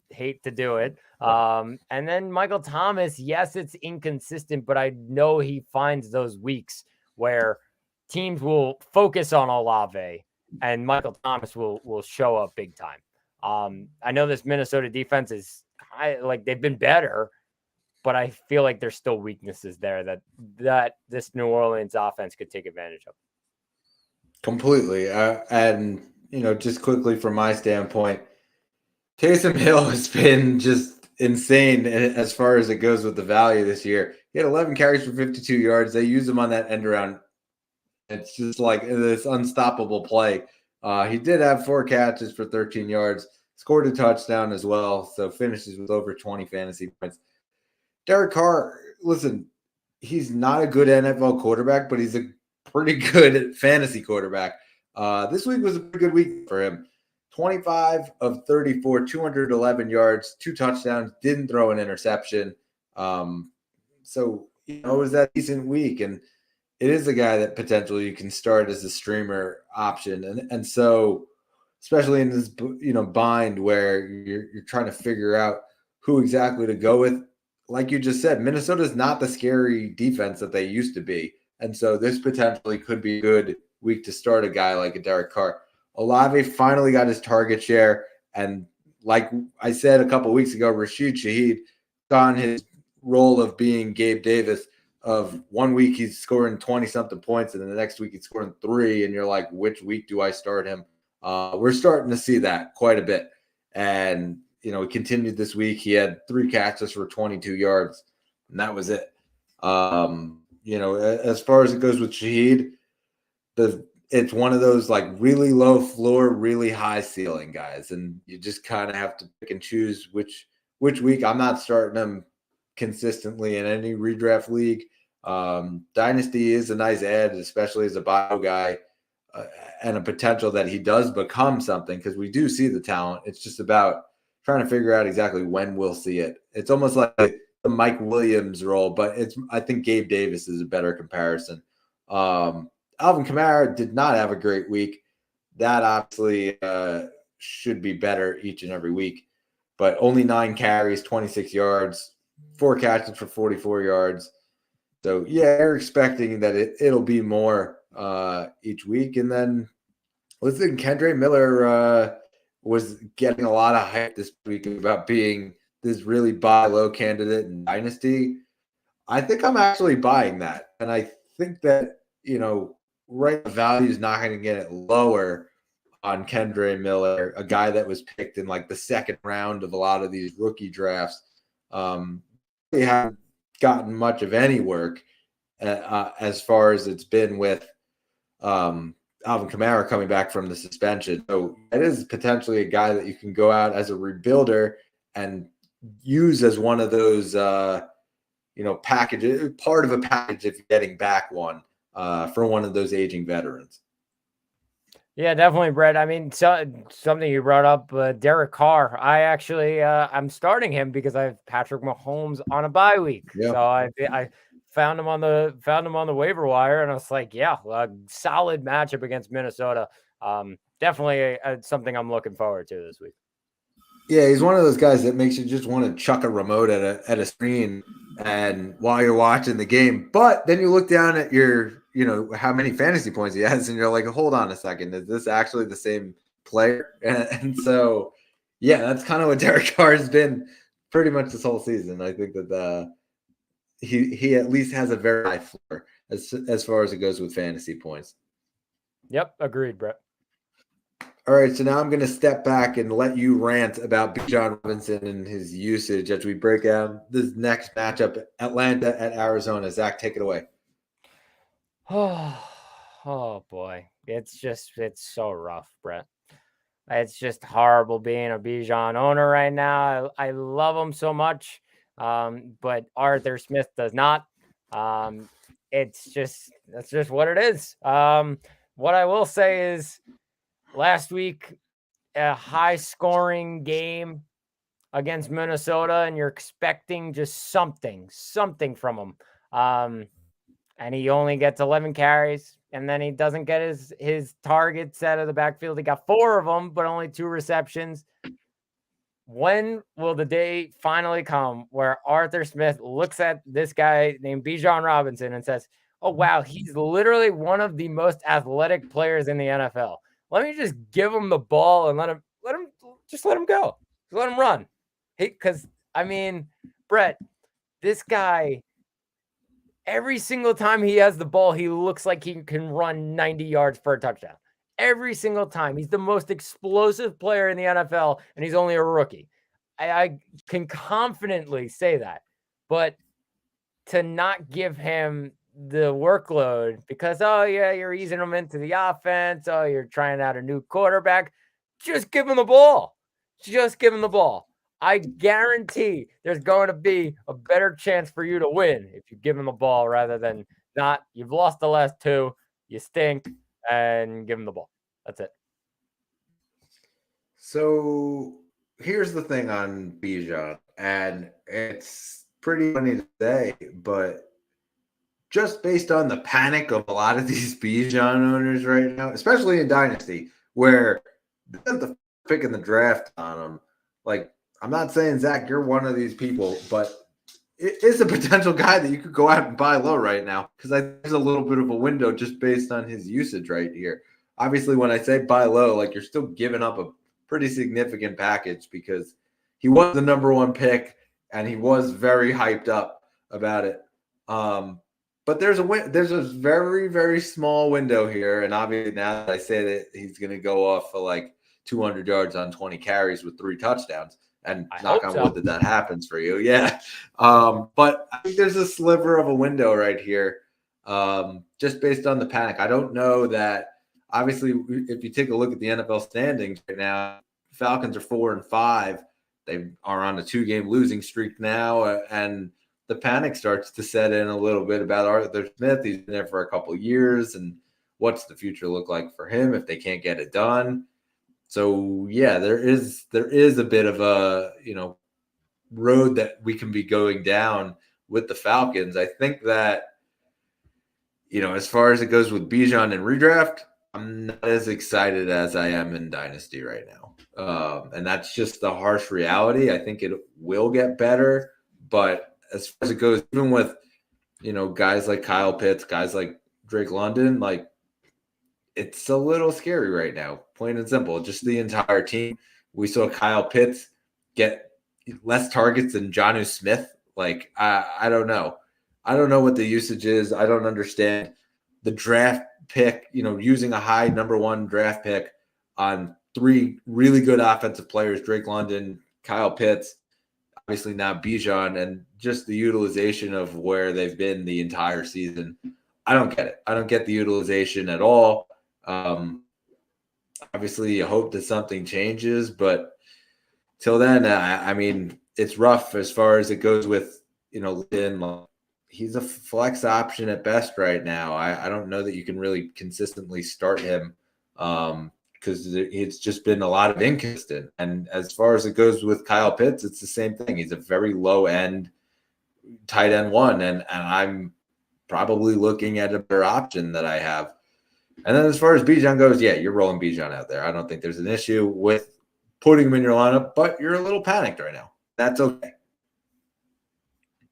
Speaker 2: hate to do it. And then Michael Thomas, yes, it's inconsistent, but I know he finds those weeks where teams will focus on Olave and Michael Thomas will show up big time. I know this Minnesota defense is like they've been better, but I feel like there's still weaknesses there that this New Orleans offense could take advantage of.
Speaker 1: Completely. And, just quickly from my standpoint, Taysom Hill has been just insane as far as it goes with the value this year. He had 11 carries for 52 yards. They use him on that end around. It's just like this unstoppable play. He did have 4 catches for 13 yards, scored a touchdown as well, so finishes with over 20 fantasy points. Derek Carr, listen, he's not a good NFL quarterback, but he's a pretty good fantasy quarterback. This week was a pretty good week for him. 25 of 34, 211 yards, 2 touchdowns, didn't throw an interception. So, it was that decent week. And it is a guy that potentially you can start as a streamer option. And so, especially in this, bind where you're trying to figure out who exactly to go with. Like you just said, Minnesota's not the scary defense that they used to be. And so this potentially could be a good week to start a guy like a Derek Carr. Olave finally got his target share. And like I said a couple of weeks ago, Rashid Shaheed on his role of being Gabe Davis of one week he's scoring 20-something points and then the next week he's scoring 3. And you're like, which week do I start him? We're starting to see that quite a bit. And, he continued this week. He had 3 catches for 22 yards, and that was it. As far as it goes with Shaheed, it's one of those like really low floor, really high ceiling guys, and you just kind of have to pick and choose which week. I'm not starting him consistently in any redraft league. Dynasty is a nice add, especially as a bio guy, and a potential that he does become something because we do see the talent. It's just about trying to figure out exactly when we'll see it. It's almost like the Mike Williams role, but I think Gabe Davis is a better comparison. Alvin Kamara did not have a great week. That obviously should be better each and every week, but only 9 carries, 26 yards, 4 catches for 44 yards. So yeah, you're expecting that it'll be more each week. And then listen, Kendre Miller was getting a lot of hype this week about being this really buy low candidate in Dynasty. I think I'm actually buying that. And I think that, right value is not going to get it lower on Kendre Miller, a guy that was picked in like the second round of a lot of these rookie drafts. They haven't gotten much of any work as far as it's been with Alvin Kamara coming back from the suspension. So it is potentially a guy that you can go out as a rebuilder and use as one of those, packages, part of a package if you're getting back one for one of those aging veterans.
Speaker 2: Yeah, definitely, Brett. I mean, something you brought up, Derek Carr. I actually, I'm starting him because I have Patrick Mahomes on a bye week. Yeah. So I found him on the waiver wire, and I was like, yeah, a solid matchup against Minnesota. Definitely something I'm looking forward to this week.
Speaker 1: Yeah, he's one of those guys that makes you just want to chuck a remote at a screen and while you're watching the game. But then you look down at your, how many fantasy points he has, and you're like, hold on a second, is this actually the same player? And so, yeah, that's kind of what Derek Carr has been pretty much this whole season. I think that he at least has a very high floor as far as it goes with fantasy points.
Speaker 2: Yep, agreed, Brett.
Speaker 1: All right, so now I'm going to step back and let you rant about Bijan Robinson and his usage as we break down this next matchup, Atlanta at Arizona. Zach, take it away.
Speaker 2: Oh boy. It's so rough, Brett. It's just horrible being a Bijan owner right now. I love him so much, but Arthur Smith does not. That's just what it is. What I will say is last week, a high-scoring game. against Minnesota and you're expecting just something from him. And he only gets 11 carries, and then he doesn't get his targets out of the backfield. He got 4 of them, but only 2 receptions. When will the day finally come where Arthur Smith looks at this guy named Bijan Robinson and says, "Oh wow, he's literally one of the most athletic players in the NFL. Let me just give him the ball and let him go. Just let him run." Because I mean, Brett, this guy, every single time he has the ball, he looks like he can run 90 yards for a touchdown. Every single time. He's the most explosive player in the NFL, and he's only a rookie. I can confidently say that. But to not give him the workload because, oh, yeah, you're easing him into the offense. Oh, you're trying out a new quarterback. Just give him the ball. Just give him the ball. I guarantee there's going to be a better chance for you to win if you give him the ball rather than not. You've lost the last 2. You stink, and give him the ball. That's it.
Speaker 1: So here's the thing on Bijan, and it's pretty funny to say, but just based on the panic of a lot of these Bijan owners right now, especially in Dynasty, where they have the pick in the draft on them. Like, I'm not saying, Zach, you're one of these people, but it is a potential guy that you could go out and buy low right now because I think there's a little bit of a window just based on his usage right here. Obviously, when I say buy low, like you're still giving up a pretty significant package because he was the number 1 pick and he was very hyped up about it. But there's a very, very small window here. And obviously now that I say that he's going to go off for like 200 yards on 20 carries with 3 touchdowns. And knock on wood that happens for you. Yeah. But I think there's a sliver of a window right here just based on the panic. I don't know that. Obviously, if you take a look at the NFL standings right now, Falcons are 4-5. They are on a 2-game losing streak now. And the panic starts to set in a little bit about Arthur Smith. He's been there for a couple of years. And what's the future look like for him if they can't get it done? So yeah, there is a bit of a, road that we can be going down with the Falcons. I think that, as far as it goes with Bijan and redraft, I'm not as excited as I am in Dynasty right now. And that's just the harsh reality. I think it will get better, but as far as it goes, even with, guys like Kyle Pitts, guys like Drake London, like, it's a little scary right now, plain and simple. Just the entire team. We saw Kyle Pitts get less targets than Jonnu Smith. Like, I don't know. I don't know what the usage is. I don't understand the draft pick, using a high number 1 draft pick on 3 really good offensive players, Drake London, Kyle Pitts, obviously now Bijan, and just the utilization of where they've been the entire season. I don't get it. I don't get the utilization at all. Obviously, you hope that something changes, but till then, I mean, it's rough as far as it goes with, Lynn. He's a flex option at best right now. I don't know that you can really consistently start him because it's just been a lot of inconsistent. And as far as it goes with Kyle Pitts, it's the same thing. He's a very low end tight end 1, and I'm probably looking at a better option that I have. And then as far as Bijan goes, yeah, you're rolling Bijan out there. I don't think there's an issue with putting him in your lineup, but you're a little panicked right now. That's okay.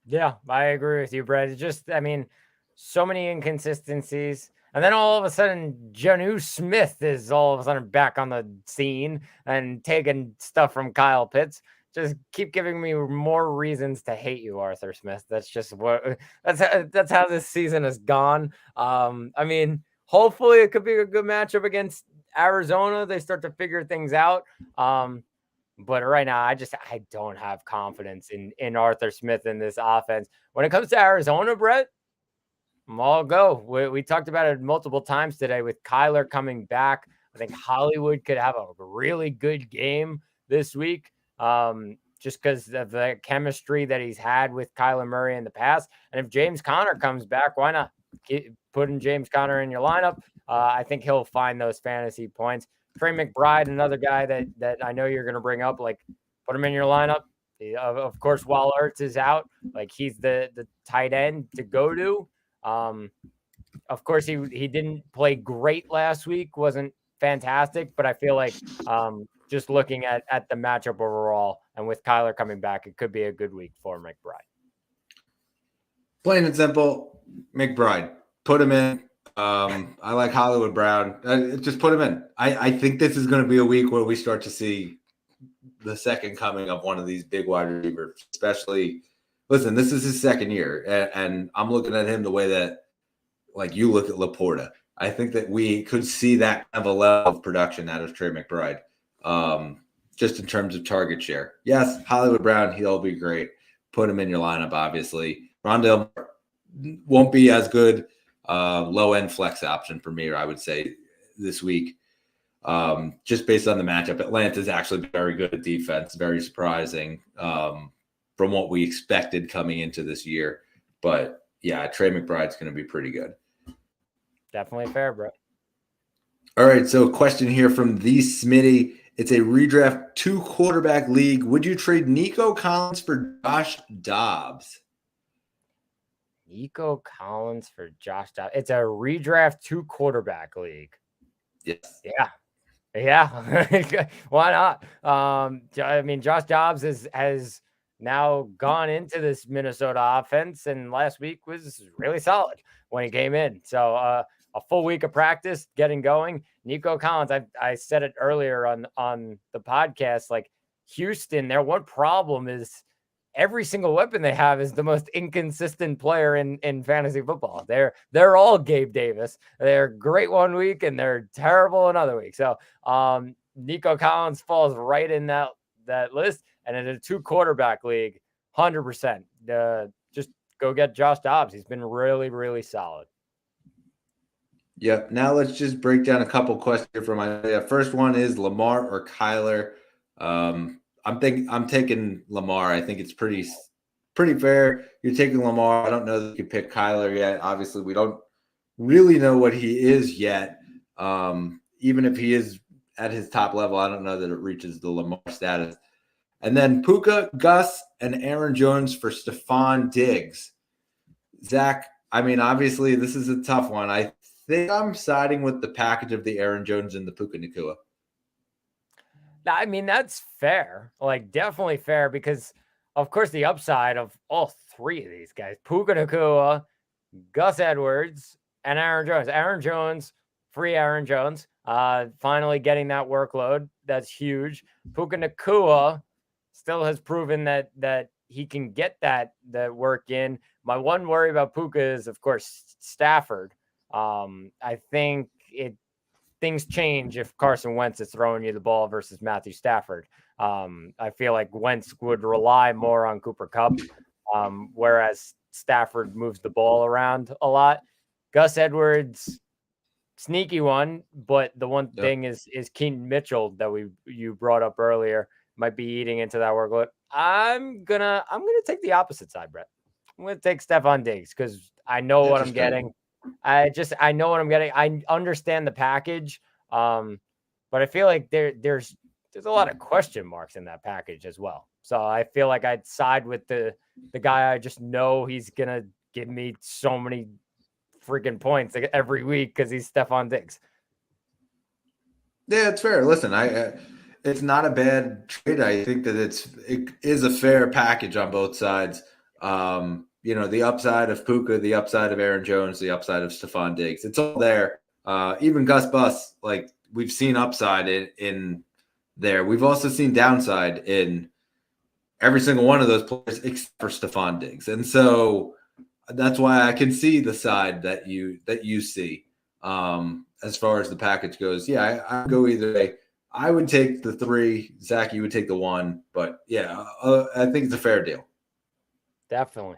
Speaker 2: Yeah, I agree with you, Brett. It's just, I mean, so many inconsistencies. And then all of a sudden, Jonnu Smith is all of a sudden back on the scene and taking stuff from Kyle Pitts. Just keep giving me more reasons to hate you, Arthur Smith. That's just that's how this season has gone. I mean, hopefully it could be a good matchup against Arizona. They start to figure things out. But right now, I don't have confidence in Arthur Smith in this offense. When it comes to Arizona, Brett, I'm all go. We talked about it multiple times today with Kyler coming back. I think Hollywood could have a really good game this week. Just because of the chemistry that he's had with Kyler Murray in the past. And if James Conner comes back, why not putting James Conner in your lineup? I think he'll find those fantasy points. Trey McBride, another guy that I know you're going to bring up. Like, Put him in your lineup. Of course, while Ertz is out, like he's the tight end to go to. Of course, he didn't play great last week, wasn't fantastic, but I feel like just looking at the matchup overall and with Kyler coming back, it could be a good week for McBride.
Speaker 1: Plain and simple, McBride. Put him in. I like Hollywood Brown. Just put him in. I think this is going to be a week where we start to see the second coming of one of these big wide receivers, especially. Listen, this is his second year, and I'm looking at him the way that, like, you look at Laporta. I think that we could see that kind of a level of production out of Trey McBride, just in terms of target share. Yes, Hollywood Brown, he'll be great. Put him in your lineup, obviously. Rondale won't be as good. Low-end flex option for me, or I would say, this week. Just based on the matchup. Atlanta's actually very good at defense, very surprising from what we expected coming into this year. But, yeah, Trey McBride's going to be pretty good.
Speaker 2: Definitely fair, bro.
Speaker 1: All right, so a question here from the Smitty. It's a redraft 2-quarterback league. Would you trade Nico Collins for Josh Dobbs?
Speaker 2: Nico Collins for Josh Dobbs. It's a redraft 2-quarterback league.
Speaker 1: Yes.
Speaker 2: Yeah. Why not? I mean, Josh Dobbs has now gone into this Minnesota offense, and last week was really solid when he came in. So a full week of practice, getting going. Nico Collins, I said it earlier on the podcast, like Houston, their one problem is every single weapon they have is the most inconsistent player in fantasy football. They're all Gabe Davis. They're great one week and they're terrible another week. So Nico Collins falls right in that list. And in a 2-quarterback league, 100%. Just go get Josh Dobbs. He's been really, really solid.
Speaker 1: Yep. Now let's just break down a couple questions here from Isaiah. First one is Lamar or Kyler. I'm taking Lamar. I think it's pretty fair. You're taking Lamar. I don't know that you can pick Kyler yet. Obviously, we don't really know what he is yet. Even if he is at his top level, I don't know that it reaches the Lamar status. And then Puka, Gus, and Aaron Jones for Stephon Diggs. Zach, I mean, obviously, this is a tough one. I think I'm siding with the package of the Aaron Jones and the Puka Nacua.
Speaker 2: I mean, that's fair. Like, definitely fair because, of course, the upside of all three of these guys, Puka Nacua, Gus Edwards, and Aaron Jones. Aaron Jones, free Aaron Jones, finally getting that workload. That's huge. Puka Nacua still has proven that he can get that work in. My one worry about Puka is, of course, Stafford. I think things change if Carson Wentz is throwing you the ball versus Matthew Stafford. I feel like Wentz would rely more on Cooper Kupp, whereas Stafford moves the ball around a lot. Gus Edwards, sneaky one, but the one thing is Keaton Mitchell that you brought up earlier might be eating into that workload. I'm gonna take the opposite side, Brett. I'm gonna take Stephon Diggs because I know what I'm getting. I know what I'm getting. I understand the package, but I feel like there's a lot of question marks in that package as well. So I feel like I'd side with the guy I just know he's gonna give me so many freaking points every week because he's Stephon Diggs.
Speaker 1: Yeah, it's fair. Listen, it's not a bad trade. I think that it is a fair package on both sides. The upside of Puka, the upside of Aaron Jones, the upside of Stephon Diggs. It's all there. Even Gus Bus, like we've seen upside in there. We've also seen downside in every single one of those players except for Stephon Diggs. And so that's why I can see the side that you see as far as the package goes. Yeah, I go either way. I would take the 3. Zach, you would take the 1. But yeah, I think it's a fair deal.
Speaker 2: Definitely.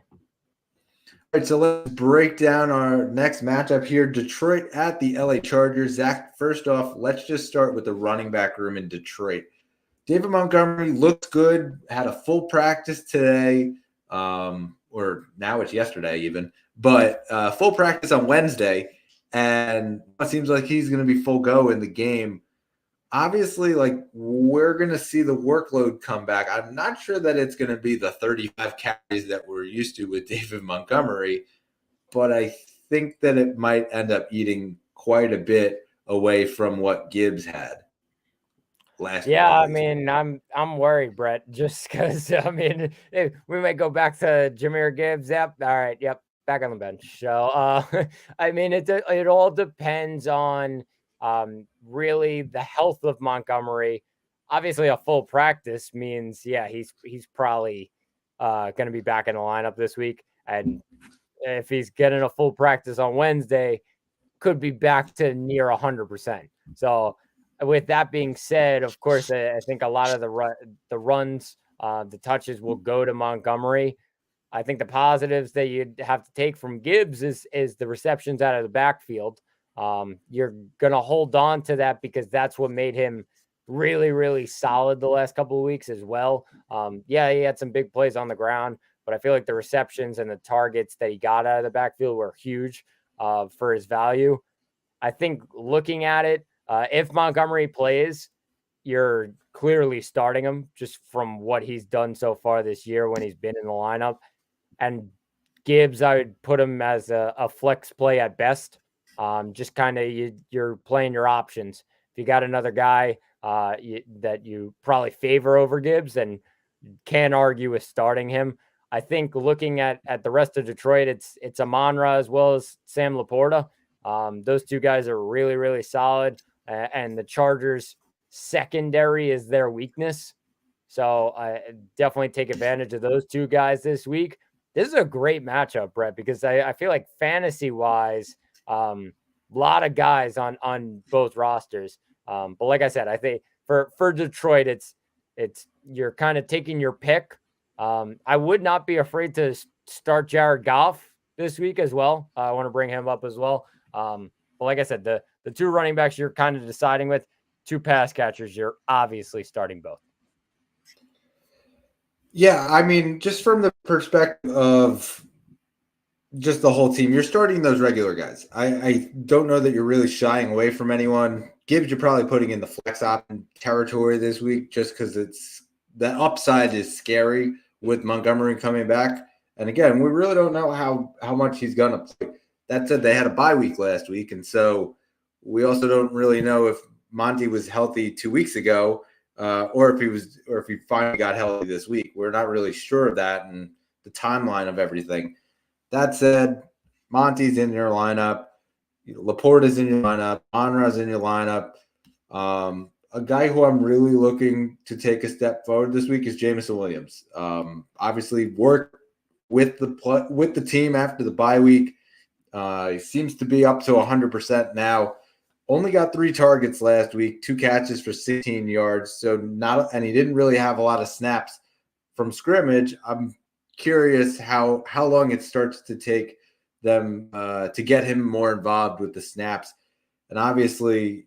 Speaker 1: All right, so let's break down our next matchup here. Detroit at the LA Chargers. Zach, first off, let's just start with the running back room in Detroit. David Montgomery looks good, had a full practice today, or now it's yesterday even, but full practice on Wednesday, and it seems like he's going to be full go in the game. obviously, like, we're going to see the workload come back. I'm not sure that it's going to be the 35 carries that we're used to with David Montgomery, but I think that it might end up eating quite a bit away from what Gibbs had last
Speaker 2: Yeah,
Speaker 1: couple
Speaker 2: I
Speaker 1: weeks.
Speaker 2: mean, I'm worried, Brett, just because I mean, we might go back to Jahmyr Gibbs. Yep, all right, yep, back on the bench. So, I mean, it all depends on really the health of Montgomery. Obviously, a full practice means, yeah, he's probably going to be back in the lineup this week, and if he's getting a full practice on Wednesday, could be back to near 100%. So, with that being said, of course, I think a lot of the runs, the touches will go to Montgomery. I think the positives that you'd have to take from Gibbs is the receptions out of the backfield. You're gonna hold on to that because that's what made him really, really solid the last couple of weeks as well. Yeah, he had some big plays on the ground, but I feel like the receptions and the targets that he got out of the backfield were huge for his value. I think looking at it, if Montgomery plays, you're clearly starting him just from what he's done so far this year when he's been in the lineup. And Gibbs, I would put him as a flex play at best. Just kind of you're playing your options. If you got another guy that you probably favor over Gibbs, and can't argue with starting him. I think looking at the rest of Detroit, it's Amon-Ra as well as Sam Laporta. Those two guys are really, really solid, and the Chargers secondary is their weakness. So I definitely take advantage of those two guys this week. This is a great matchup, Brett, because I feel like fantasy wise, a lot of guys on both rosters. But like I said, I think for Detroit, it's you're kind of taking your pick. I would not be afraid to start Jared Goff this week as well. I want to bring him up as well. But like I said, the two running backs you're kind of deciding with, two pass catchers, you're obviously starting both.
Speaker 1: Yeah, I mean, just from the perspective of just the whole team, you're starting those regular guys. I don't know that you're really shying away from anyone. Gibbs, you're probably putting in the flex option territory this week just because it's the upside is scary with Montgomery coming back. And again, we really don't know how much he's gonna play. That said, they had a bye week last week, and so we also don't really know if Monty was healthy 2 weeks ago, or if he finally got healthy this week. We're not really sure of that and the timeline of everything. That said, Monty's in your lineup. Laporta's in your lineup. Onra's in your lineup. A guy who I'm really looking to take a step forward this week is Jameson Williams. Obviously, worked with the team after the bye week. He seems to be up to 100% now. Only got 3 targets last week, 2 catches for 16 yards. And he didn't really have a lot of snaps from scrimmage. I'm curious how long it starts to take them to get him more involved with the snaps. And obviously,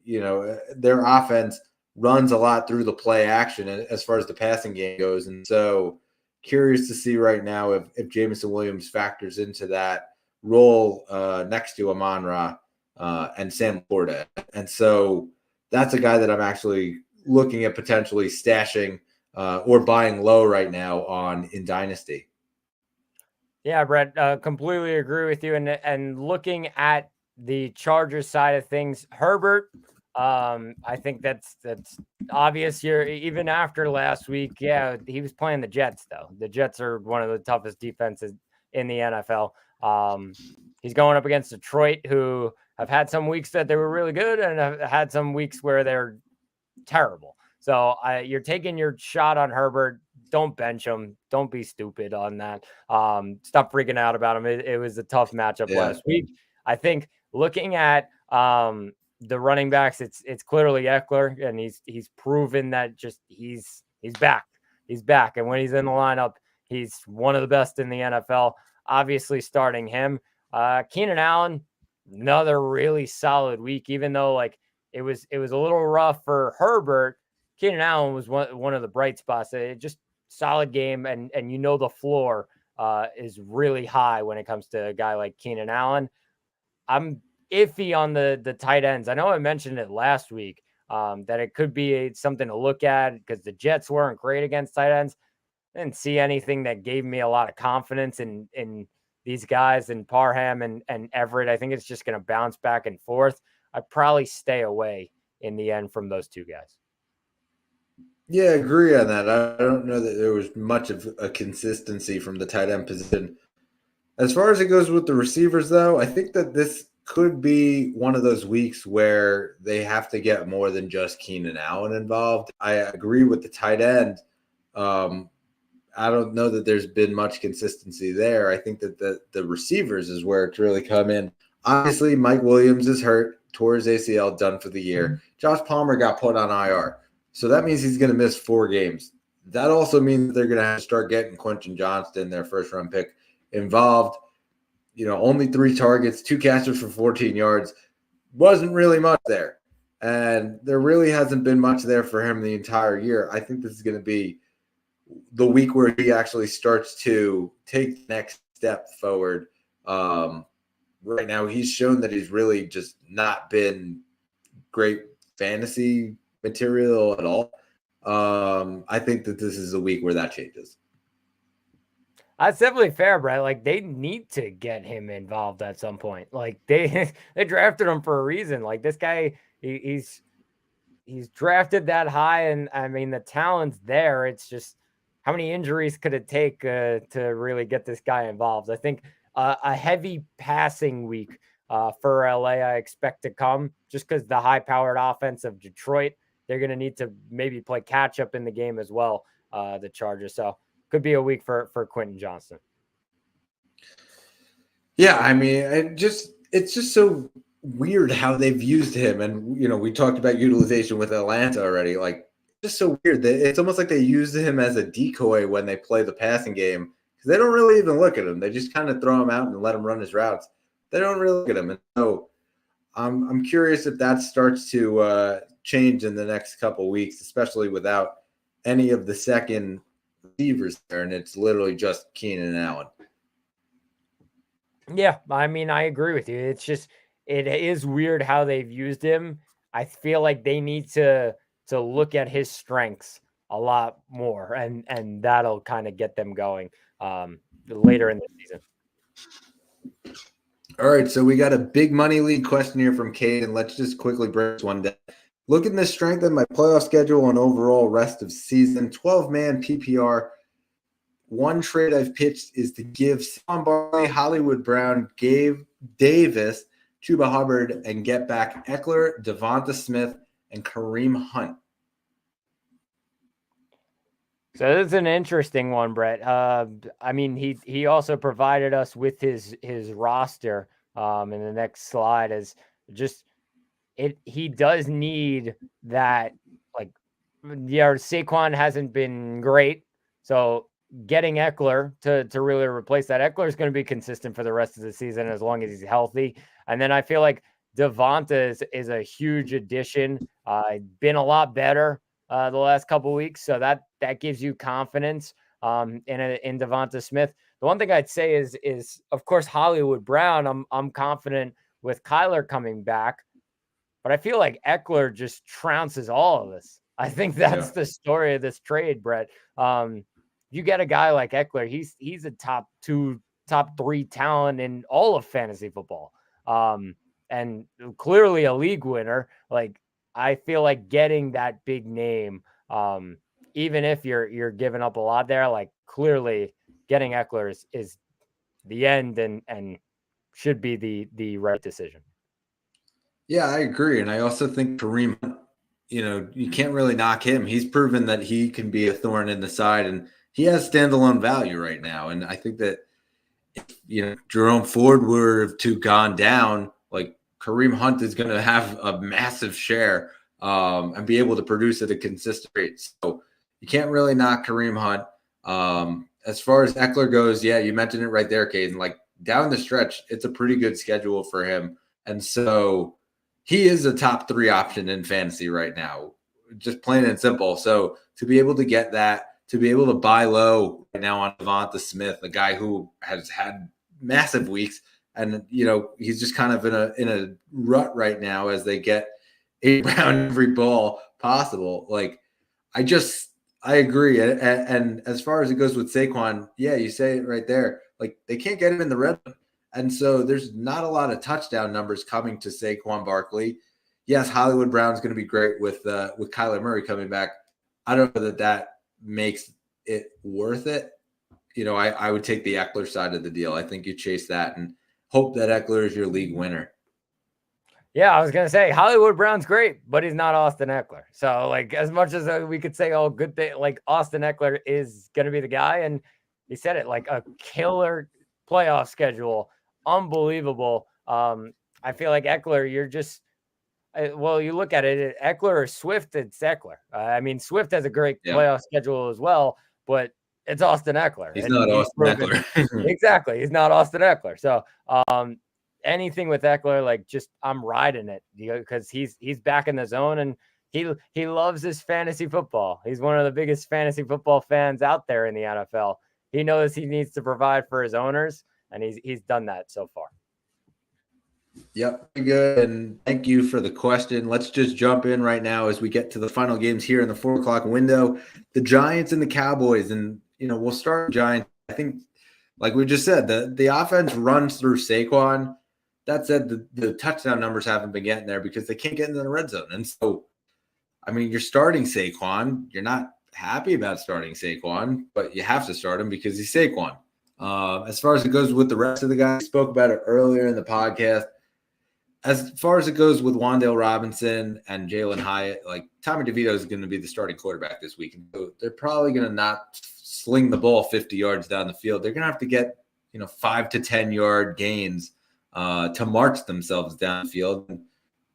Speaker 1: their offense runs a lot through the play action as far as the passing game goes. And so curious to see right now if Jameson Williams factors into that role next to Amon-Ra and Sam Laporta. And so that's a guy that I'm actually looking at potentially stashing or buying low right now in Dynasty.
Speaker 2: Yeah, Brett, completely agree with you. And looking at the Chargers side of things, Herbert, I think that's obvious here. Even after last week, yeah, he was playing the Jets though. The Jets are one of the toughest defenses in the NFL. He's going up against Detroit, who have had some weeks that they were really good and have had some weeks where they're terrible. So you're taking your shot on Herbert. Don't bench him. Don't be stupid on that. Stop freaking out about him. It was a tough matchup last week. I think looking at the running backs, it's clearly Eckler, and he's proven that just he's back. He's back, and when he's in the lineup, he's one of the best in the NFL. Obviously, starting him. Keenan Allen, another really solid week, even though it was a little rough for Herbert. Keenan Allen was one of the bright spots. Just solid game, and the floor is really high when it comes to a guy like Keenan Allen. I'm iffy on the tight ends. I know I mentioned it last week. that it could be something to look at because the Jets weren't great against tight ends. I didn't see anything that gave me a lot of confidence in these guys and Parham and Everett. I think it's just going to bounce back and forth. I'd probably stay away in the end from those two guys.
Speaker 1: Yeah, I agree on that. I don't know that there was much of a consistency from the tight end position. As far as it goes with the receivers, though, I think that this could be one of those weeks where they have to get more than just Keenan Allen involved. I agree with the tight end. I don't know that there's been much consistency there. I think that the receivers is where it's really come in. Obviously, Mike Williams is hurt, tore his ACL, done for the year. Josh Palmer got put on IR. So that means he's going to miss 4 games. That also means they're going to have to start getting Quentin Johnston, their first-round pick, involved. Only 3 targets, 2 catches for 14 yards. Wasn't really much there. And there really hasn't been much there for him the entire year. I think this is going to be the week where he actually starts to take the next step forward. Right now, he's shown that he's really just not been great fantasy material at all. I think that this is a week where that changes.
Speaker 2: That's definitely fair, Brett. Like they need to get him involved at some point. Like they drafted him for a reason. Like this guy, he's drafted that high, and I mean the talent's there. It's just how many injuries could it take to really get this guy involved? I think a heavy passing week for LA I expect to come just because the high-powered offense of Detroit, they're going to need to maybe play catch-up in the game as well, the Chargers. So could be a week for Quentin Johnston.
Speaker 1: Yeah, I mean, it's just so weird how they've used him. And, we talked about utilization with Atlanta already. Like, just so weird that it's almost like they use him as a decoy when they play the passing game because they don't really even look at him. They just kind of throw him out and let him run his routes. They don't really look at him. And so I'm curious if that starts to change in the next couple of weeks, especially without any of the second receivers there, and it's literally just Keenan Allen.
Speaker 2: Yeah, I mean, I agree with you. It's just it is weird how they've used him. I feel like they need to look at his strengths a lot more, and that'll kind of get them going later in the season.
Speaker 1: All right, so we got a big money league question here from Kate, and let's just quickly break this one down. Looking to strengthen my playoff schedule and overall rest of season, 12-man PPR. One trade I've pitched is to give Saquon Barkley, Hollywood Brown, Gabe Davis, Chuba Hubbard, and get back Eckler, Devonta Smith, and Kareem Hunt.
Speaker 2: So this is an interesting one, Brett. I mean, he also provided us with his roster in the next slide as just he does need that, like, Saquon hasn't been great. So getting Eckler to really replace that, Eckler is going to be consistent for the rest of the season as long as he's healthy. And then I feel like Devonta is a huge addition. Been a lot better the last couple of weeks. So that gives you confidence in Devonta Smith. The one thing I'd say is of course, Hollywood Brown, I'm confident with Kyler coming back, but I feel like Eckler just trounces all of this. I think that's the story of this trade, Brett. You get a guy like Eckler, he's a top 3 talent in all of fantasy football. And clearly a league winner. Like, I feel like getting that big name, even if you're giving up a lot there, like clearly getting Eckler is the end and should be the right decision.
Speaker 1: Yeah, I agree. And I also think Kareem, you can't really knock him. He's proven that he can be a thorn in the side, and he has standalone value right now. And I think that if, Jerome Ford were to gone down, like Kareem Hunt is going to have a massive share and be able to produce at a consistent rate. So you can't really knock Kareem Hunt. As far as Eckler goes, yeah, you mentioned it right there, Caden. Like down the stretch, it's a pretty good schedule for him. And so he is a top 3 option in fantasy right now, just plain and simple. So to be able to get that, to be able to buy low right now on Devonta Smith, a guy who has had massive weeks, and he's just kind of in a rut right now as they get Brown every ball possible. Like, I agree. And as far as it goes with Saquon, yeah, you say it right there. Like, they can't get him in the red zone. And so there's not a lot of touchdown numbers coming to Saquon Barkley. Yes, Hollywood Brown's going to be great with Kyler Murray coming back. I don't know that makes it worth it. I would take the Eckler side of the deal. I think you chase that and hope that Eckler is your league winner.
Speaker 2: Yeah, I was going to say Hollywood Brown's great, but he's not Austin Eckler. So, like, as much as we could say, oh, good thing, like Austin Eckler is going to be the guy. And he said it, like a killer playoff schedule. Unbelievable. I feel like Eckler, you're just, well, you look at it, Eckler or Swift, it's Eckler. I mean, Swift has a great playoff schedule as well, but it's Austin Eckler.
Speaker 1: He's not Austin Eckler.
Speaker 2: Exactly. He's not Austin Eckler. So, anything with Eckler, like, just I'm riding it because he's back in the zone and he loves his fantasy football. He's one of the biggest fantasy football fans out there in the NFL. He knows he needs to provide for his owners, and he's done that so far.
Speaker 1: Yep, good. And thank you for the question. Let's just jump in right now as we get to the final games here in the 4:00 window. The Giants and the Cowboys, and we'll start with Giants. I think, like we just said, the offense runs through Saquon. That said, the touchdown numbers haven't been getting there because they can't get into the red zone. And so, I mean, you're starting Saquon. You're not happy about starting Saquon, but you have to start him because he's Saquon. As far as it goes with the rest of the guys, I spoke about it earlier in the podcast. As far as it goes with Wan'Dale Robinson and Jalen Hyatt, like, Tommy DeVito is going to be the starting quarterback this week. And so they're probably going to not sling the ball 50 yards down the field. They're going to have to get, 5 to 10 yard gains to march themselves down the field. And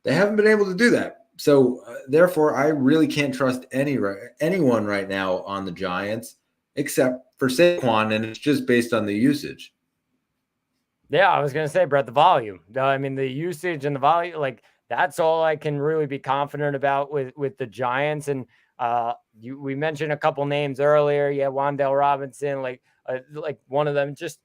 Speaker 1: they haven't been able to do that. So therefore, I really can't trust anyone right now on the Giants except for Saquon, and it's just based on the usage.
Speaker 2: Yeah, I was going to say, Brett, the volume. I mean, the usage and the volume, like, that's all I can really be confident about with the Giants. And we mentioned a couple names earlier. Yeah, Wan'Dale Robinson, like one of them. Just,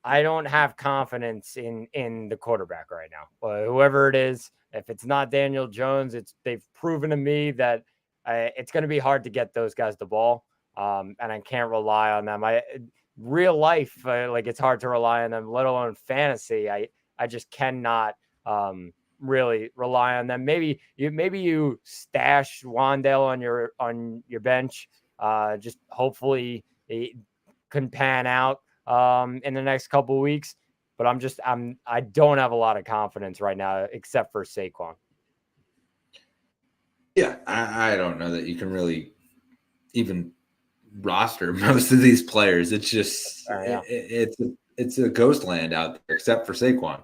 Speaker 2: I don't have confidence in the quarterback right now. Whoever it is, if it's not Daniel Jones, they've proven to me that it's going to be hard to get those guys the ball, and I can't rely on them. Real life, like, it's hard to rely on them, let alone fantasy. I just cannot really rely on them. Maybe you stash Wan'Dale on your bench. Just hopefully it can pan out in the next couple of weeks. But I don't have a lot of confidence right now, except for Saquon.
Speaker 1: Yeah, I don't know that you can really even roster most of these players. It's just it's a ghost land out there, except for Saquon.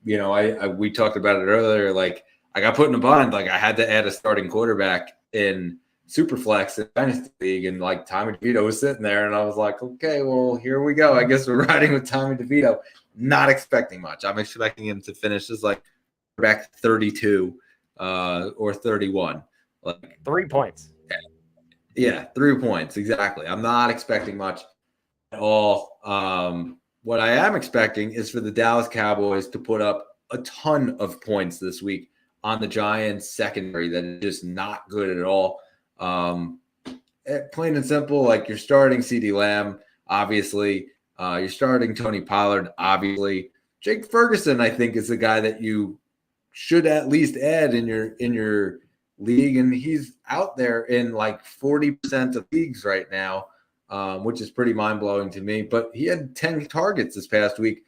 Speaker 1: We talked about it earlier. Like, I got put in a bind. Like, I had to add a starting quarterback in Superflex in Dynasty League, and like Tommy DeVito was sitting there, and I was like, okay, well, here we go. I guess we're riding with Tommy DeVito. Not expecting much. I'm expecting him to finish as like back 32 or 31. Like
Speaker 2: 3 points.
Speaker 1: Yeah, 3 points. Exactly. I'm not expecting much at all. What I am expecting is for the Dallas Cowboys to put up a ton of points this week on the Giants secondary that is just not good at all. Plain and simple, like, you're starting CeeDee Lamb, obviously. You're starting Tony Pollard, obviously. Jake Ferguson, I think, is the guy that you should at least add in your league, and he's out there in like 40% of leagues right now, which is pretty mind-blowing to me. But he had 10 targets this past week,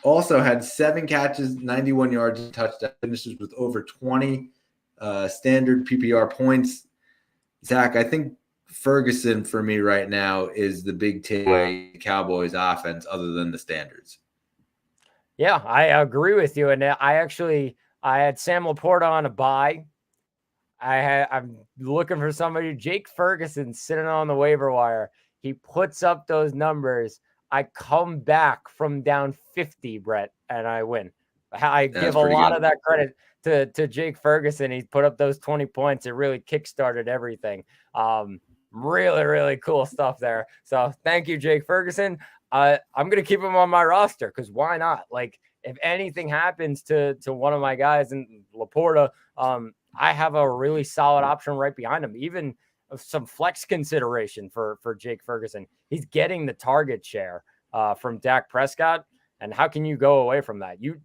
Speaker 1: also had 7 catches, 91 yards, and touchdown, finishes with over 20 standard PPR points. Zach, I think Ferguson for me right now is the big takeaway Cowboys offense other than the standards.
Speaker 2: Yeah, I agree with you. And I had Sam Laporta on a bye. I'm looking for somebody. Jake Ferguson sitting on the waiver wire. He puts up those numbers. I come back from down 50, Brett, and I win. I give a lot of that credit to Jake Ferguson. He put up those 20 points. It really kickstarted everything. Really, really cool stuff there. So thank you, Jake Ferguson. I'm going to keep him on my roster because why not? Like, if anything happens to one of my guys in Laporta, I have a really solid option right behind him. Even some flex consideration for Jake Ferguson. He's getting the target share from Dak Prescott, and how can you go away from that? You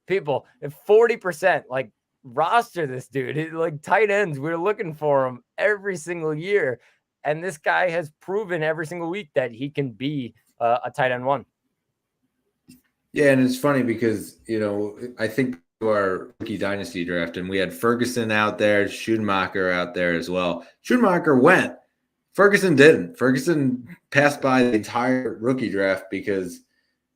Speaker 2: people, if 40%, like, roster this dude. Like, tight ends, we're looking for him every single year, and this guy has proven every single week that he can be a tight end one.
Speaker 1: Yeah, and it's funny because, I think our rookie dynasty draft, and we had Ferguson out there, Schumacher out there as well. Schumacher went. Ferguson didn't. Ferguson passed by the entire rookie draft because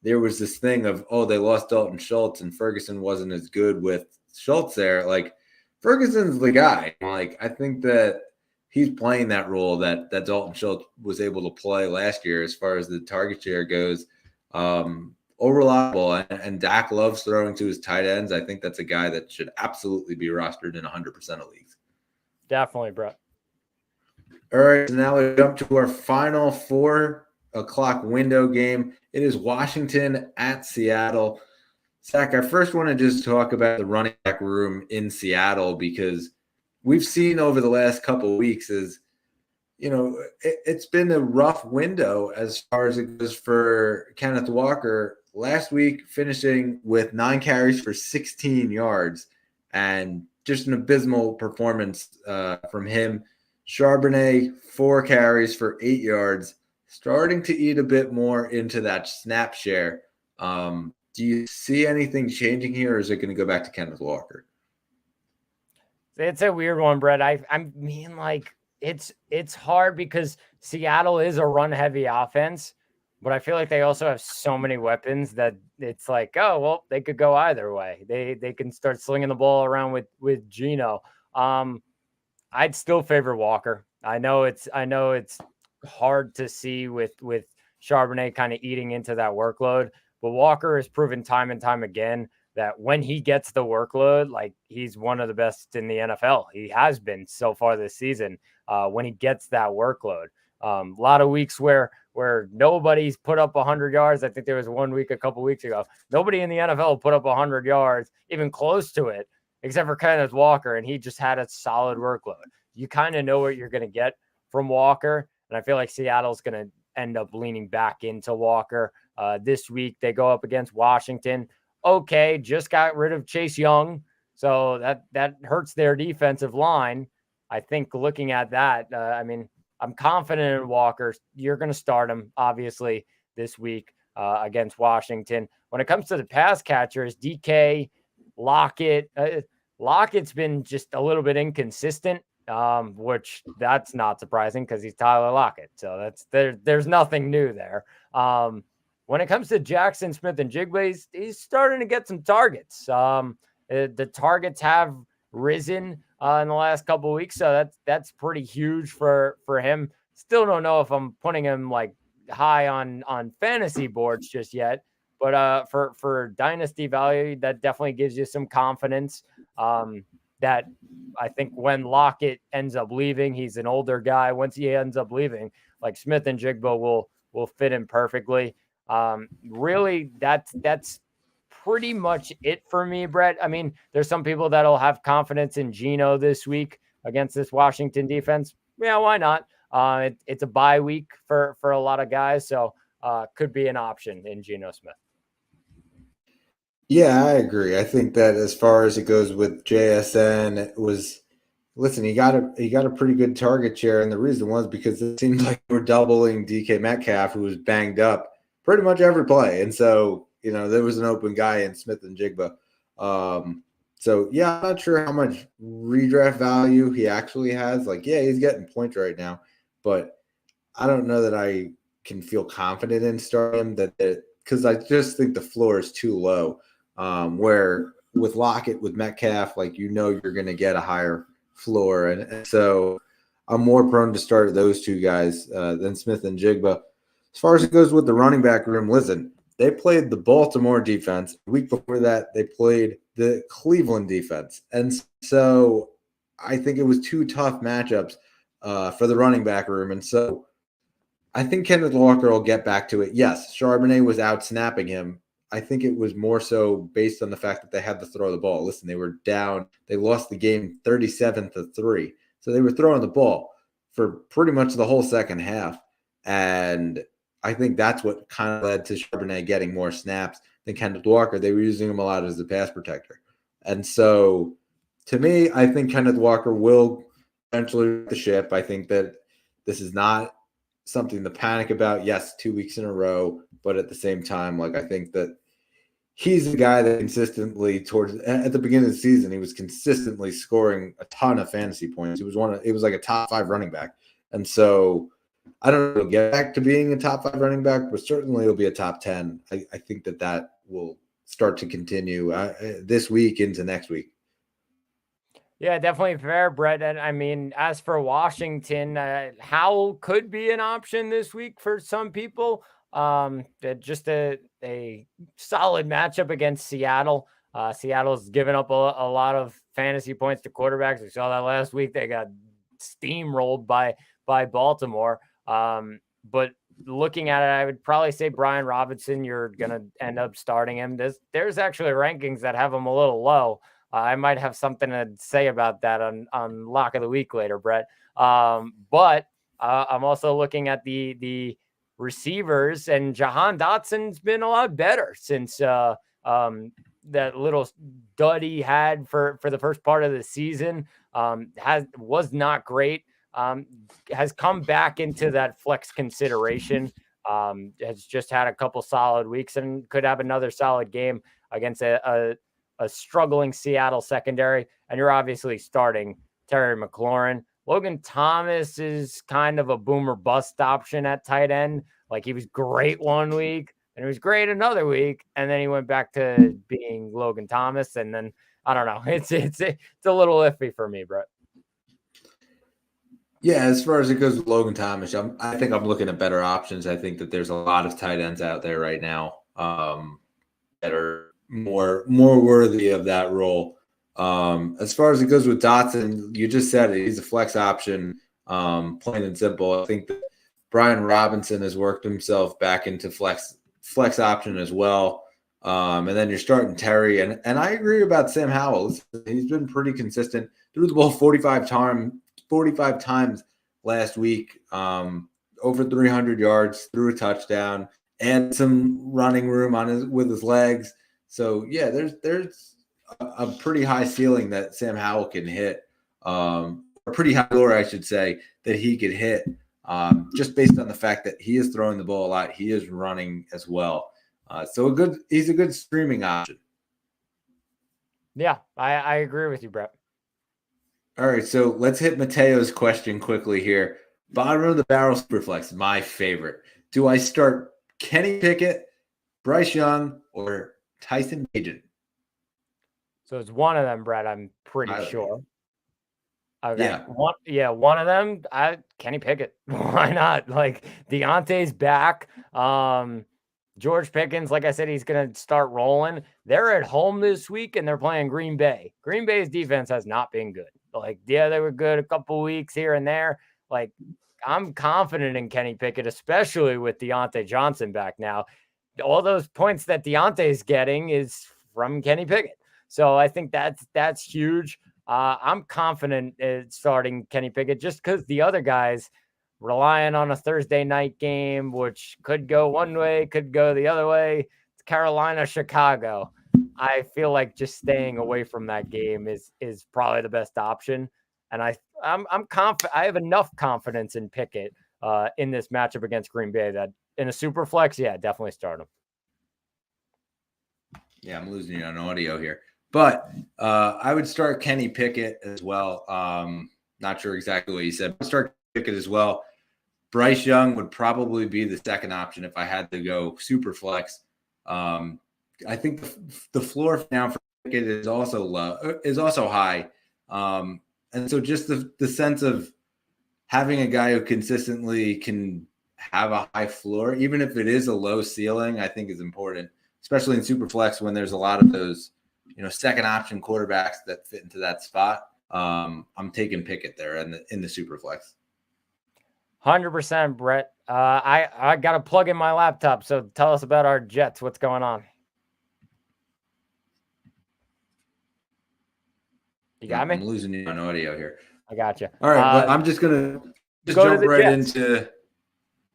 Speaker 1: there was this thing of, they lost Dalton Schultz, and Ferguson wasn't as good with Schultz there. Like, Ferguson's the guy. Like, I think that he's playing that role that Dalton Schultz was able to play last year as far as the target share goes. Reliable, and Dak loves throwing to his tight ends. I think that's a guy that should absolutely be rostered in 100% of leagues.
Speaker 2: Definitely, Brett.
Speaker 1: All right, so now we jump to our final 4 o'clock window game. It is Washington at Seattle. Zach, I first want to just talk about the running back room in Seattle, because we've seen over the last couple of weeks it's been a rough window as far as it goes for Kenneth Walker. Last week, finishing with 9 carries for 16 yards, and just an abysmal performance from him. Charbonnet, 4 carries for 8 yards, starting to eat a bit more into that snap share. Do you see anything changing here, or is it going to go back to Kenneth Walker?
Speaker 2: It's a weird one, Brett. I mean, like, it's hard because Seattle is a run-heavy offense, but I feel like they also have so many weapons that it's like, oh, well, they could go either way. They can start slinging the ball around with Geno. I'd still favor Walker. I know it's hard to see with Charbonnet kind of eating into that workload, but Walker has proven time and time again that when he gets the workload, like, he's one of the best in the NFL. He has been so far this season when he gets that workload. A lot of weeks where nobody's put up 100 yards. I think there was one week a couple weeks ago. Nobody in the NFL put up 100 yards, even close to it, except for Kenneth Walker, and he just had a solid workload. You kind of know what you're going to get from Walker, and I feel like Seattle's going to end up leaning back into Walker. This week they go up against Washington. Okay, just got rid of Chase Young, so that hurts their defensive line. I think looking at that, I'm confident in Walker. You're going to start him, obviously, this week against Washington. When it comes to the pass catchers, DK, Lockett. Lockett's been just a little bit inconsistent, which that's not surprising because he's Tyler Lockett. So there's nothing new there. When it comes to Jackson Smith and Jigba, he's starting to get some targets. The targets have risen in the last couple of weeks, so that's pretty huge for him. Still don't know if I'm putting him like high on fantasy boards just yet, but for dynasty value, that definitely gives you some confidence. That I think when Lockett ends up leaving, he's an older guy. Once he ends up leaving, like, Smith and Jigba will fit in perfectly. Really, that's pretty much it for me, Brett. I mean, there's some people that'll have confidence in Geno this week against this Washington defense. Yeah, why not? It's a bye week for a lot of guys, so could be an option in Geno Smith.
Speaker 1: Yeah, I agree. I think that as far as it goes with JSN, he got a pretty good target share, and the reason was because it seemed like we're doubling DK Metcalf, who was banged up pretty much every play, and so there was an open guy in Smith and Jigba. So yeah, I'm not sure how much redraft value he actually has. Like, yeah, he's getting points right now, but I don't know that I can feel confident in starting him because I just think the floor is too low. Where with Lockett, with Metcalf, like, you're going to get a higher floor. And so I'm more prone to start those two guys than Smith and Jigba. As far as it goes with the running back room, listen, they played the Baltimore defense. The week before that, they played the Cleveland defense. And so I think it was 2 tough matchups for the running back room. And so I think Kenneth Walker will get back to it. Yes, Charbonnet was out snapping him. I think it was more so based on the fact that they had to throw the ball. Listen, they were down. They lost the game 37-3. So they were throwing the ball for pretty much the whole second half. And I think that's what kind of led to Charbonnet getting more snaps than Kenneth Walker. They were using him a lot as a pass protector. And so to me, I think Kenneth Walker will eventually right the ship. I think that this is not something to panic about. Yes, 2 weeks in a row, but at the same time, like I think that he's a guy that consistently at the beginning of the season, he was consistently scoring a ton of fantasy points. It was like a top 5 running back. And so I don't know if he'll get back to being a top 5 running back, but certainly he'll be a top 10. I think that will start to continue this week into next week.
Speaker 2: Yeah, definitely fair, Brett. And I mean, as for Washington, Howell could be an option this week for some people. Just a solid matchup against Seattle. Seattle's given up a lot of fantasy points to quarterbacks. We saw that last week. They got steamrolled by Baltimore. But looking at it, I would probably say Brian Robinson, you're going to end up starting him. There's actually rankings that have him a little low. I might have something to say about that on Lock of the Week later, Brett. But I'm also looking at the receivers, and Jahan Dotson's been a lot better since that little dud he had for the first part of the season. Was not great. Has come back into that flex consideration. Has just had a couple solid weeks and could have another solid game against a struggling Seattle secondary. And you're obviously starting Terry McLaurin. Logan Thomas is kind of a boomer bust option at tight end. Like he was great one week and he was great another week. And then he went back to being Logan Thomas. And then I don't know. It's a little iffy for me, Brett.
Speaker 1: Yeah, as far as it goes with Logan Thomas, I think I'm looking at better options. I think that there's a lot of tight ends out there right now that are more worthy of that role. As far as it goes with Dotson, you just said it. He's a flex option, plain and simple. I think that Brian Robinson has worked himself back into flex option as well. And then you're starting Terry. And I agree about Sam Howell. He's been pretty consistent. Threw the ball 45 times last week, over 300 yards, threw a touchdown, and some running room with his legs. So yeah, there's a pretty high ceiling that Sam Howell can hit, a pretty high floor, I should say, that he could hit, just based on the fact that he is throwing the ball a lot, he is running as well. So he's a good streaming option.
Speaker 2: Yeah, I agree with you, Brett.
Speaker 1: All right, so let's hit Mateo's question quickly here. Bottom of the barrel superflex, my favorite. Do I start Kenny Pickett, Bryce Young, or Tyson Bagent?
Speaker 2: So it's one of them, Brett. I'm pretty sure. Okay.
Speaker 1: Yeah.
Speaker 2: One of them. Kenny Pickett. Why not? Like Deontay's back. George Pickens, like I said, he's going to start rolling. They're at home this week and they're playing Green Bay. Green Bay's defense has not been good. Like, yeah, they were good a couple weeks here and there. Like, I'm confident in Kenny Pickett, especially with Deontay Johnson back now. All those points that Deontay's getting is from Kenny Pickett. So I think that's huge. I'm confident in starting Kenny Pickett just because the other guys relying on a Thursday night game, which could go one way, could go the other way. It's Carolina, Chicago. I feel like just staying away from that game is probably the best option. And I'm confident. I have enough confidence in Pickett in this matchup against Green Bay that in a super flex, yeah, definitely start him.
Speaker 1: Yeah, I'm losing you on audio here. But I would start Kenny Pickett as well. Not sure exactly what you said. I'd start Pickett as well. Bryce Young would probably be the second option if I had to go super flex. I think the floor now for Pickett is also low, is also high. And so just the sense of having a guy who consistently can have a high floor, even if it is a low ceiling, I think is important, especially in super flex when there's a lot of those, second option quarterbacks that fit into that spot. I'm taking Pickett there in the super flex.
Speaker 2: 100%, Brett. I got to plug in my laptop. So tell us about our Jets. What's going on? You got me?
Speaker 1: I'm losing you on audio here.
Speaker 2: I got you.
Speaker 1: All right, but I'm just gonna
Speaker 2: go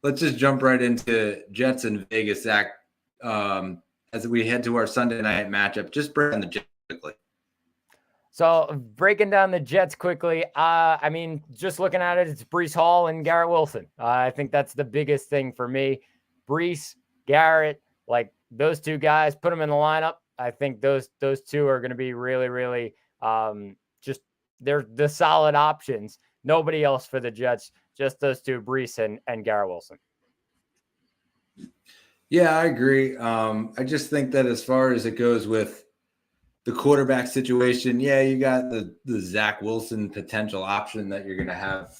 Speaker 1: let's just jump right into Jets and Vegas, Zach. As we head to our Sunday night matchup, just break down the Jets quickly.
Speaker 2: So breaking down the Jets quickly, I mean, just looking at it, it's Breece Hall and Garrett Wilson. I think that's the biggest thing for me. Breece, Garrett, like those two guys, put them in the lineup. I think those two are going to be really, really just they're the solid options. Nobody else for the Jets, just those two, Breece and Garrett Wilson.
Speaker 1: Yeah, I agree. I just think that as far as it goes with the quarterback situation, yeah, you got the Zach Wilson potential option that you're going to have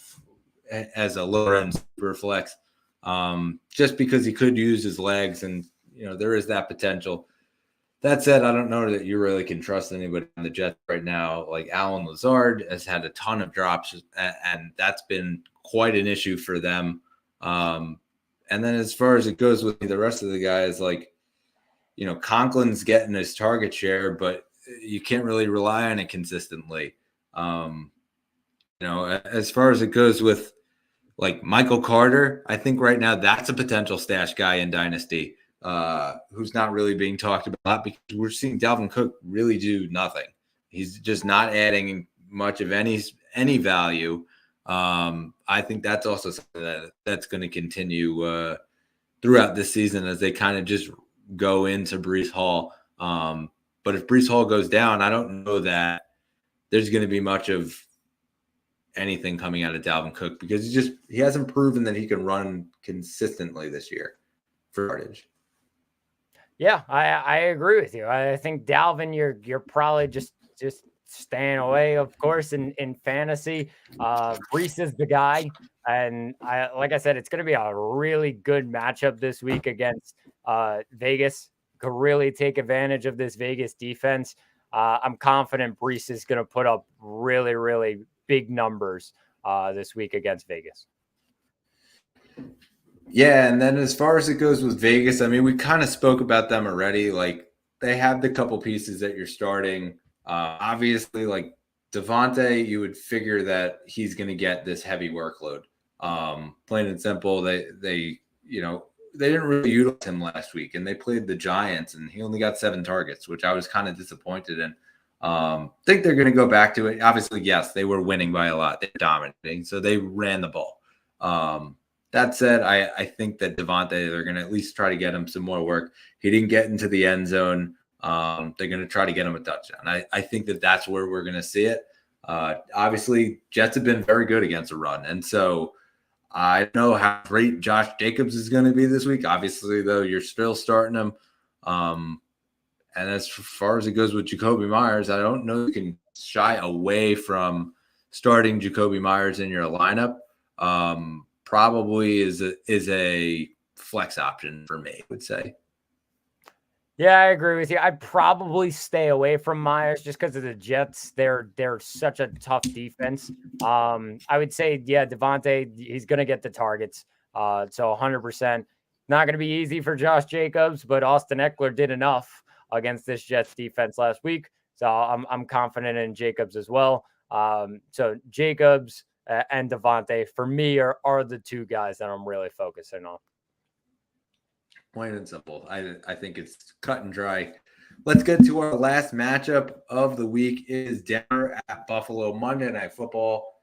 Speaker 1: as a lower end super flex, just because he could use his legs, and there is that potential. That said, I don't know that you really can trust anybody on the Jets right now. Like Allen Lazard has had a ton of drops, and that's been quite an issue for them. And then as far as it goes with the rest of the guys, like, Conklin's getting his target share, but you can't really rely on it consistently. As far as it goes with like Michael Carter, I think right now that's a potential stash guy in Dynasty. Who's not really being talked about because we're seeing Dalvin Cook really do nothing. He's just not adding much of any value. I think that's also something that's going to continue throughout this season as they kind of just go into Breece Hall. But if Breece Hall goes down, I don't know that there's going to be much of anything coming out of Dalvin Cook because he hasn't proven that he can run consistently this year for yardage.
Speaker 2: Yeah, I agree with you. I think Dalvin, you're probably just staying away, of course, in fantasy. Breece is the guy, and like I said, it's going to be a really good matchup this week against Vegas. Could really take advantage of this Vegas defense. I'm confident Breece is going to put up really, really big numbers this week against Vegas.
Speaker 1: Yeah, and then as far as it goes with Vegas, I mean, we kind of spoke about them already. Like, they have the couple pieces that you're starting. Obviously, like Devontae, you would figure that he's going to get this heavy workload. Plain and simple, they didn't really utilize him last week, and they played the Giants, and he only got 7 targets, which I was kind of disappointed in. Think they're going to go back to it. Obviously, yes, they were winning by a lot. They're dominating, so they ran the ball. That said, I think that Devontae, they're going to at least try to get him some more work. He didn't get into the end zone. They're going to try to get him a touchdown. I think that that's where we're going to see it. Obviously, Jets have been very good against a run. And so I don't know how great Josh Jacobs is going to be this week. Obviously, though, you're still starting him. And as far as it goes with Jacoby Myers, I don't know if you can shy away from starting Jacoby Myers in your lineup. Probably is a flex option for me, I would say.
Speaker 2: Yeah, I agree with you. I'd probably stay away from Myers just because of the Jets. They're such a tough defense. I would say, yeah, Devontae, he's going to get the targets. So 100%. Not going to be easy for Josh Jacobs, but Austin Eckler did enough against this Jets defense last week. So I'm confident in Jacobs as well. So Jacobs and Devontae, for me, are the two guys that I'm really focusing on.
Speaker 1: Plain and simple. I think it's cut and dry. Let's get to our last matchup of the week. It is Denver at Buffalo, Monday Night Football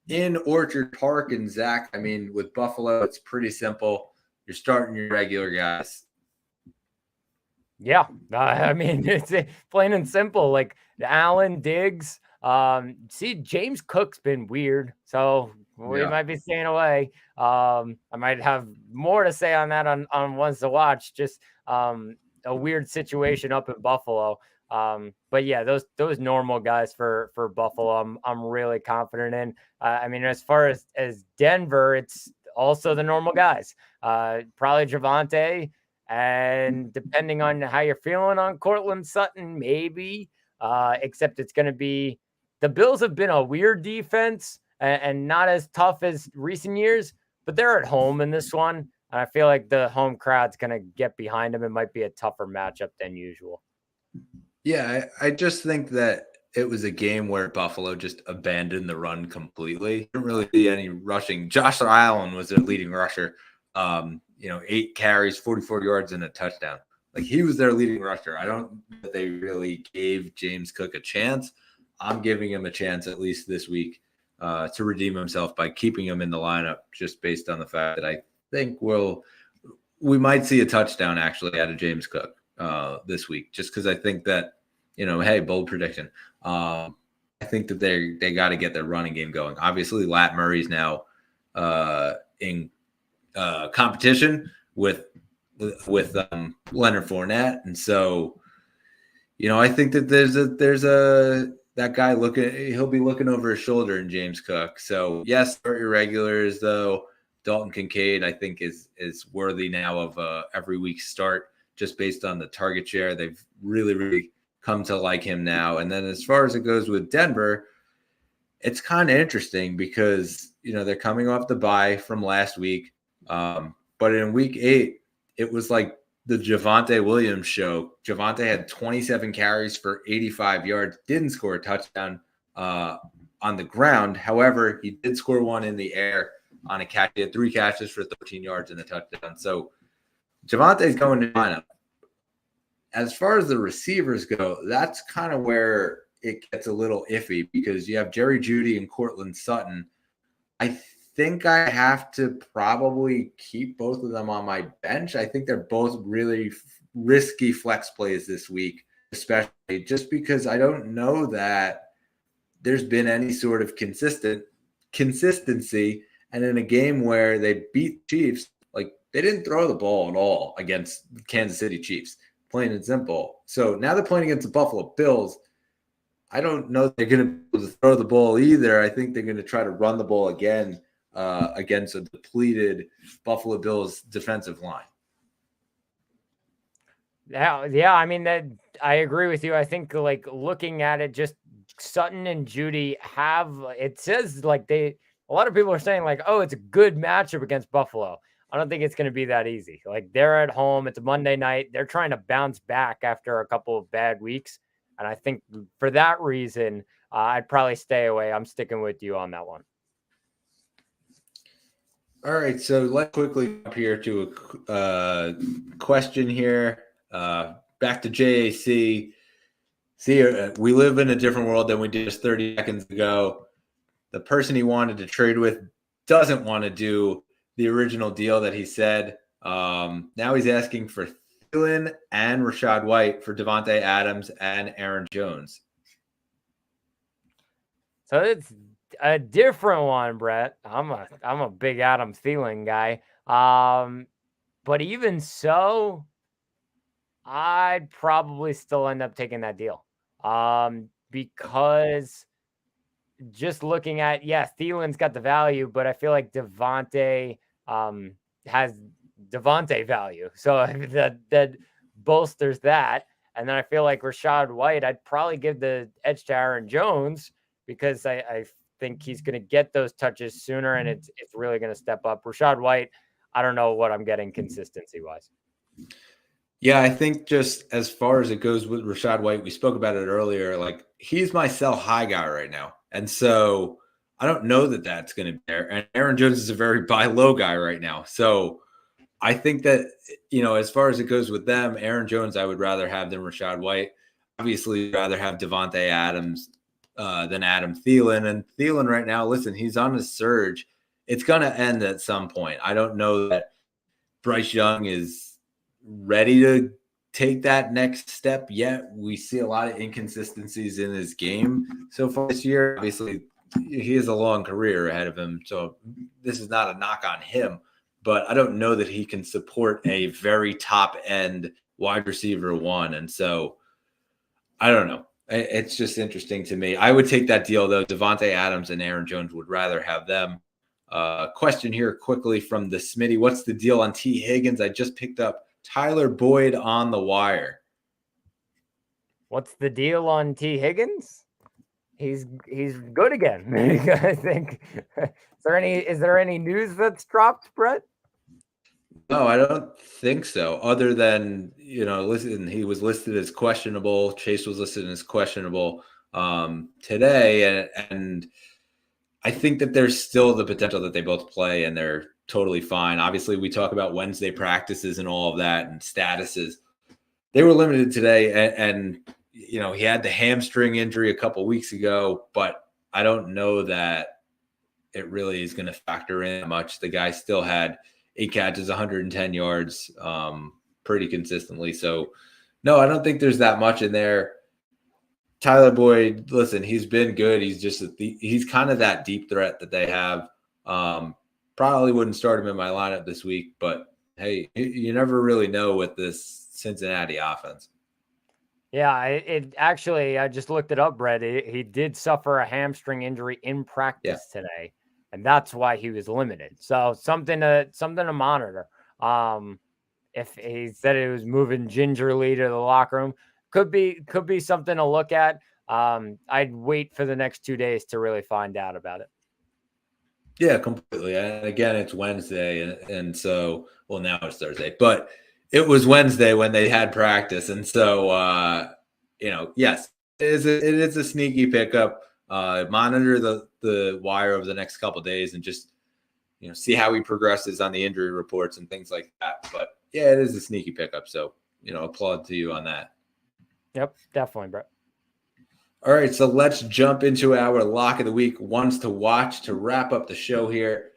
Speaker 1: in Orchard Park. And Zach, I mean, with Buffalo, it's pretty simple. You're starting your regular guys.
Speaker 2: Yeah, I mean, it's plain and simple. Like Allen, Diggs. See, James Cook's been weird, so we might be staying away. I might have more to say on that on ones to watch. Just a weird situation up in Buffalo. But yeah, those normal guys for Buffalo, I'm really confident in. I mean, as far as Denver, it's also the normal guys. Probably Javonte, and depending on how you're feeling on Cortland Sutton, maybe. Except it's going to be. The Bills have been a weird defense and not as tough as recent years, but they're at home in this one. And I feel like the home crowd's going to get behind them. It might be a tougher matchup than usual.
Speaker 1: Yeah, I just think that it was a game where Buffalo just abandoned the run completely. Didn't really see any rushing. Josh Allen was their leading rusher. 8 carries, 44 yards, and a touchdown. Like, he was their leading rusher. I don't think that they really gave James Cook a chance. I'm giving him a chance at least this week to redeem himself by keeping him in the lineup, just based on the fact that I think we might see a touchdown actually out of James Cook this week, just because I think that, hey, bold prediction. I think that they got to get their running game going. Obviously, Lat Murray's now in competition with Leonard Fournette, and so I think that there's that guy he'll be looking over his shoulder in James Cook. So yes, start your regulars though. Dalton Kincaid, I think, is worthy now of every week start, just based on the target share. They've really, really come to like him now. And then as far as it goes with Denver, it's kind of interesting because they're coming off the bye from last week. But in week 8, it was like the Javonte Williams show. Javonte had 27 carries for 85 yards, didn't score a touchdown on the ground. However, he did score one in the air on a catch. He had 3 catches for 13 yards and a touchdown. So Javonte's going to lineup. As far as the receivers go, that's kind of where it gets a little iffy because you have Jerry Jeudy and Cortland Sutton. I think I have to probably keep both of them on my bench. I think they're both really risky flex plays this week, especially just because I don't know that there's been any sort of consistency. And in a game where they beat Chiefs, like, they didn't throw the ball at all against Kansas City Chiefs, plain and simple. So now they're playing against the Buffalo Bills. I don't know if they're going to be able to throw the ball either. I think they're going to try to run the ball again against a depleted Buffalo Bills defensive line.
Speaker 2: Yeah. I mean, that I agree with you. I think, like, looking at it, just Sutton and Jeudy it says like a lot of people are saying like, oh, it's a good matchup against Buffalo. I don't think it's going to be that easy. Like, they're at home. It's a Monday night. They're trying to bounce back after a couple of bad weeks. And I think for that reason, I'd probably stay away. I'm sticking with you on that one.
Speaker 1: All right, so let's quickly jump here to a question here. Back to JAC. See, we live in a different world than we did just 30 seconds ago. The person he wanted to trade with doesn't want to do the original deal that he said. Now he's asking for Thielen and Rachaad White for Devontae Adams and Aaron Jones.
Speaker 2: So it's a different one, Brett. I'm a big Adam Thielen guy. But even so, I'd probably still end up taking that deal. Because just looking at, Thielen's got the value, but I feel like Devontae has Devontae value. So that bolsters that. And then I feel like Rachaad White, I'd probably give the edge to Aaron Jones because I think he's going to get those touches sooner and it's really going to step up. Rachaad White, I don't know what I'm getting consistency-wise.
Speaker 1: Yeah, I think just as far as it goes with Rachaad White, we spoke about it earlier, like, he's my sell high guy right now. And so I don't know that that's going to be there. And Aaron Jones is a very buy low guy right now. So I think that, as far as it goes with them, Aaron Jones, I would rather have than Rachaad White. Obviously, I'd rather have Devontae Adams than Adam Thielen. And Thielen right now, listen, he's on a surge. It's going to end at some point. I don't know that Bryce Young is ready to take that next step yet. We see a lot of inconsistencies in his game so far this year. Obviously, he has a long career ahead of him, so this is not a knock on him. But I don't know that he can support a very top-end wide receiver one. And so I don't know. It's just interesting to me. I would take that deal, though. Devontae Adams and Aaron Jones would rather have them. Question here quickly from the Smitty. What's the deal on T. Higgins? I just picked up Tyler Boyd on the wire.
Speaker 2: What's the deal on T. Higgins? He's good again. I think. Is there any news that's dropped, Brett?
Speaker 1: No, I don't think so. Other than, listen, he was listed as questionable. Chase was listed as questionable. today, and I think that there's still the potential that they both play and they're totally fine. Obviously, we talk about Wednesday practices and all of that and statuses. They were limited today, and he had the hamstring injury a couple weeks ago, but I don't know that it really is going to factor in much. The guy still had 8 catches, 110 yards, pretty consistently. So, no, I don't think there's that much in there. Tyler Boyd, listen, he's been good. He's just he's kind of that deep threat that they have. Probably wouldn't start him in my lineup this week, but hey, you never really know with this Cincinnati offense.
Speaker 2: Yeah, it actually, I just looked it up, Brett. He did suffer a hamstring injury in practice today, and that's why he was limited. So something to monitor. If he said it was moving gingerly to the locker room, could be something to look at. I'd wait for the next 2 days to really find out about it.
Speaker 1: Yeah, completely. And again, it's Wednesday, and so now it's Thursday, but it was Wednesday when they had practice, and so yes, it is a sneaky pickup. Monitor the wire over the next couple of days, and just see how he progresses on the injury reports and things like that. But yeah, it is a sneaky pickup, so applaud to you on that.
Speaker 2: Yep, definitely, Brett.
Speaker 1: All right, so let's jump into our lock of the week, ones to watch to wrap up the show here.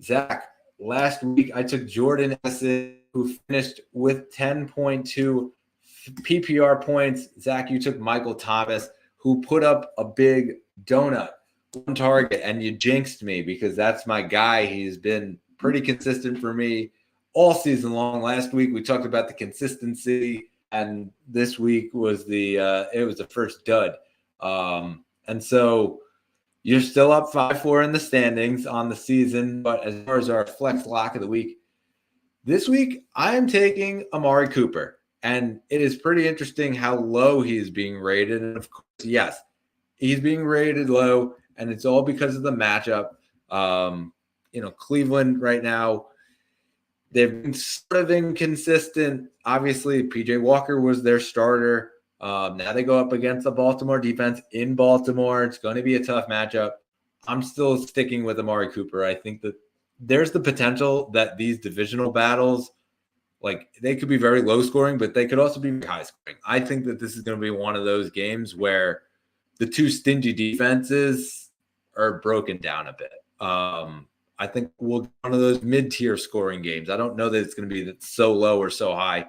Speaker 1: Zach, last week I took Jordan Addison, who finished with 10.2 PPR points. Zach, you took Michael Thomas, who put up a big donut, one target, and you jinxed me because that's my guy. He's been pretty consistent for me all season long. Last week we talked about the consistency, and this week was it was the first dud. And so you're still up 5-4 in the standings on the season. But as far as our flex lock of the week, this week I am taking Amari Cooper, and it is pretty interesting how low he is being rated. And of course, yes, he's being rated low, and it's all because of the matchup. Cleveland right now, they've been sort of inconsistent. Obviously, PJ Walker was their starter. Now they go up against the Baltimore defense in Baltimore. It's going to be a tough matchup. I'm still sticking with Amari Cooper. I think that there's the potential that these divisional battles, they could be very low scoring, but they could also be high scoring. I think that this is going to be one of those games where the two stingy defenses are broken down a bit. I think we'll get one of those mid-tier scoring games. I don't know that it's going to be so low or so high.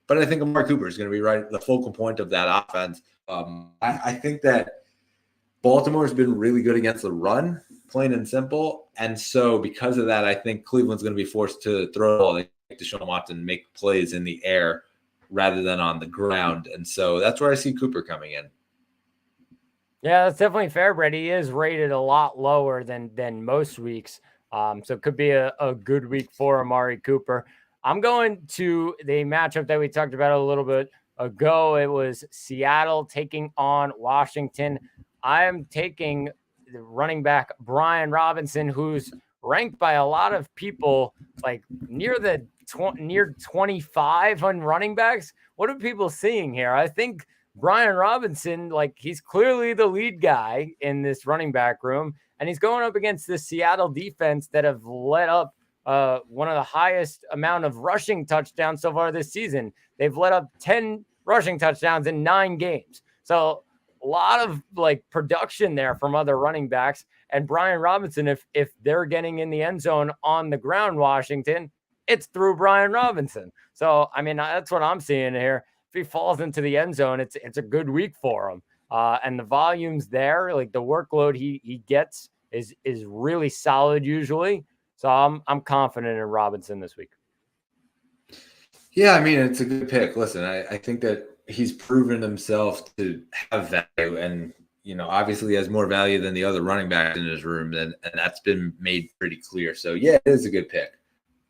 Speaker 1: But I think Amari Cooper is going to be right at the focal point of that offense. I think that Baltimore has been really good against the run, plain and simple. And so because of that, I think Cleveland's going to be forced to throw the ball to Deshaun Watson, make plays in the air rather than on the ground. And so that's where I see Cooper coming in.
Speaker 2: Yeah, that's definitely fair, Brett. He is rated a lot lower than most weeks. So it could be a good week for Amari Cooper. I'm going to the matchup that we talked about a little bit ago. It was Seattle taking on Washington. I am taking the running back Brian Robinson, who's ranked by a lot of people near 25 on running backs. What are people seeing here? I think Brian Robinson, he's clearly the lead guy in this running back room, and he's going up against the Seattle defense that have let up one of the highest amount of rushing touchdowns so far this season. They've let up 10 rushing touchdowns in 9 games. So a lot of production there from other running backs. And Brian Robinson, if they're getting in the end zone on the ground, Washington, it's through Brian Robinson. So, I mean, that's what I'm seeing here. If he falls into the end zone, it's a good week for him. And the volume's there, the workload he gets is really solid usually. So I'm confident in Robinson this week.
Speaker 1: Yeah, I mean, it's a good pick. Listen, I think that he's proven himself to have value, and obviously he has more value than the other running backs in his room, and that's been made pretty clear. So yeah, it is a good pick.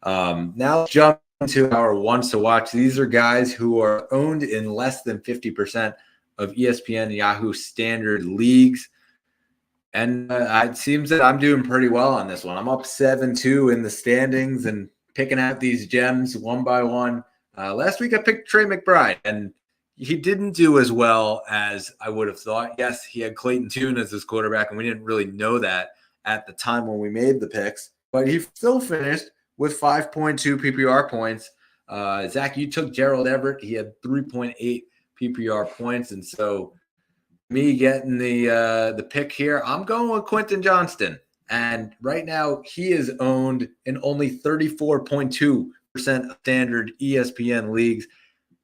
Speaker 1: Now let's jump into our ones to watch. These are guys who are owned in less than 50% of ESPN and Yahoo standard leagues. And it seems that I'm doing pretty well on this one. I'm up 7-2 in the standings and picking out these gems one by one. Last week I picked Trey McBride, and he didn't do as well as I would have thought. Yes, he had Clayton Tune as his quarterback, and we didn't really know that at the time when we made the picks. But he still finished with 5.2 PPR points. Zach, you took Gerald Everett. He had 3.8 PPR points. And so me getting the pick here, I'm going with Quentin Johnston. And right now he is owned in only 34.2% of standard ESPN leagues.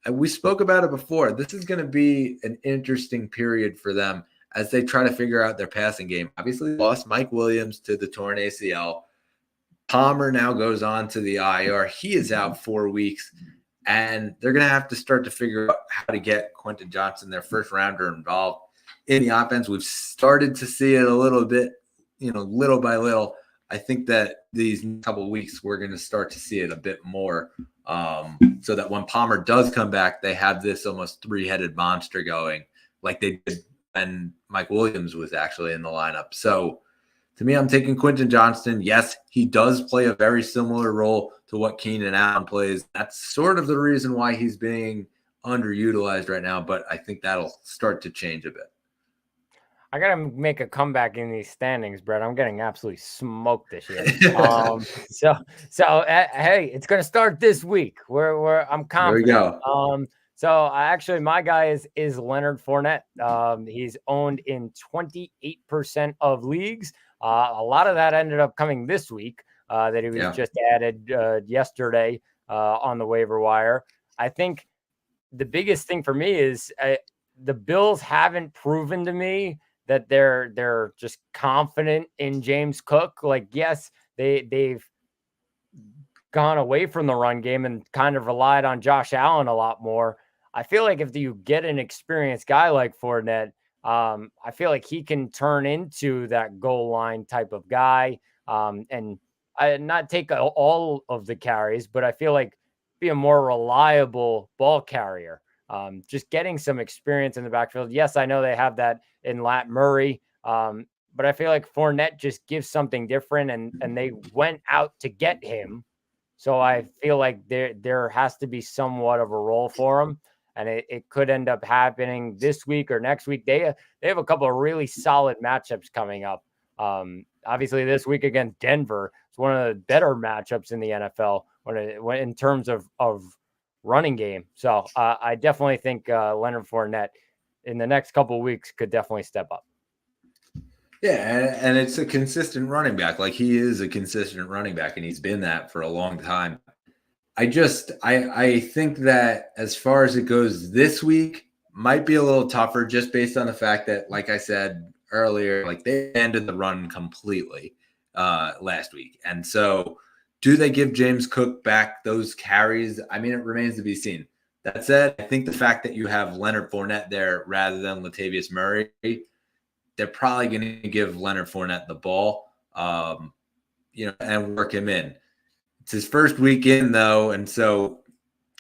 Speaker 1: We spoke about it before. This is going to be an interesting period for them as they try to figure out their passing game. Obviously, lost Mike Williams to the torn ACL. Palmer now goes on to the IR. He is out 4 weeks, and they're going to have to start to figure out how to get Quentin Johnston, their first rounder, involved in the offense. We've started to see it a little bit, little by little. I think that these couple of weeks, we're going to start to see it a bit more. So that when Palmer does come back, they have this almost three-headed monster going like they did when Mike Williams was actually in the lineup. So to me, I'm taking Quentin Johnston. Yes, he does play a very similar role to what Keenan Allen plays. That's sort of the reason why he's being underutilized right now, but I think that'll start to change a bit.
Speaker 2: I gotta make a comeback in these standings, Brett. I'm getting absolutely smoked this year. Hey, it's gonna start this week. I'm confident.
Speaker 1: There we go.
Speaker 2: My guy is Leonard Fournette. He's owned in 28% of leagues. A lot of that ended up coming this week. That he was just added yesterday on the waiver wire. I think the biggest thing for me is the Bills haven't proven to me that they're just confident in James Cook. Like, yes, they've gone away from the run game and kind of relied on Josh Allen a lot more. I feel like if you get an experienced guy like Fournette, I feel like he can turn into that goal line type of guy and not take all of the carries, but I feel like be a more reliable ball carrier. Just getting some experience in the backfield. Yes, I know they have that in Lat Murray, but I feel like Fournette just gives something different, and they went out to get him. So I feel like there has to be somewhat of a role for him, and it could end up happening this week or next week. They have a couple of really solid matchups coming up. Obviously, this week against Denver, it's one of the better matchups in the NFL when in terms of running game. So I definitely think Leonard Fournette in the next couple of weeks could definitely step up.
Speaker 1: Yeah, and it's a consistent running back. Like, he is a consistent running back, and he's been that for a long time. I think that as far as it goes this week, might be a little tougher just based on the fact that, like I said earlier, like they ended the run completely last week. And so do they give James Cook back those carries? I mean, it remains to be seen. That said, I think the fact that you have Leonard Fournette there rather than Latavius Murray, they're probably going to give Leonard Fournette the ball, and work him in. It's his first week in, though, and so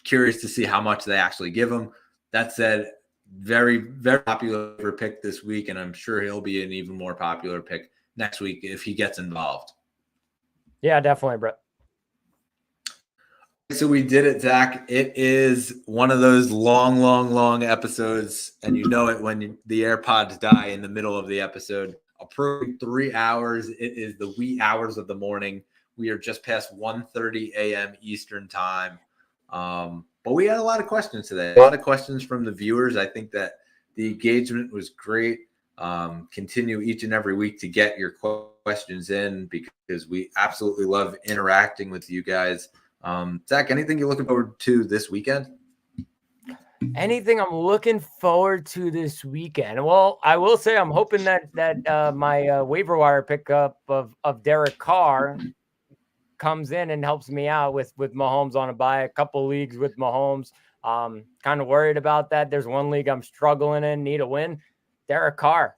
Speaker 1: curious to see how much they actually give him. That said, very, very popular pick this week, and I'm sure he'll be an even more popular pick next week if he gets involved.
Speaker 2: Yeah, definitely, Brett.
Speaker 1: So we did it, Zach. It is one of those long episodes, and you know it when the AirPods die in the middle of the episode. Approaching 3 hours. It is the wee hours of the morning. We are just past 1:30 a.m. Eastern time. But we had a lot of questions today. A lot of questions from the viewers. I think that the engagement was great. Continue each and every week to get your questions in because we absolutely love interacting with you guys. Zach, anything you're looking forward to this weekend?
Speaker 2: Anything I'm looking forward to this weekend? Well, I will say I'm hoping that my waiver wire pickup of Derek Carr comes in and helps me out with Mahomes on a bye. A couple leagues with Mahomes. Kind of worried about that. There's one league I'm struggling in, need a win. Derek Carr,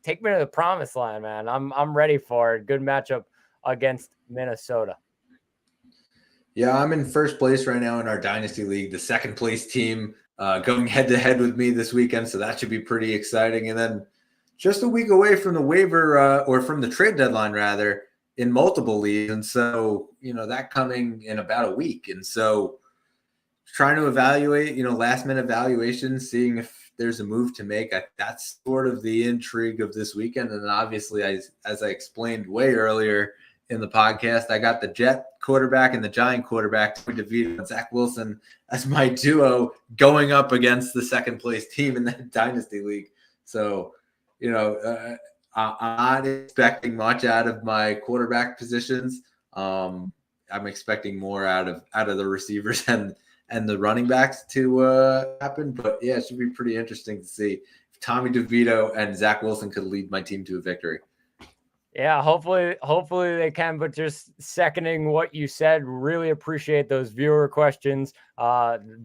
Speaker 2: take me to the promised land, man. I'm ready for it. Good matchup against Minnesota.
Speaker 1: Yeah, I'm in first place right now in our Dynasty League, the second place team going head-to-head with me this weekend, so that should be pretty exciting. And then just a week away from the waiver or from the trade deadline, rather, in multiple leagues. And so, that coming in about a week. And so trying to evaluate, last minute evaluations, seeing if there's a move to make. That's sort of the intrigue of this weekend. And then obviously, as I explained way earlier in the podcast, I got the Jet quarterback and the Giant quarterback, Tommy DeVito and Zach Wilson, as my duo going up against the second place team in that dynasty league. So, I'm not expecting much out of my quarterback positions. I'm expecting more out of the receivers and the running backs to happen. But yeah, it should be pretty interesting to see if Tommy DeVito and Zach Wilson could lead my team to a victory.
Speaker 2: Yeah, hopefully they can. But just seconding what you said, really appreciate those viewer questions.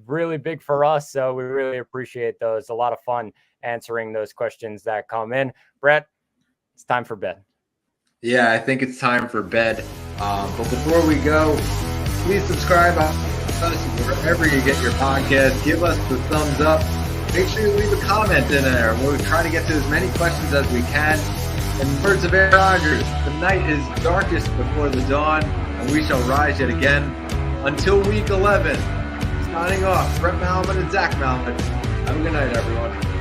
Speaker 2: Really big for us, so we really appreciate those. A lot of fun answering those questions that come in. Brett, it's time for bed.
Speaker 1: Yeah, I think it's time for bed. But before we go, please subscribe wherever you get your podcast. Give us the thumbs up. Make sure you leave a comment in there. We're trying to get to as many questions as we can. In words of Aaron Rodgers, the night is darkest before the dawn, and we shall rise yet again. Until week 11, signing off, Brett Malman and Zach Malman. Have a good night, everyone.